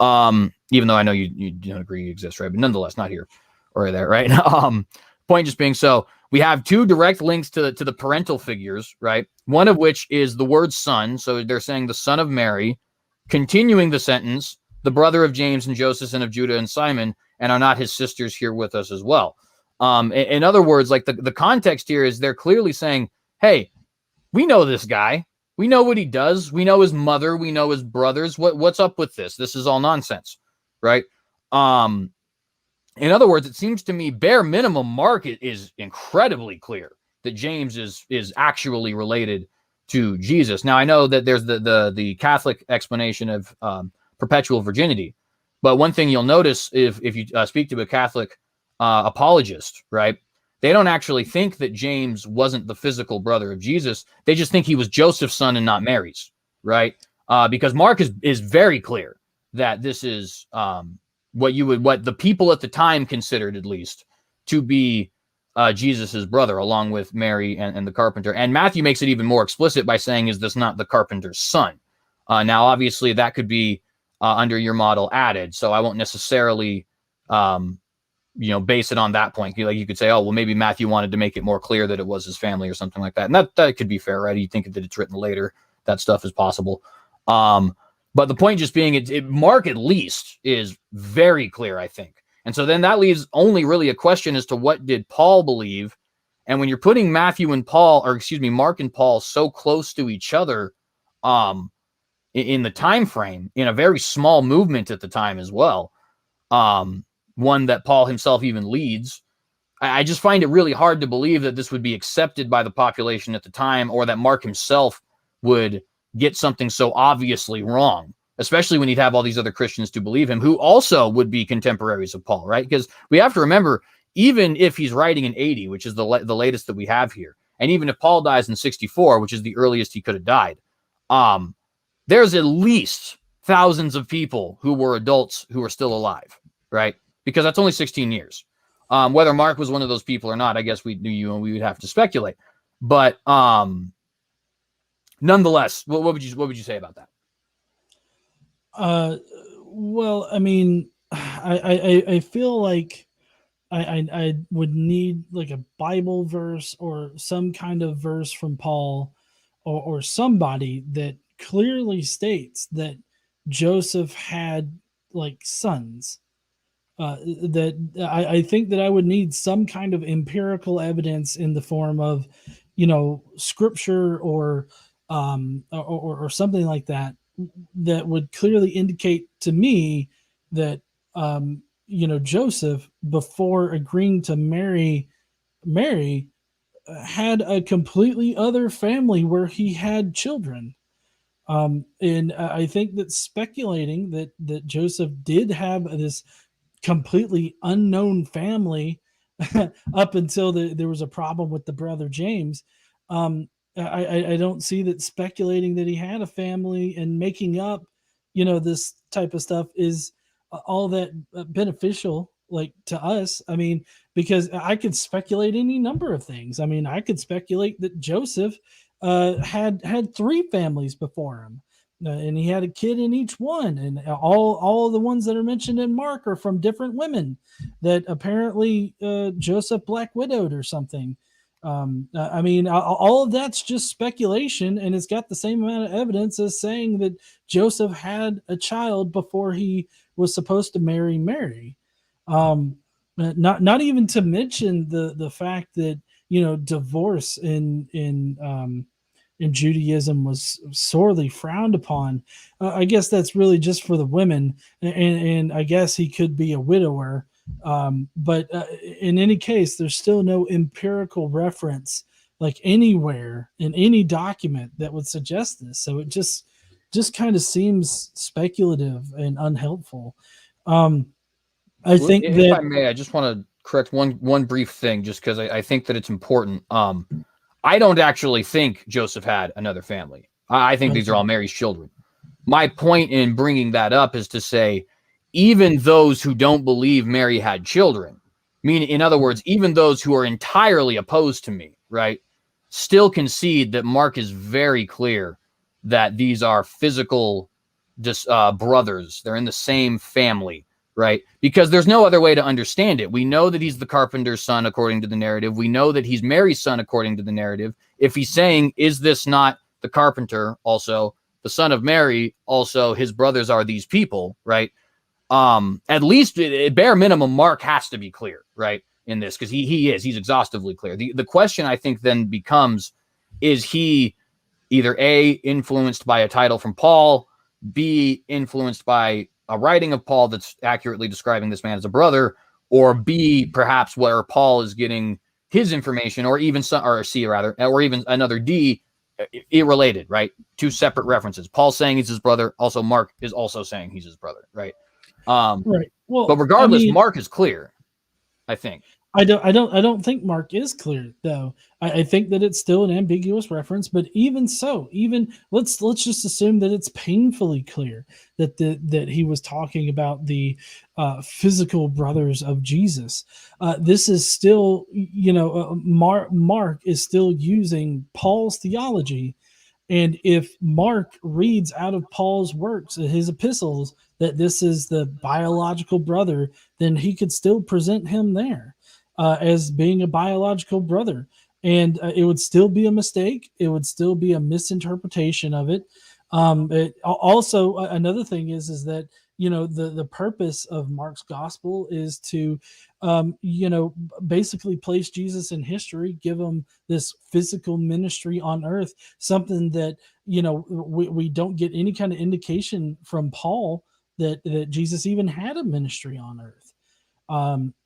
Even though I know you don't agree he exists, right? But nonetheless, not here or there, right? Point just being, so we have two direct links to the parental figures, right? One of which is the word son. So they're saying the son of Mary, continuing the sentence, the brother of James and Joseph and of Judah and Simon, and are not his sisters here with us as well? In other words, like the context here is they're clearly saying, hey, we know this guy. We know what he does. We know his mother. We know his brothers. What's up with this? This is all nonsense, right? In other words, it seems to me, bare minimum, Mark is incredibly clear that James is actually related to Jesus. Now, I know that there's the Catholic explanation of perpetual virginity, but one thing you'll notice if you speak to a Catholic apologist, right, they don't actually think that James wasn't the physical brother of Jesus. They just think he was Joseph's son and not Mary's, right? Because Mark is very clear that this is what the people at the time considered, at least, to be Jesus's brother, along with Mary and the carpenter. And Matthew makes it even more explicit by saying, "Is this not the carpenter's son?" Now, obviously, that could be under your model added, so I won't necessarily base it on that point. Like, you could say, "Oh, well, maybe Matthew wanted to make it more clear that it was his family or something like that," and that could be fair, right? You think that it's written later, that stuff is possible. But the point just being, Mark at least is very clear, I think. And so then that leaves only really a question as to what did Paul believe. And when you're putting Mark and Paul so close to each other in the time frame, in a very small movement at the time as well, one that Paul himself even leads, I just find it really hard to believe that this would be accepted by the population at the time, or that Mark himself would get something so obviously wrong, especially when he'd have all these other Christians to believe him, who also would be contemporaries of Paul, right? Because we have to remember, even if he's writing in 80, which is the latest that we have here, and even if Paul dies in 64, which is the earliest he could have died, there's at least thousands of people who were adults who are still alive, right? Because that's only 16 years. Whether Mark was one of those people or not, I guess we would have to speculate. But nonetheless, what would you say about that? Well, I mean, I feel like I would need like a Bible verse or some kind of verse from Paul or somebody that clearly states that Joseph had like sons. That I think that I would need some kind of empirical evidence in the form of, scripture or something like that, that would clearly indicate to me that Joseph, before agreeing to marry Mary, had a completely other family where he had children. And I think that speculating that Joseph did have this completely unknown family up until there was a problem with the brother James. I don't see that speculating that he had a family and making up, this type of stuff is all that beneficial, like, to us. I mean, because I could speculate any number of things. I mean, I could speculate that Joseph had three families before him, and he had a kid in each one, and all of the ones that are mentioned in Mark are from different women that apparently Joseph black widowed or something. I mean, all of that's just speculation, and it's got the same amount of evidence as saying that Joseph had a child before he was supposed to marry Mary. Not even to mention the fact that divorce in Judaism was sorely frowned upon. I guess that's really just for the women, and I guess he could be a widower. But in any case, there's still no empirical reference, like anywhere in any document, that would suggest this. So it just kind of seems speculative and unhelpful. I think if that I may, I just want to correct one brief thing, just because I think that it's important. I don't actually think Joseph had another family. I think these are all Mary's children. My point in bringing that up is to say, even those who don't believe Mary had children, meaning, in other words, even those who are entirely opposed to me, right, still concede that Mark is very clear that these are physical brothers. They're in the same family, right? Because there's no other way to understand it. We know that he's the carpenter's son, according to the narrative. We know that he's Mary's son, according to the narrative. If he's saying, is this not the carpenter, also the son of Mary, also his brothers are these people, right? At least at bare minimum, Mark has to be clear, right, in this, because he's exhaustively clear. The question, I think, then becomes, is he either A, influenced by a title from Paul, B, influenced by a writing of Paul that's accurately describing this man as a brother, or B, perhaps where Paul is getting his information, or even or C rather, or even another D, irrelated, right? Two separate references. Paul's saying he's his brother. Also, Mark is also saying he's his brother, right? Right. Well, but regardless, I mean, Mark is clear, I think. I don't think Mark is clear, though. I think that it's still an ambiguous reference, but even so, let's just assume that it's painfully clear that he was talking about the physical brothers of Jesus. This is still, Mark is still using Paul's theology. And if Mark reads out of Paul's works, his epistles, that this is the biological brother, then he could still present him there as being a biological brother. And it would still be a mistake. It would still be a misinterpretation of it. Also, another thing is that, the purpose of Mark's gospel is to, basically place Jesus in history, give him this physical ministry on earth, something that, we don't get any kind of indication from Paul that Jesus even had a ministry on earth.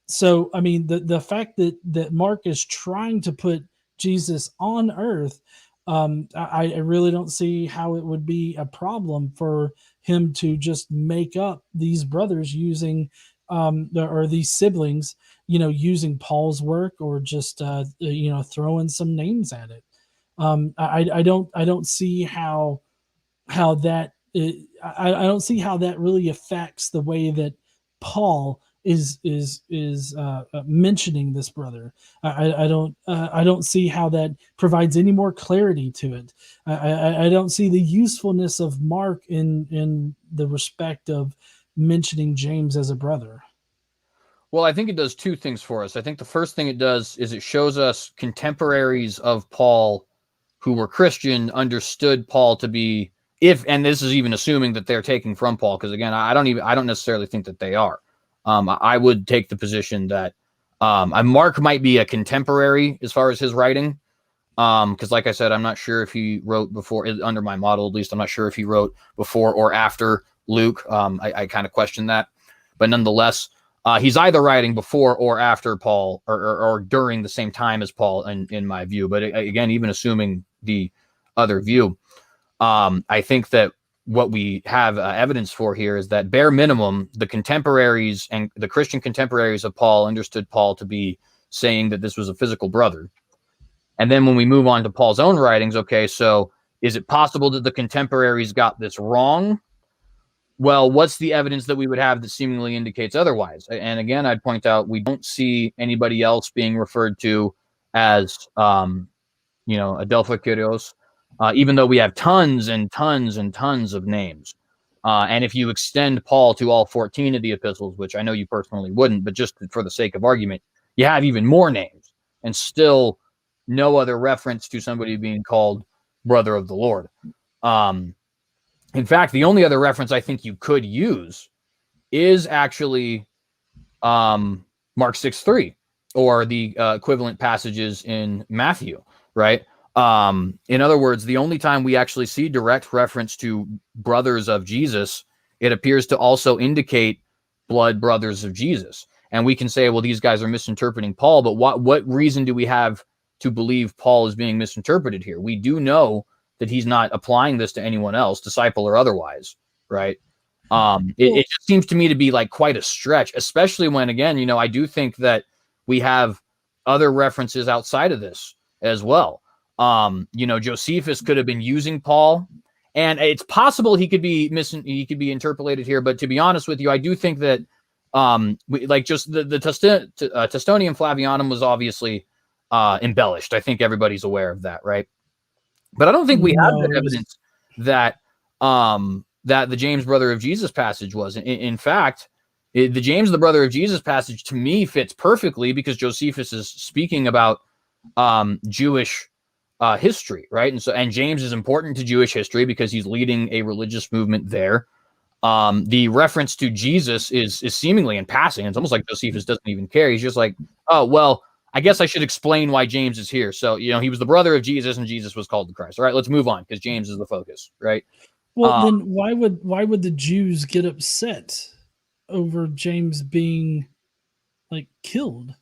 So, I mean, the fact that Mark is trying to put Jesus on earth, I really don't see how it would be a problem for him to just make up these brothers using, or these siblings, using Paul's work, or just, throwing some names at it. I don't see how that I don't see how that really affects the way that Paul is mentioning this brother. I don't see how that provides any more clarity to it. I don't see the usefulness of Mark in the respect of mentioning James as a brother. Well, I think it does two things for us. I think the first thing it does is it shows us contemporaries of Paul who were Christian understood Paul to be, and this is even assuming that they're taking from Paul, because again, I don't necessarily think that they are. I would take the position that Mark might be a contemporary as far as his writing, because like I said, I'm not sure if he wrote before, under my model at least, I'm not sure if he wrote before or after Luke. I kind of question that, but nonetheless, he's either writing before or after Paul, or during the same time as Paul, in my view. But again, even assuming the other view, I think that what we have evidence for here is that bare minimum, the contemporaries and the Christian contemporaries of Paul understood Paul to be saying that this was a physical brother. And then when we move on to Paul's own writings, okay, so is it possible that the contemporaries got this wrong? Well, what's the evidence that we would have that seemingly indicates otherwise? And again, I'd point out we don't see anybody else being referred to as, Adelpha Kyrios, even though we have tons and tons and tons of names. And if you extend Paul to all 14 of the epistles, which I know you personally wouldn't, but just for the sake of argument, you have even more names and still no other reference to somebody being called brother of the Lord. In fact, the only other reference I think you could use is actually Mark 6:3 or the equivalent passages in Matthew, right? In other words, the only time we actually see direct reference to brothers of Jesus, it appears to also indicate blood brothers of Jesus. And we can say, well, these guys are misinterpreting Paul, but what reason do we have to believe Paul is being misinterpreted here? We do know that he's not applying this to anyone else, disciple or otherwise, right? It just seems to me to be like quite a stretch, especially when, again, I do think that we have other references outside of this as well. Josephus could have been using Paul, and it's possible he could be interpolated here. But to be honest with you, I do think that the Testonium Flavianum was obviously embellished. I think everybody's aware of that, right? But I don't think we have the evidence that that the James brother of Jesus passage was. In fact, the James the brother of Jesus passage to me fits perfectly because Josephus is speaking about Jewish history, right? And James is important to Jewish history because he's leading a religious movement there. The reference to Jesus is seemingly in passing. It's almost like Josephus doesn't even care. He's just like, oh, well, I guess I should explain why James is here. So, he was the brother of Jesus and Jesus was called the Christ. All right, let's move on because James is the focus, right? Well, then why would the Jews get upset over James being like killed?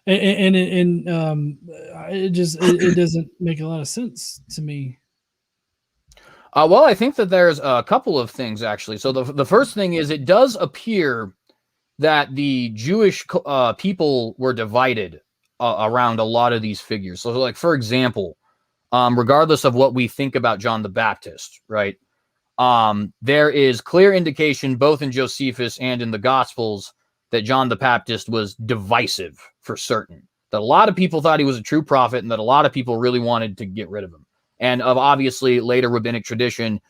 And it doesn't make a lot of sense to me. Well, I think that there's a couple of things actually. So the first thing is it does appear that the Jewish people were divided around a lot of these figures. So, like, for example, regardless of what we think about John the Baptist, right? There is clear indication both in Josephus and in the Gospels that John the Baptist was divisive for certain. That a lot of people thought he was a true prophet and that a lot of people really wanted to get rid of him. And obviously later rabbinic tradition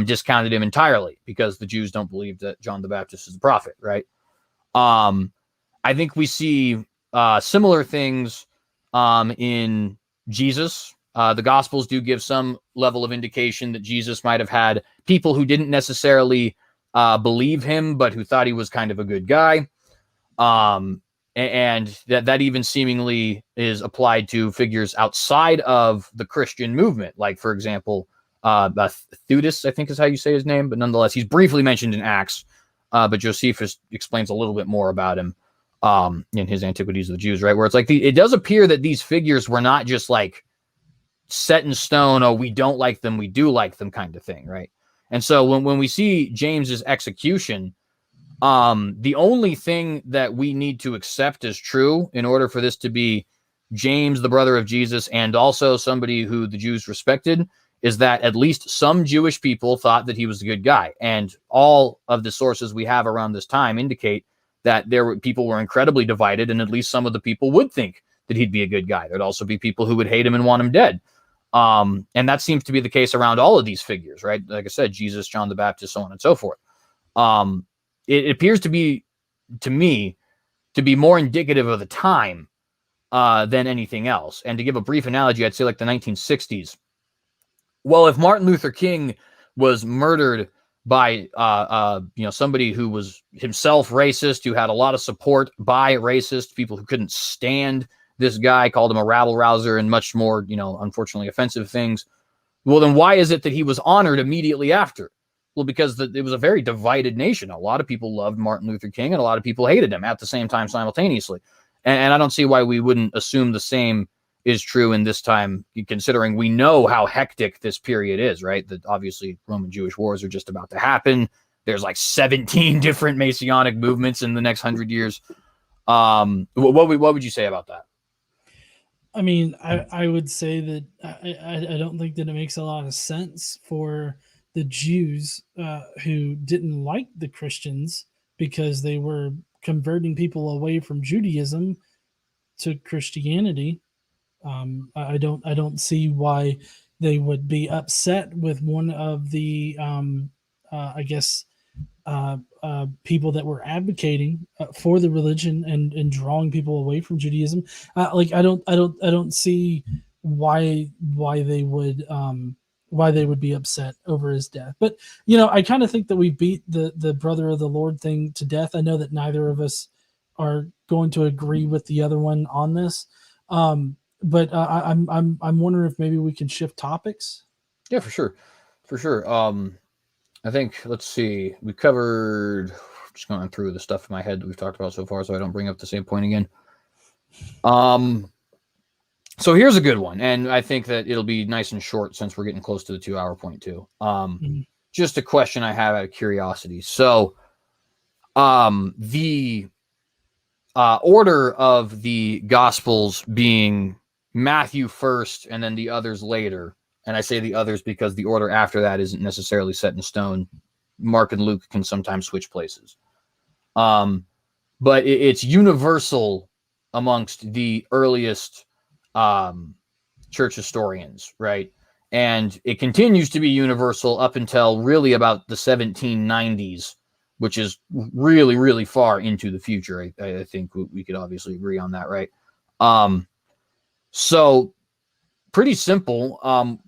discounted him entirely because the Jews don't believe that John the Baptist is a prophet, right? I think we see similar things in Jesus. The Gospels do give some level of indication that Jesus might have had people who didn't necessarily believe him, but who thought he was kind of a good guy. And that even seemingly is applied to figures outside of the Christian movement. Like, for example, Theudas, I think is how you say his name, but nonetheless, he's briefly mentioned in Acts, but Josephus explains a little bit more about him in his Antiquities of the Jews, right? Where it's like, it does appear that these figures were not just like set in stone, oh, we don't like them, we do like them kind of thing, right? And so when we see James's execution, the only thing that we need to accept as true in order for this to be James, the brother of Jesus, and also somebody who the Jews respected, is that at least some Jewish people thought that he was a good guy. And all of the sources we have around this time indicate that people were incredibly divided, and at least some of the people would think that he'd be a good guy. There'd also be people who would hate him and want him dead. And that seems to be the case around all of these figures, right? Like I said, Jesus, John the Baptist, so on and so forth. It appears to me to be more indicative of the time than anything else. And to give a brief analogy, I'd say like the 1960s. Well, if Martin Luther King was murdered by somebody who was himself racist, who had a lot of support by racist people who couldn't stand this guy, called him a rabble rouser and much more, unfortunately offensive things. Well, then why is it that he was honored immediately after? Well, because it was a very divided nation. A lot of people loved Martin Luther King and a lot of people hated him at the same time simultaneously. And I don't see why we wouldn't assume the same is true in this time, considering we know how hectic this period is, right? That obviously Roman Jewish wars are just about to happen. There's like 17 different Messianic movements in the next 100 years. What would you say about that? I mean, I would say that I don't think that it makes a lot of sense for the Jews who didn't like the Christians because they were converting people away from Judaism to Christianity. I don't see why they would be upset with one of the I guess people that were advocating for the religion and drawing people away from Judaism. Like I don't see why they would be upset over his death. But I kind of think that we beat the brother of the Lord thing to death. I know that neither of us are going to agree with the other one on this. But I'm wondering if maybe we can shift topics. Yeah, for sure, for sure. I think, let's see, we covered, just going through the stuff in my head that we've talked about so far, so I don't bring up the same point again. So here's a good one, and I think that it'll be nice and short since we're getting close to the 2-hour point too. Just a question I have out of curiosity. So, the order of the Gospels being Matthew first and then the others later. And I say the others because the order after that isn't necessarily set in stone. Mark and Luke can sometimes switch places. But it's universal amongst the earliest church historians, right? And it continues to be universal up until really about the 1790s, which is really, really far into the future. I think we could obviously agree on that, right? So pretty simple.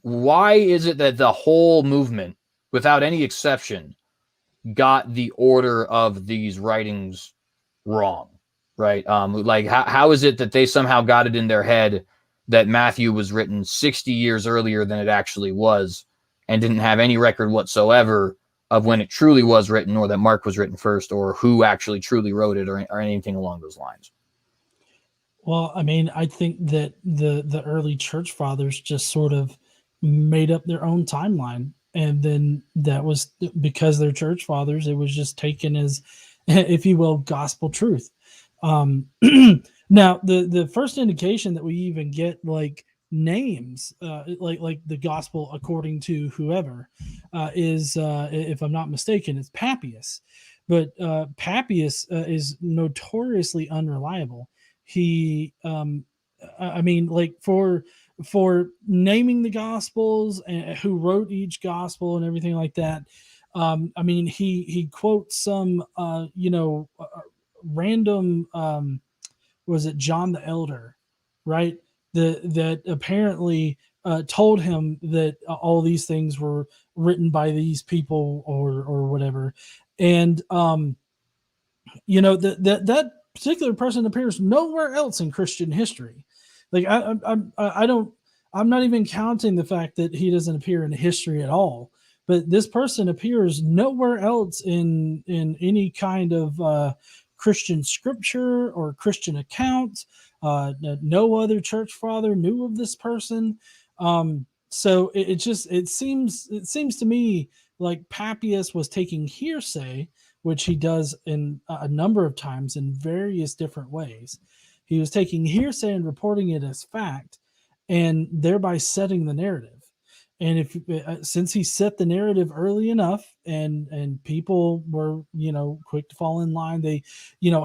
Why is it that the whole movement, without any exception, got the order of these writings wrong, right? Like how is it that they somehow got it in their head that Matthew was written 60 years earlier than it actually was, and didn't have any record whatsoever of when it truly was written, or that Mark was written first, or who actually truly wrote it, or anything along those lines? Well, I mean, I think that the early church fathers just sort of made up their own timeline, and then that was because they're church fathers. It was just taken as, if you will, gospel truth. Now, the first indication that we even get like names, like the gospel according to whoever, is, if I'm not mistaken, it's Papias. But Papias is notoriously unreliable. He I mean, like for naming the gospels and who wrote each gospel and everything like that. I mean, he quotes some random, was it John the Elder, right? That apparently told him that all these things were written by these people or whatever. And that particular person appears nowhere else in Christian history. Like I'm not even counting the fact that he doesn't appear in history at all. But this person appears nowhere else in any kind of Christian scripture or Christian account. No other church father knew of this person. So it seems to me like Papias was taking hearsay, which he does in a number of times in various different ways. He was taking hearsay and reporting it as fact, and thereby setting the narrative. And if since he set the narrative early enough, and people were quick to fall in line, they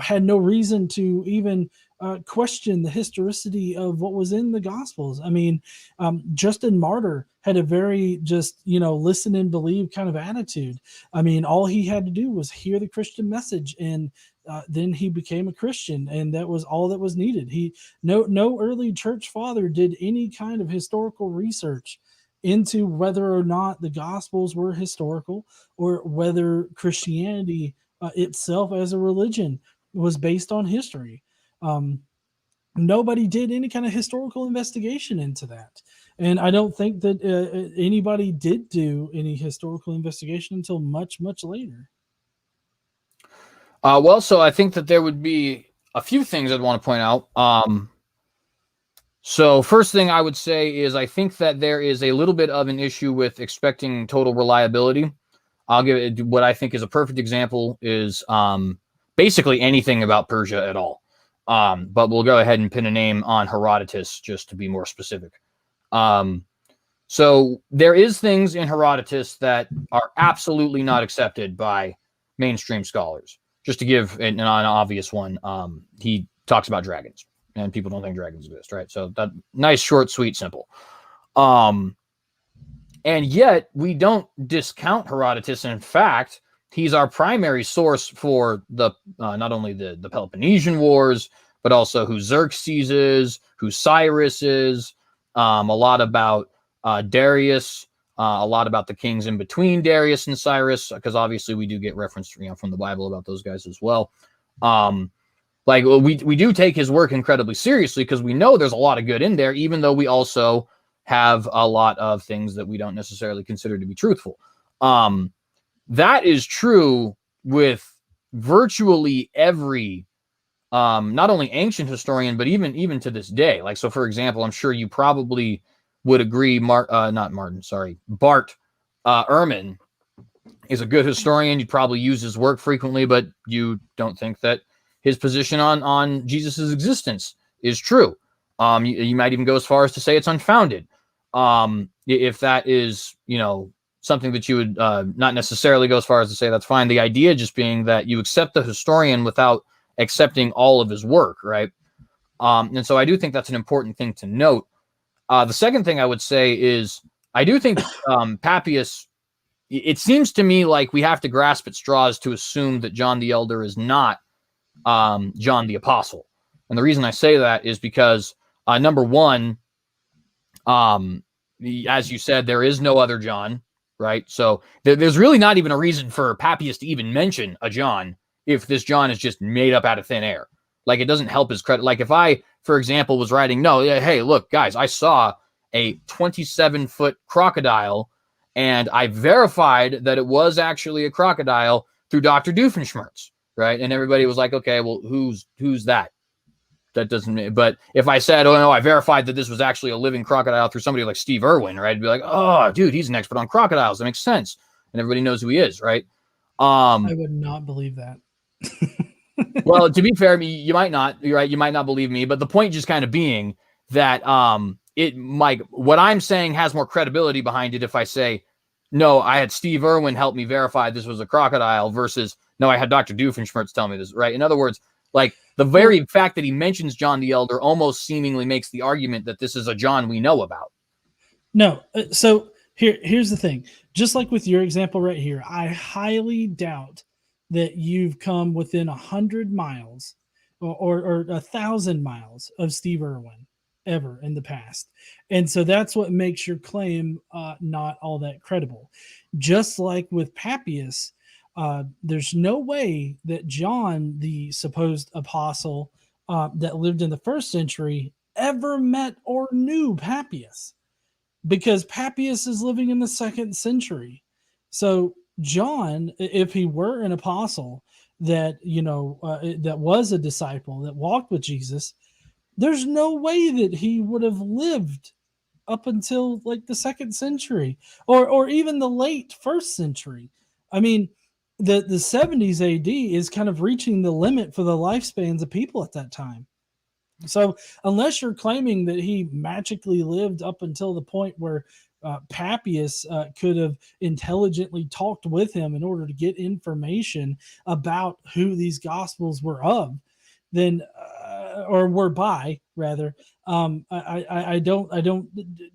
had no reason to even question the historicity of what was in the Gospels. I mean, Justin Martyr had a very just listen and believe kind of attitude. I mean, all he had to do was hear the Christian message, and then he became a Christian, and that was all that was needed. No early church father did any kind of historical research into whether or not the Gospels were historical, or whether Christianity itself as a religion was based on history. Nobody did any kind of historical investigation into that. And I don't think that anybody did do any historical investigation until much, much later. Well, so I think that there would be a few things I'd want to point out. So first thing I would say is I think that there is a little bit of an issue with expecting total reliability. I'll give it what I think is a perfect example is basically anything about Persia at all. But we'll go ahead and pin a name on Herodotus just to be more specific. So there is things in Herodotus that are absolutely not accepted by mainstream scholars. Just to give an obvious one, he talks about dragons, and people don't think dragons exist, right? So that nice, short, sweet, simple. And yet we don't discount Herodotus. In fact, he's our primary source for the not only the Peloponnesian Wars, but also who Xerxes is, who Cyrus is, a lot about Darius, a lot about the kings in between Darius and Cyrus, because obviously we do get reference, from the Bible about those guys as well. Like we do take his work incredibly seriously because we know there's a lot of good in there, even though we also have a lot of things that we don't necessarily consider to be truthful. That is true with virtually every not only ancient historian, but even to this day. Like, so for example, I'm sure you probably would agree, Bart Ehrman is a good historian. You'd probably use his work frequently, but you don't think that his position on Jesus's existence is true. You might even go as far as to say it's unfounded. If that is, something that you would not necessarily go as far as to say, that's fine. The idea just being that you accept the historian without accepting all of his work, right? And so I do think that's an important thing to note. The second thing I would say is I do think Papias, it seems to me like we have to grasp at straws to assume that John the Elder is not John the Apostle. And the reason I say that is because, number one, as you said, there is no other John, right? So there's really not even a reason for Papias to even mention a John if this John is just made up out of thin air. Like, it doesn't help his credit. Like, if I, for example, was writing, hey, look, guys, I saw a 27-foot crocodile, and I verified that it was actually a crocodile through Dr. Doofenshmirtz, right? And everybody was like, okay, well, who's that? That doesn't. But if I said, oh no, I verified that this was actually a living crocodile through somebody like Steve Irwin, right? I'd be like, oh, dude, he's an expert on crocodiles. That makes sense, and everybody knows who he is, right? I would not believe that. Well, to be fair, you might not. You're right. You might not believe me, but the point just kind of being that what I'm saying has more credibility behind it if I say, no, I had Steve Irwin help me verify this was a crocodile versus no, I had Dr. Doofenshmirtz tell me this, right? In other words, like, the very fact that he mentions John the Elder almost seemingly makes the argument that this is a John we know about. No. So here's the thing. Just like with your example right here, I highly doubt that you've come within 100 miles or 1,000 miles of Steve Irwin ever in the past. And so that's what makes your claim not all that credible. Just like with Papias, there's no way that John, the supposed apostle that lived in the first century, ever met or knew Papias, because Papias is living in the second century. So John, if he were an apostle that that was a disciple that walked with Jesus, there's no way that he would have lived up until like the second century or even the late first century. I mean, the 70s AD is kind of reaching the limit for the lifespans of people at that time. So unless you're claiming that he magically lived up until the point where Papias could have intelligently talked with him in order to get information about who these gospels were of, then or were by rather, I don't,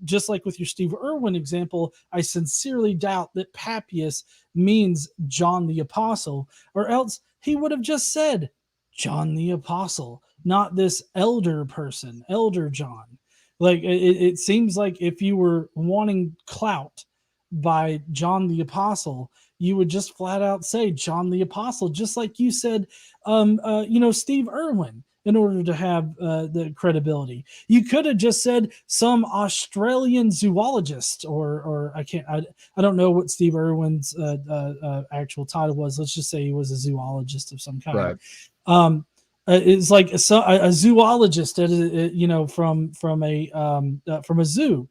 just like with your Steve Irwin example, I sincerely doubt that Papias means John the Apostle, or else he would have just said John the Apostle, not this elder person, Elder John. Like, it seems like if you were wanting clout by John the Apostle, you would just flat out say John the Apostle, just like you said, Steve Irwin, in order to have the credibility. You could have just said some Australian zoologist, or I don't know what Steve Irwin's actual title was. Let's just say he was a zoologist of some kind. Right. It's like a zoologist at from a zoo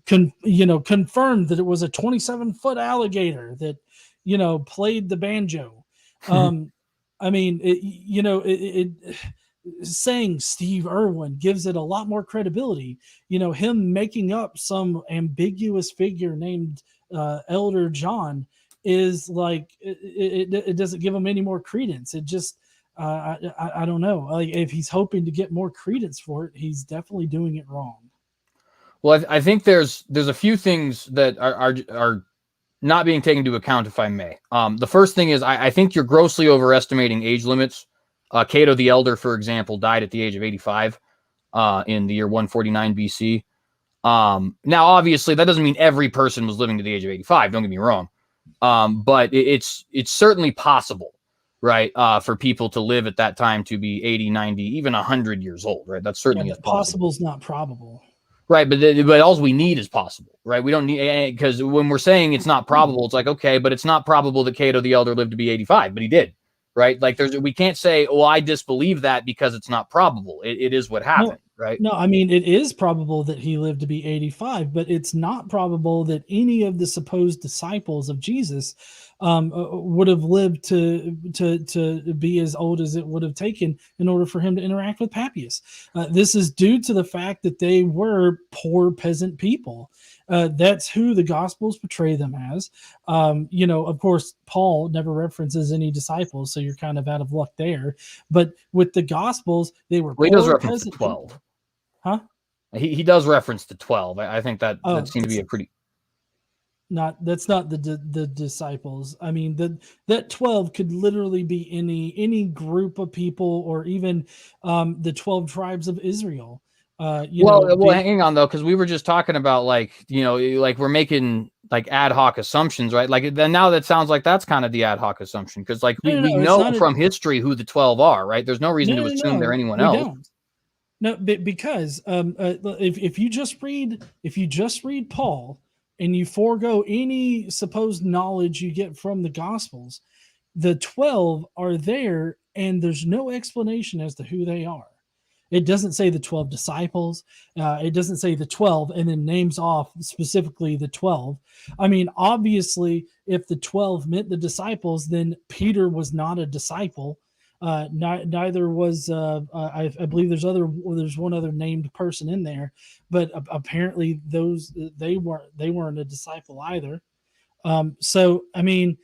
confirmed that it was a 27-foot alligator that played the banjo. I mean, saying Steve Irwin gives it a lot more credibility. Him making up some ambiguous figure named Elder John is like it doesn't give him any more credence. It just I don't know. Like, if he's hoping to get more credence for it, he's definitely doing it wrong. Well, I think there's a few things that are not being taken into account, if I may. The first thing is I think you're grossly overestimating age limits. Cato the Elder, for example, died at the age of 85 in the year 149 BC. Now, obviously, that doesn't mean every person was living to the age of 85. Don't get me wrong. But it's certainly possible, right, for people to live at that time to be 80, 90, even 100 years old, right? That's certainly possible is not probable. Right, but all we need is possible, right? We don't need, because when we're saying it's not probable, it's like, okay, but it's not probable that Cato the Elder lived to be 85, but he did, right? Like, we can't say, oh, I disbelieve that because it's not probable. It is what happened, right? No, I mean, it is probable that he lived to be 85, but it's not probable that any of the supposed disciples of Jesus would have lived to be as old as it would have taken in order for him to interact with Papias. This is due to the fact that they were poor peasant people. That's who the Gospels portray them as. Of course, Paul never references any disciples, so you're kind of out of luck there. But with the Gospels, they were poor peasant 12. People. Huh? He does reference the 12. I think that seemed to be a pretty. That's not the disciples. I mean, that 12 could literally be any group of people, or even the 12 tribes of Israel. Hang on though, because we were just talking about like we're making like ad hoc assumptions, right? Like, then now that sounds like that's kind of the ad hoc assumption, because like we know from history who the 12 are, right? There's no reason to assume they're anyone else. Don't. No, because if you just read Paul and you forego any supposed knowledge you get from the Gospels, the 12 are there, and there's no explanation as to who they are. It doesn't say the 12 disciples. It doesn't say the 12 and then names off specifically the 12. I mean, obviously, if the 12 meant the disciples, then Peter was not a disciple. Neither was I believe there's one other named person in there, but apparently they weren't a disciple either. So I mean,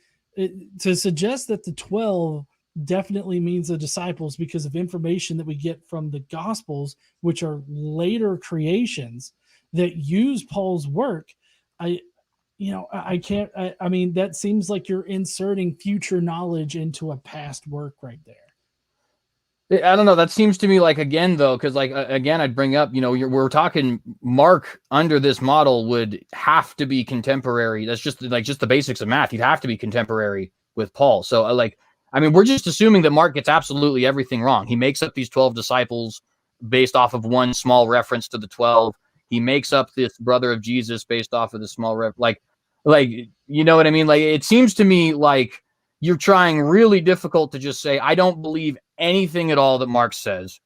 to suggest that the 12 definitely means the disciples because of information that we get from the Gospels, which are later creations that use Paul's work, I can't. I mean, that seems like you're inserting future knowledge into a past work right there. I don't know. That seems to me like, again, though, because like, again, I'd bring up, we're talking Mark under this model would have to be contemporary. That's just the basics of math. He'd have to be contemporary with Paul. So we're just assuming that Mark gets absolutely everything wrong. He makes up these 12 disciples based off of one small reference to the 12. He makes up this brother of Jesus based off of the small like, you know what I mean? Like, it seems to me like you're trying really difficult to just say, I don't believe anything at all that Mark says,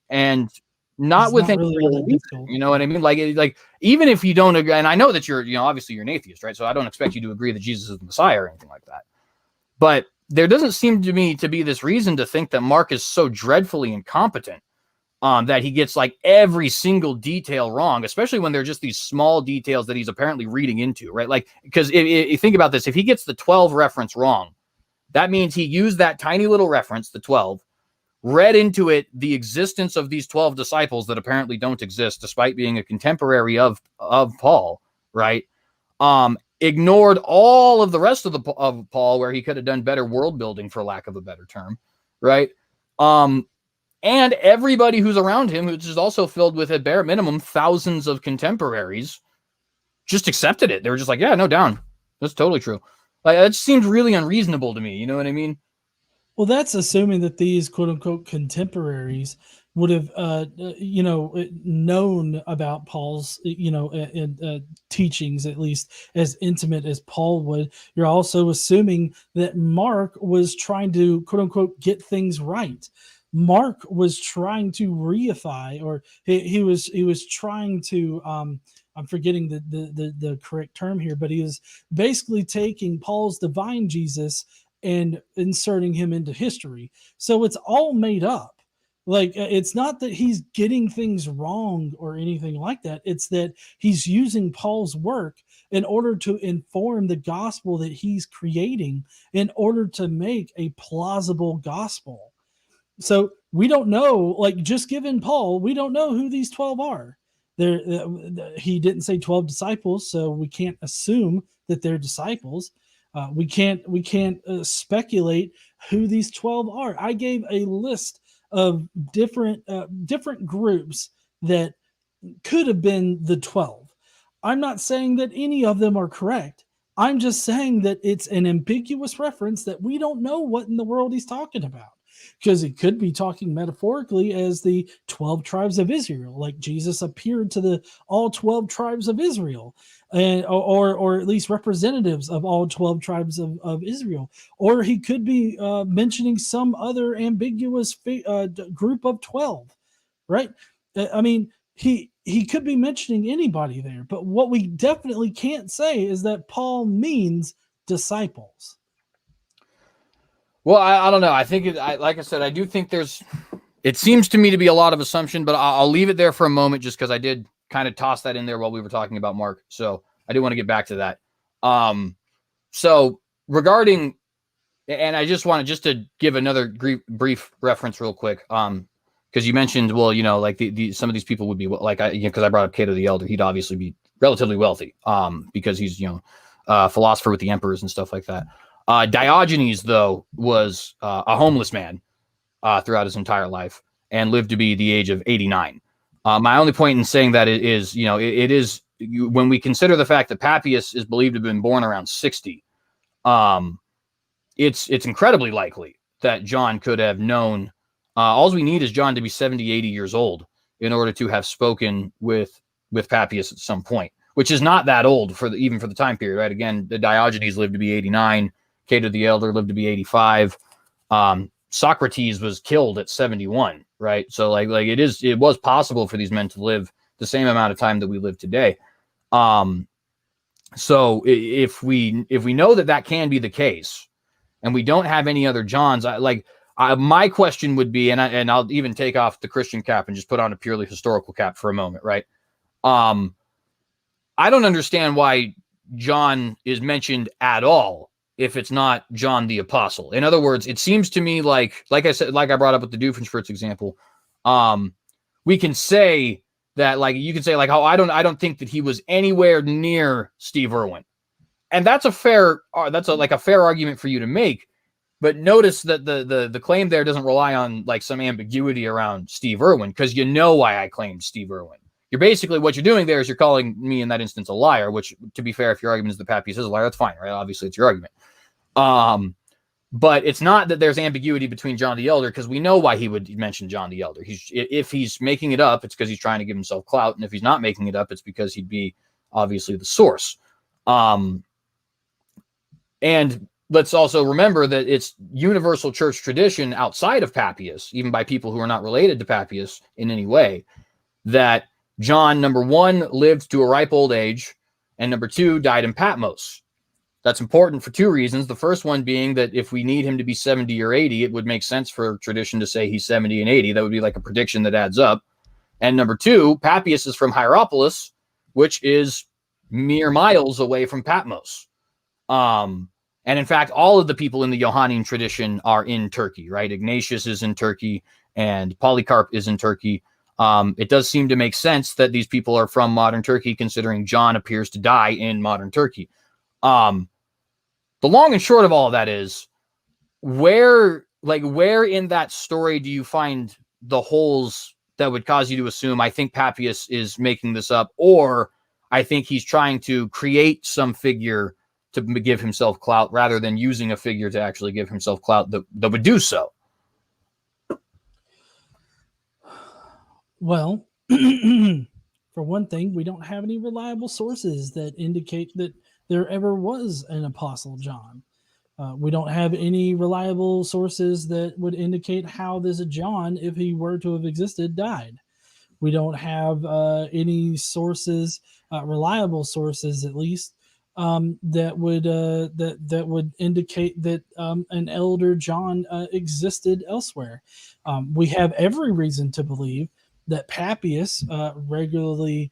and not with any real reason. You know what I mean? Like even if you don't agree, and I know that you're, obviously you're an atheist, right? So I don't expect you to agree that Jesus is the Messiah or anything like that. But there doesn't seem to me to be this reason to think that Mark is so dreadfully incompetent that he gets like every single detail wrong, especially when they're just these small details that he's apparently reading into, right? Like, because if you think about this, if he gets the 12 reference wrong, that means he used that tiny little reference, the 12, read into it the existence of these 12 disciples that apparently don't exist, despite being a contemporary of Paul, right? Ignored all of the rest of Paul, where he could have done better world building, for lack of a better term, right? And everybody who's around him, which is also filled with, at bare minimum, thousands of contemporaries, just accepted it. They were just like, yeah, no, down. That's totally true. Like, that seems really unreasonable to me. You know what I mean? Well, that's assuming that these quote unquote contemporaries would have, known about Paul's, teachings, at least as intimate as Paul would. You're also assuming that Mark was trying to quote unquote get things right. Mark was trying to reify, or he was trying to I'm forgetting the correct term here, but he was basically taking Paul's divine Jesus and inserting him into history. So it's all made up. Like, it's not that he's getting things wrong or anything like that. It's that he's using Paul's work in order to inform the gospel that he's creating, in order to make a plausible gospel. So we don't know, like, just given Paul, we don't know who these 12 are. He didn't say 12 disciples, so we can't assume that they're disciples. We can't speculate who these 12 are. I gave a list of different groups that could have been the 12. I'm not saying that any of them are correct. I'm just saying that it's an ambiguous reference, that we don't know what in the world he's talking about. Because he could be talking metaphorically as the 12 tribes of Israel, like Jesus appeared to the all 12 tribes of Israel, and or at least representatives of all 12 tribes of Israel. Or he could be mentioning some other ambiguous group of 12, right? I mean, he could be mentioning anybody there, but what we definitely can't say is that Paul means disciples. Well, I don't know. I think, like I said, I do think it seems to me to be a lot of assumption, but I'll leave it there for a moment just because I did kind of toss that in there while we were talking about Mark. So I do want to get back to that. So regarding, and I just wanted to give another brief reference real quick. Because you mentioned, well, like some of these people would be like, because I brought up Cato the Elder, he'd obviously be relatively wealthy, because he's, a philosopher with the emperors and stuff like that. Diogenes, though, was a homeless man throughout his entire life and lived to be the age of 89. My only point in saying that is, it is, when we consider the fact that Papias is believed to have been born around 60, it's incredibly likely that John could have known. All we need is John to be 70, 80 years old in order to have spoken with Papias at some point, which is not that old even for the time period, right? Again, the Diogenes lived to be 89. Cato the Elder lived to be 85. Socrates was killed at 71, right? So it was possible for these men to live the same amount of time that we live today. So if we know that can be the case, and we don't have any other Johns, my question would be, and I'll even take off the Christian cap and just put on a purely historical cap for a moment, right? I don't understand why John is mentioned at all if it's not John the Apostle. In other words, it seems to me like I said, like I brought up with the Doofenshmirtz example, we can say that, you can say I don't think that he was anywhere near Steve Irwin, and that's a fair argument for you to make. But notice that the claim there doesn't rely on some ambiguity around Steve Irwin, because why I claimed Steve Irwin. You're basically, what you're doing there is you're calling me in that instance a liar, which, to be fair, if your argument is that Papias is a liar, that's fine, right? Obviously, it's your argument. But it's not that there's ambiguity between John the Elder, because we know why he would mention John the Elder. If he's making it up, it's because he's trying to give himself clout, and if he's not making it up, it's because he'd be obviously the source. And let's also remember that it's universal church tradition outside of Papias, even by people who are not related to Papias in any way, that John, number one, lived to a ripe old age, and number two, died in Patmos. That's important for two reasons. The first one being that if we need him to be 70 or 80, it would make sense for tradition to say he's 70 and 80. That would be like a prediction that adds up. And number two, Papias is from Hierapolis, which is mere miles away from Patmos. And in fact, all of the people in the Johannine tradition are in Turkey, right? Ignatius is in Turkey, and Polycarp is in Turkey. It does seem to make sense that these people are from modern Turkey, considering John appears to die in modern Turkey. The long and short of all of that is, where in that story do you find the holes that would cause you to assume, I think Papias is making this up, or I think he's trying to create some figure to give himself clout rather than using a figure to actually give himself clout that would do so? Well, for one thing, we don't have any reliable sources that indicate that there ever was an Apostle John. We don't have any reliable sources that would indicate how this John, if he were to have existed, died. We don't have any sources, reliable sources at least, that would indicate that an elder John existed elsewhere. We have every reason to believe that Papias regularly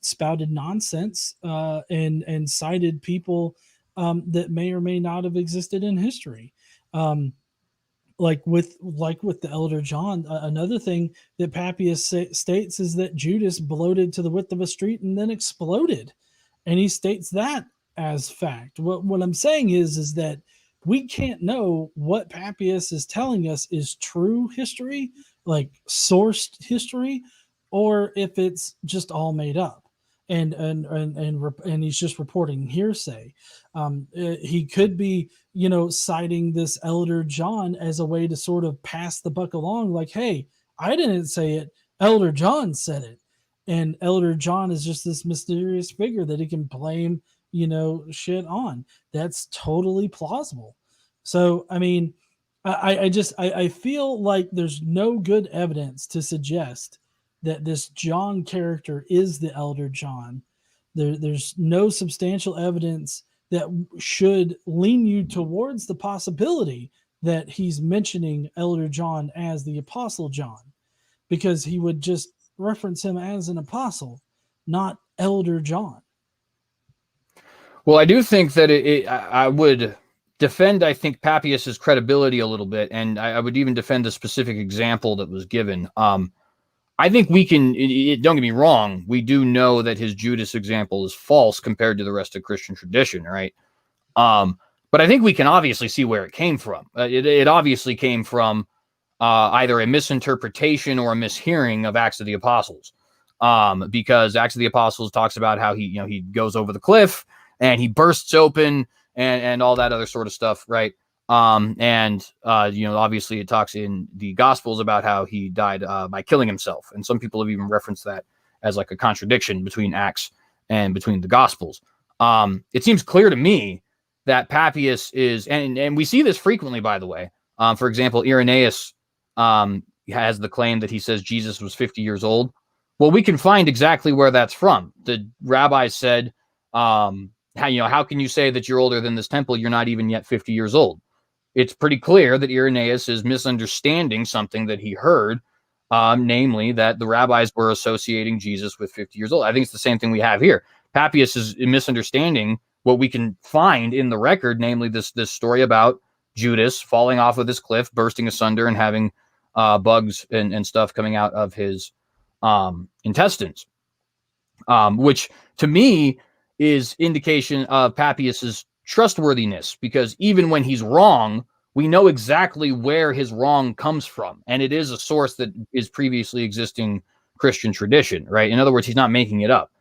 spouted nonsense and cited people that may or may not have existed in history. Like with the elder John, another thing that Papias states is that Judas bloated to the width of a street and then exploded, and he states that as fact. What I'm saying is that we can't know what Papias is telling us is true history, like sourced history, or if it's just all made up, and he's just reporting hearsay. He could be, citing this elder John as a way to sort of pass the buck along, like, hey, I didn't say it, elder John said it. And elder John is just this mysterious figure that he can blame, shit on. That's totally plausible. So, I mean, I feel like there's no good evidence to suggest that this John character is the elder John. There's no substantial evidence that should lean you towards the possibility that he's mentioning elder John as the apostle John, because he would just reference him as an apostle, not elder John. Well, I do think that I would defend, I think, Papias's credibility a little bit, and I would even defend the specific example that was given. I think we can, don't get me wrong, we do know that his Judas example is false compared to the rest of Christian tradition, right? But I think we can obviously see where it came from. It obviously came from either a misinterpretation or a mishearing of Acts of the Apostles. Because Acts of the Apostles talks about how he goes over the cliff and he bursts open and all that other sort of stuff, right? Obviously it talks in the Gospels about how he died by killing himself. And some people have even referenced that as like a contradiction between Acts and between the Gospels. It seems clear to me that Papias is, and we see this frequently, by the way. For example, Irenaeus has the claim that he says Jesus was 50 years old. Well, we can find exactly where that's from. The rabbis said, how can you say that you're older than this temple? You're not even yet 50 years old. It's pretty clear that Irenaeus is misunderstanding something that he heard, namely that the rabbis were associating Jesus with 50 years old. I think it's the same thing we have here. Papias is misunderstanding what we can find in the record, namely this story about Judas falling off of this cliff, bursting asunder, and having bugs and stuff coming out of his intestines, which to me is indication of Papias's trustworthiness, because even when he's wrong, we know exactly where his wrong comes from, and it is a source that is previously existing Christian tradition, right? In other words, he's not making it up.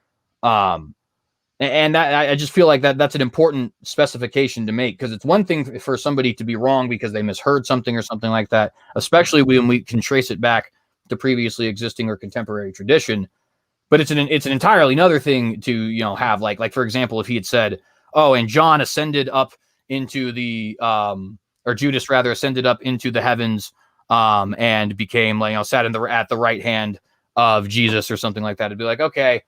And that, I just feel like that's an important specification to make, because it's one thing for somebody to be wrong because they misheard something or something like that, especially when we can trace it back to previously existing or contemporary tradition. But it's an entirely another thing to have like for example, if he had said, oh, and John ascended up into the or Judas rather ascended up into the heavens and became sat at the right hand of Jesus or something like that, it'd be like, okay,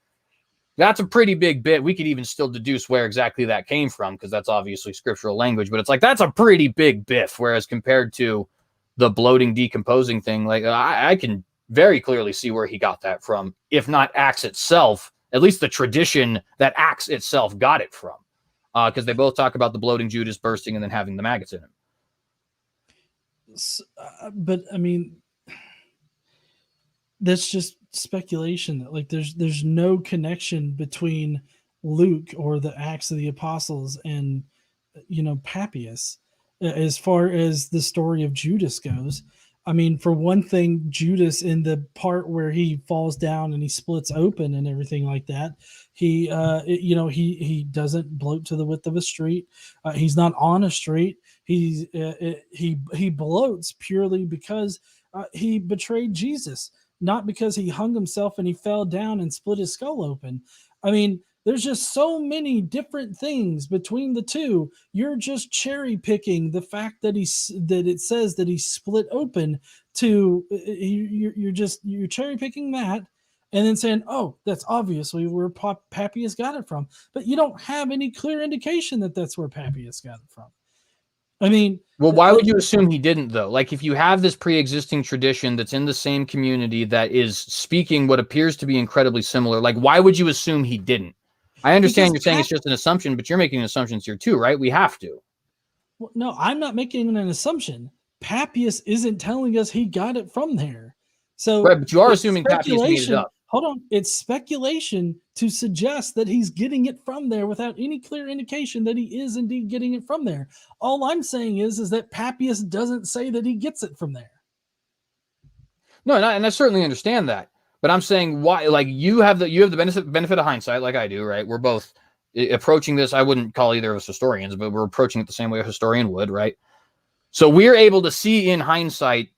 that's a pretty big bit. We could even still deduce where exactly that came from, because that's obviously scriptural language, but it's like, that's a pretty big biff. Whereas compared to the bloating, decomposing thing, like I can very clearly see where he got that from, if not Acts itself, at least the tradition that Acts itself got it from, because they both talk about the bloating Judas bursting and then having the maggots in him. But I mean, that's just speculation. Like there's no connection between Luke or the Acts of the Apostles and Papias as far as the story of Judas goes. I mean, for one thing, Judas, in the part where he falls down and he splits open and everything like that, he doesn't bloat to the width of a street. He's not on a street. He bloats purely because he betrayed Jesus, not because he hung himself and he fell down and split his skull open. I mean, There's just so many different things between the two. You're just cherry picking the fact that it says that he's split open to you're cherry picking that, and then saying, oh, that's obviously where Papias got it from. But you don't have any clear indication that that's where Papias got it from. I mean, well, why would you assume he didn't, though? Like, if you have this pre-existing tradition that's in the same community that is speaking what appears to be incredibly similar, like, why would you assume he didn't? I understand you're saying it's just an assumption, but you're making assumptions here too, right? We have to. Well, no, I'm not making an assumption. Papias isn't telling us he got it from there. So right, but you are assuming Papias made it up. Hold on. It's speculation to suggest that he's getting it from there without any clear indication that he is indeed getting it from there. All I'm saying is that Papias doesn't say that he gets it from there. No, and I certainly understand that. But I'm saying why, like, you have the benefit of hindsight, like I do, right? We're both approaching this. I wouldn't call either of us historians, but we're approaching it the same way a historian would, right? So we're able to see in hindsight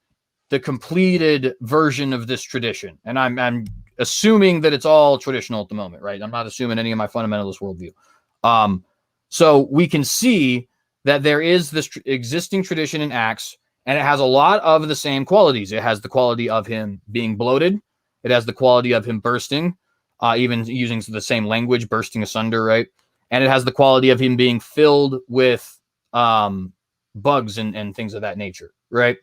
the completed version of this tradition. And I'm assuming that it's all traditional at the moment, right? I'm not assuming any of my fundamentalist worldview. So we can see that there is this existing tradition in Acts, and it has a lot of the same qualities. It has the quality of him being bloated. It has the quality of him bursting, even using the same language, bursting asunder, right? And it has the quality of him being filled with bugs and things of that nature, right?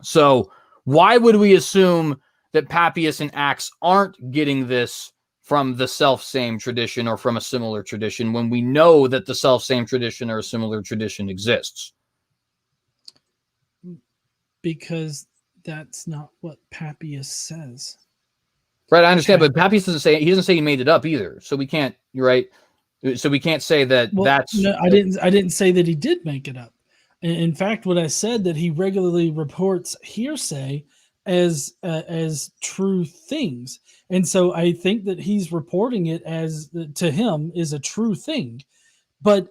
So why would we assume that Papias and Acts aren't getting this from the self-same tradition or from a similar tradition when we know that the self-same tradition or a similar tradition exists? Because that's not what Papias says. Right, I understand, but Papias doesn't say he made it up either. So we can't, you're right. So we can't say that that's. No, I didn't say that he did make it up. In fact, what I said that he regularly reports hearsay as true things, and so I think that he's reporting it as to him is a true thing. But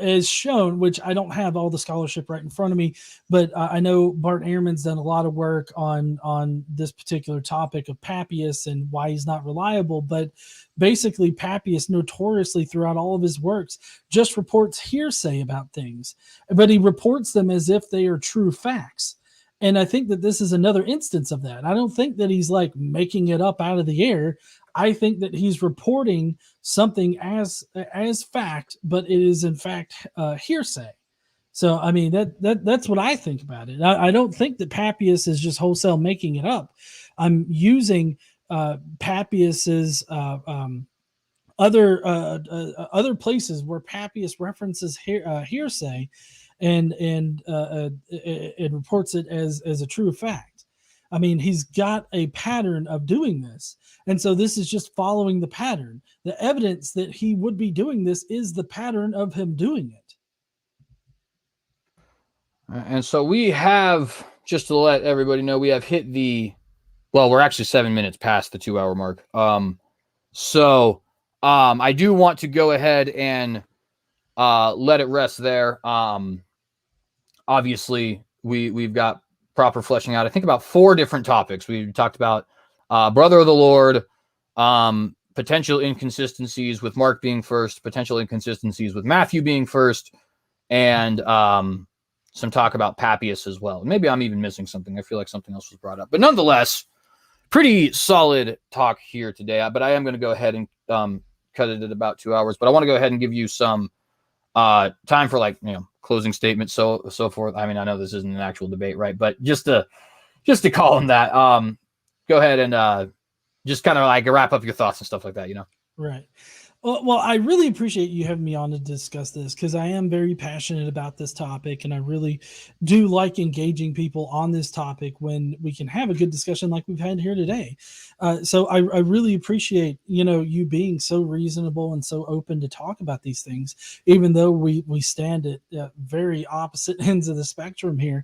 as shown, which I don't have all the scholarship right in front of me, but I know Bart Ehrman's done a lot of work on this particular topic of Papias and why he's not reliable. But basically, Papias notoriously throughout all of his works just reports hearsay about things, but he reports them as if they are true facts. And I think that this is another instance of that. I don't think that he's like making it up out of the air. I think that he's reporting something as fact, but it is in fact hearsay. So I mean that's what I think about it. I don't think that Papias is just wholesale making it up. I'm using Papias's other places where Papias references hearsay, and it reports it as a true fact. I mean, he's got a pattern of doing this. And so this is just following the pattern. The evidence that he would be doing this is the pattern of him doing it. And so we have, just to let everybody know, we have hit we're actually 7 minutes past the 2 hour mark. I do want to go ahead and let it rest there. Obviously, we've got proper fleshing out, I think, about 4 different topics. We talked about brother of the Lord, potential inconsistencies with Mark being first, potential inconsistencies with Matthew being first, and some talk about Papias as well. Maybe I'm even missing something. I feel like something else was brought up. But nonetheless, pretty solid talk here today. But I am going to go ahead and cut it at about 2 hours. But I want to go ahead and give you some time for closing statements, so forth. I mean, I know this isn't an actual debate, right? But just to call them that, go ahead and just kind of like wrap up your thoughts and stuff like that, Right. Well, I really appreciate you having me on to discuss this because I am very passionate about this topic, and I really do like engaging people on this topic when we can have a good discussion like we've had here today. So I really appreciate, you being so reasonable and so open to talk about these things, even though we stand at very opposite ends of the spectrum here.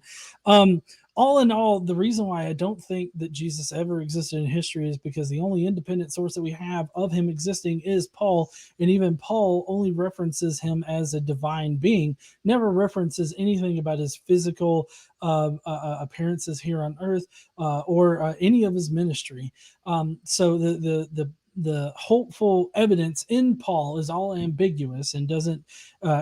All in all, the reason why I don't think that Jesus ever existed in history is because the only independent source that we have of him existing is Paul. And even Paul only references him as a divine being, never references anything about his physical appearances here on earth or any of his ministry. So the hopeful evidence in Paul is all ambiguous and doesn't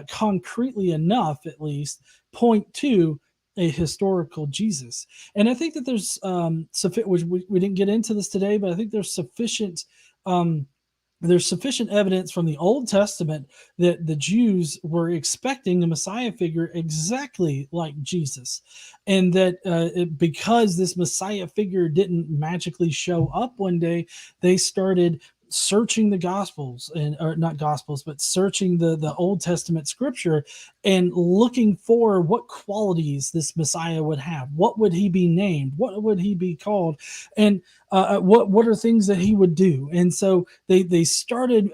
concretely enough, at least, point to a historical Jesus. And I think that there's which we didn't get into this today, but I think there's sufficient evidence from the Old Testament that the Jews were expecting a Messiah figure exactly like Jesus. And that because this Messiah figure didn't magically show up one day, they started searching the Gospels, or not Gospels, but searching the Old Testament scripture and looking for what qualities this Messiah would have. What would he be named? What would he be called? And what are things that he would do? And so they started,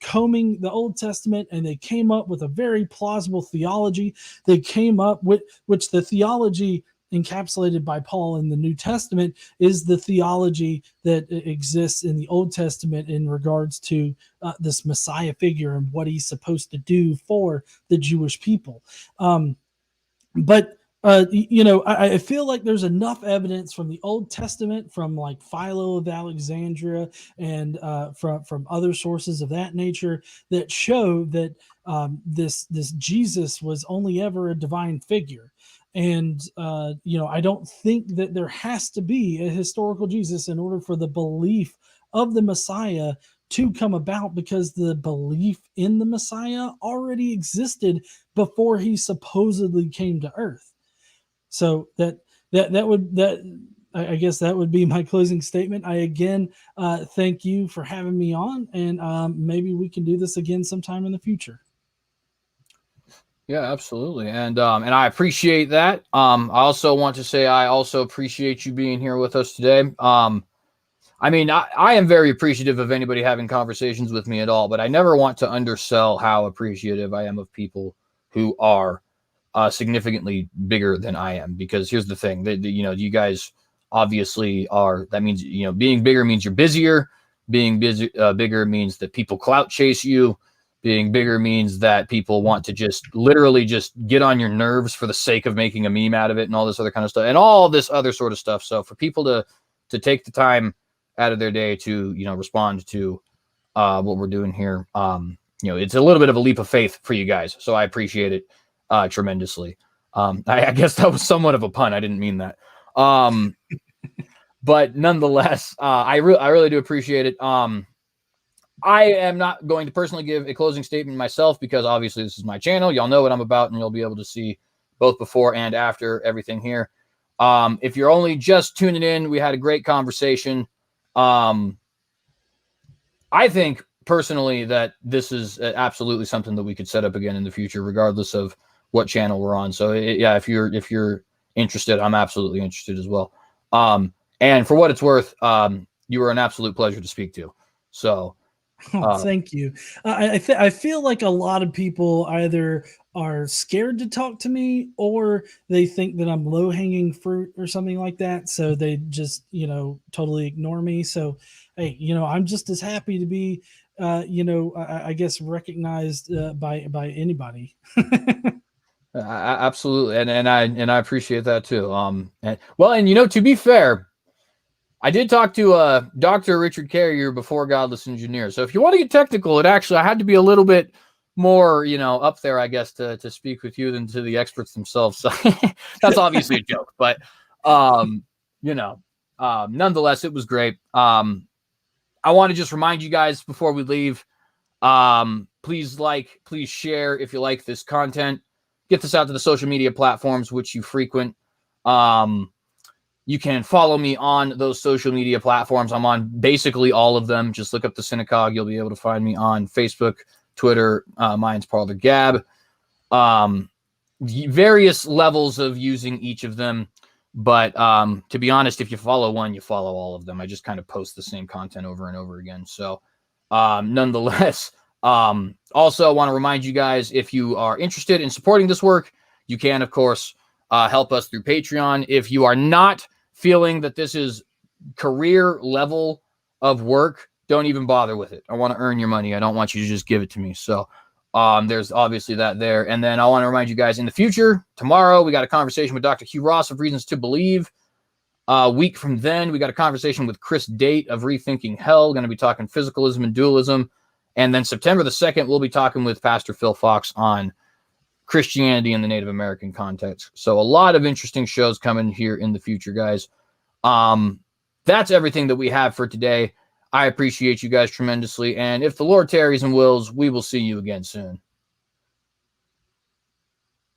combing the Old Testament, and they came up with a very plausible theology. They came up with which the theology encapsulated by Paul in the New Testament is the theology that exists in the Old Testament in regards to this Messiah figure and what he's supposed to do for the Jewish people. But I feel like there's enough evidence from the Old Testament, from like Philo of Alexandria, and from other sources of that nature, that show that this Jesus was only ever a divine figure. And I don't think that there has to be a historical Jesus in order for the belief of the Messiah to come about, because the belief in the Messiah already existed before he supposedly came to earth. So I guess that would be my closing statement. I again thank you for having me on, and maybe we can do this again sometime in the future. Yeah, absolutely. And I appreciate that. I also want to say I also appreciate you being here with us today. I mean, I am very appreciative of anybody having conversations with me at all, but I never want to undersell how appreciative I am of people who are significantly bigger than I am. Because here's the thing, that you guys obviously are. That means being bigger means you're busier. Being bigger means that people clout chase you. Being bigger means that people want to just literally just get on your nerves for the sake of making a meme out of it and all this other kind of stuff and all this other sort of stuff. So for people to take the time out of their day to respond to what we're doing here, it's a little bit of a leap of faith for you guys. So I appreciate it tremendously. I guess that was somewhat of a pun. I didn't mean that. But nonetheless, I really do appreciate it. I am not going to personally give a closing statement myself, because obviously this is my channel. Y'all know what I'm about, and you'll be able to see both before and after everything here. If you're only just tuning in, we had a great conversation. I think personally that this is absolutely something that we could set up again in the future, regardless of what channel we're on. So yeah, if you're interested, I'm absolutely interested as well. And for what it's worth, you were an absolute pleasure to speak to. So. Thank you. I feel like a lot of people either are scared to talk to me, or they think that I'm low-hanging fruit or something like that. So they just, totally ignore me. So, hey, I'm just as happy to be, I guess recognized by anybody. Absolutely. And I appreciate that too. To be fair, I did talk to Dr. Richard Carrier before Godless Engineer. So if you want to get technical, I had to be a little bit more, up there, I guess, to speak with you than to the experts themselves. So that's obviously a joke, but nonetheless, it was great. I want to just remind you guys before we leave, please share if you like this content. Get this out to the social media platforms which you frequent. You can follow me on those social media platforms. I'm on basically all of them. Just look up the Synagogue. You'll be able to find me on Facebook, Twitter, mine's Parler Gab. Various levels of using each of them. But to be honest, if you follow one, you follow all of them. I just kind of post the same content over and over again. So nonetheless, also I want to remind you guys, if you are interested in supporting this work, you can, of course, help us through Patreon. If you are not feeling that this is career level of work, don't even bother with it. I want to earn your money. I don't want you to just give it to me. So there's obviously that there. And then I want to remind you guys, in the future, tomorrow, we got a conversation with Dr. Hugh Ross of Reasons to Believe. A week from then, we got a conversation with Chris Date of Rethinking Hell. Going to be talking physicalism and dualism. And then September the 2nd, we'll be talking with Pastor Phil Fox on Christianity in the Native American context. So a lot of interesting shows coming here in the future, guys. That's everything that we have for today. I appreciate you guys tremendously. And if the Lord tarries and wills, we will see you again soon.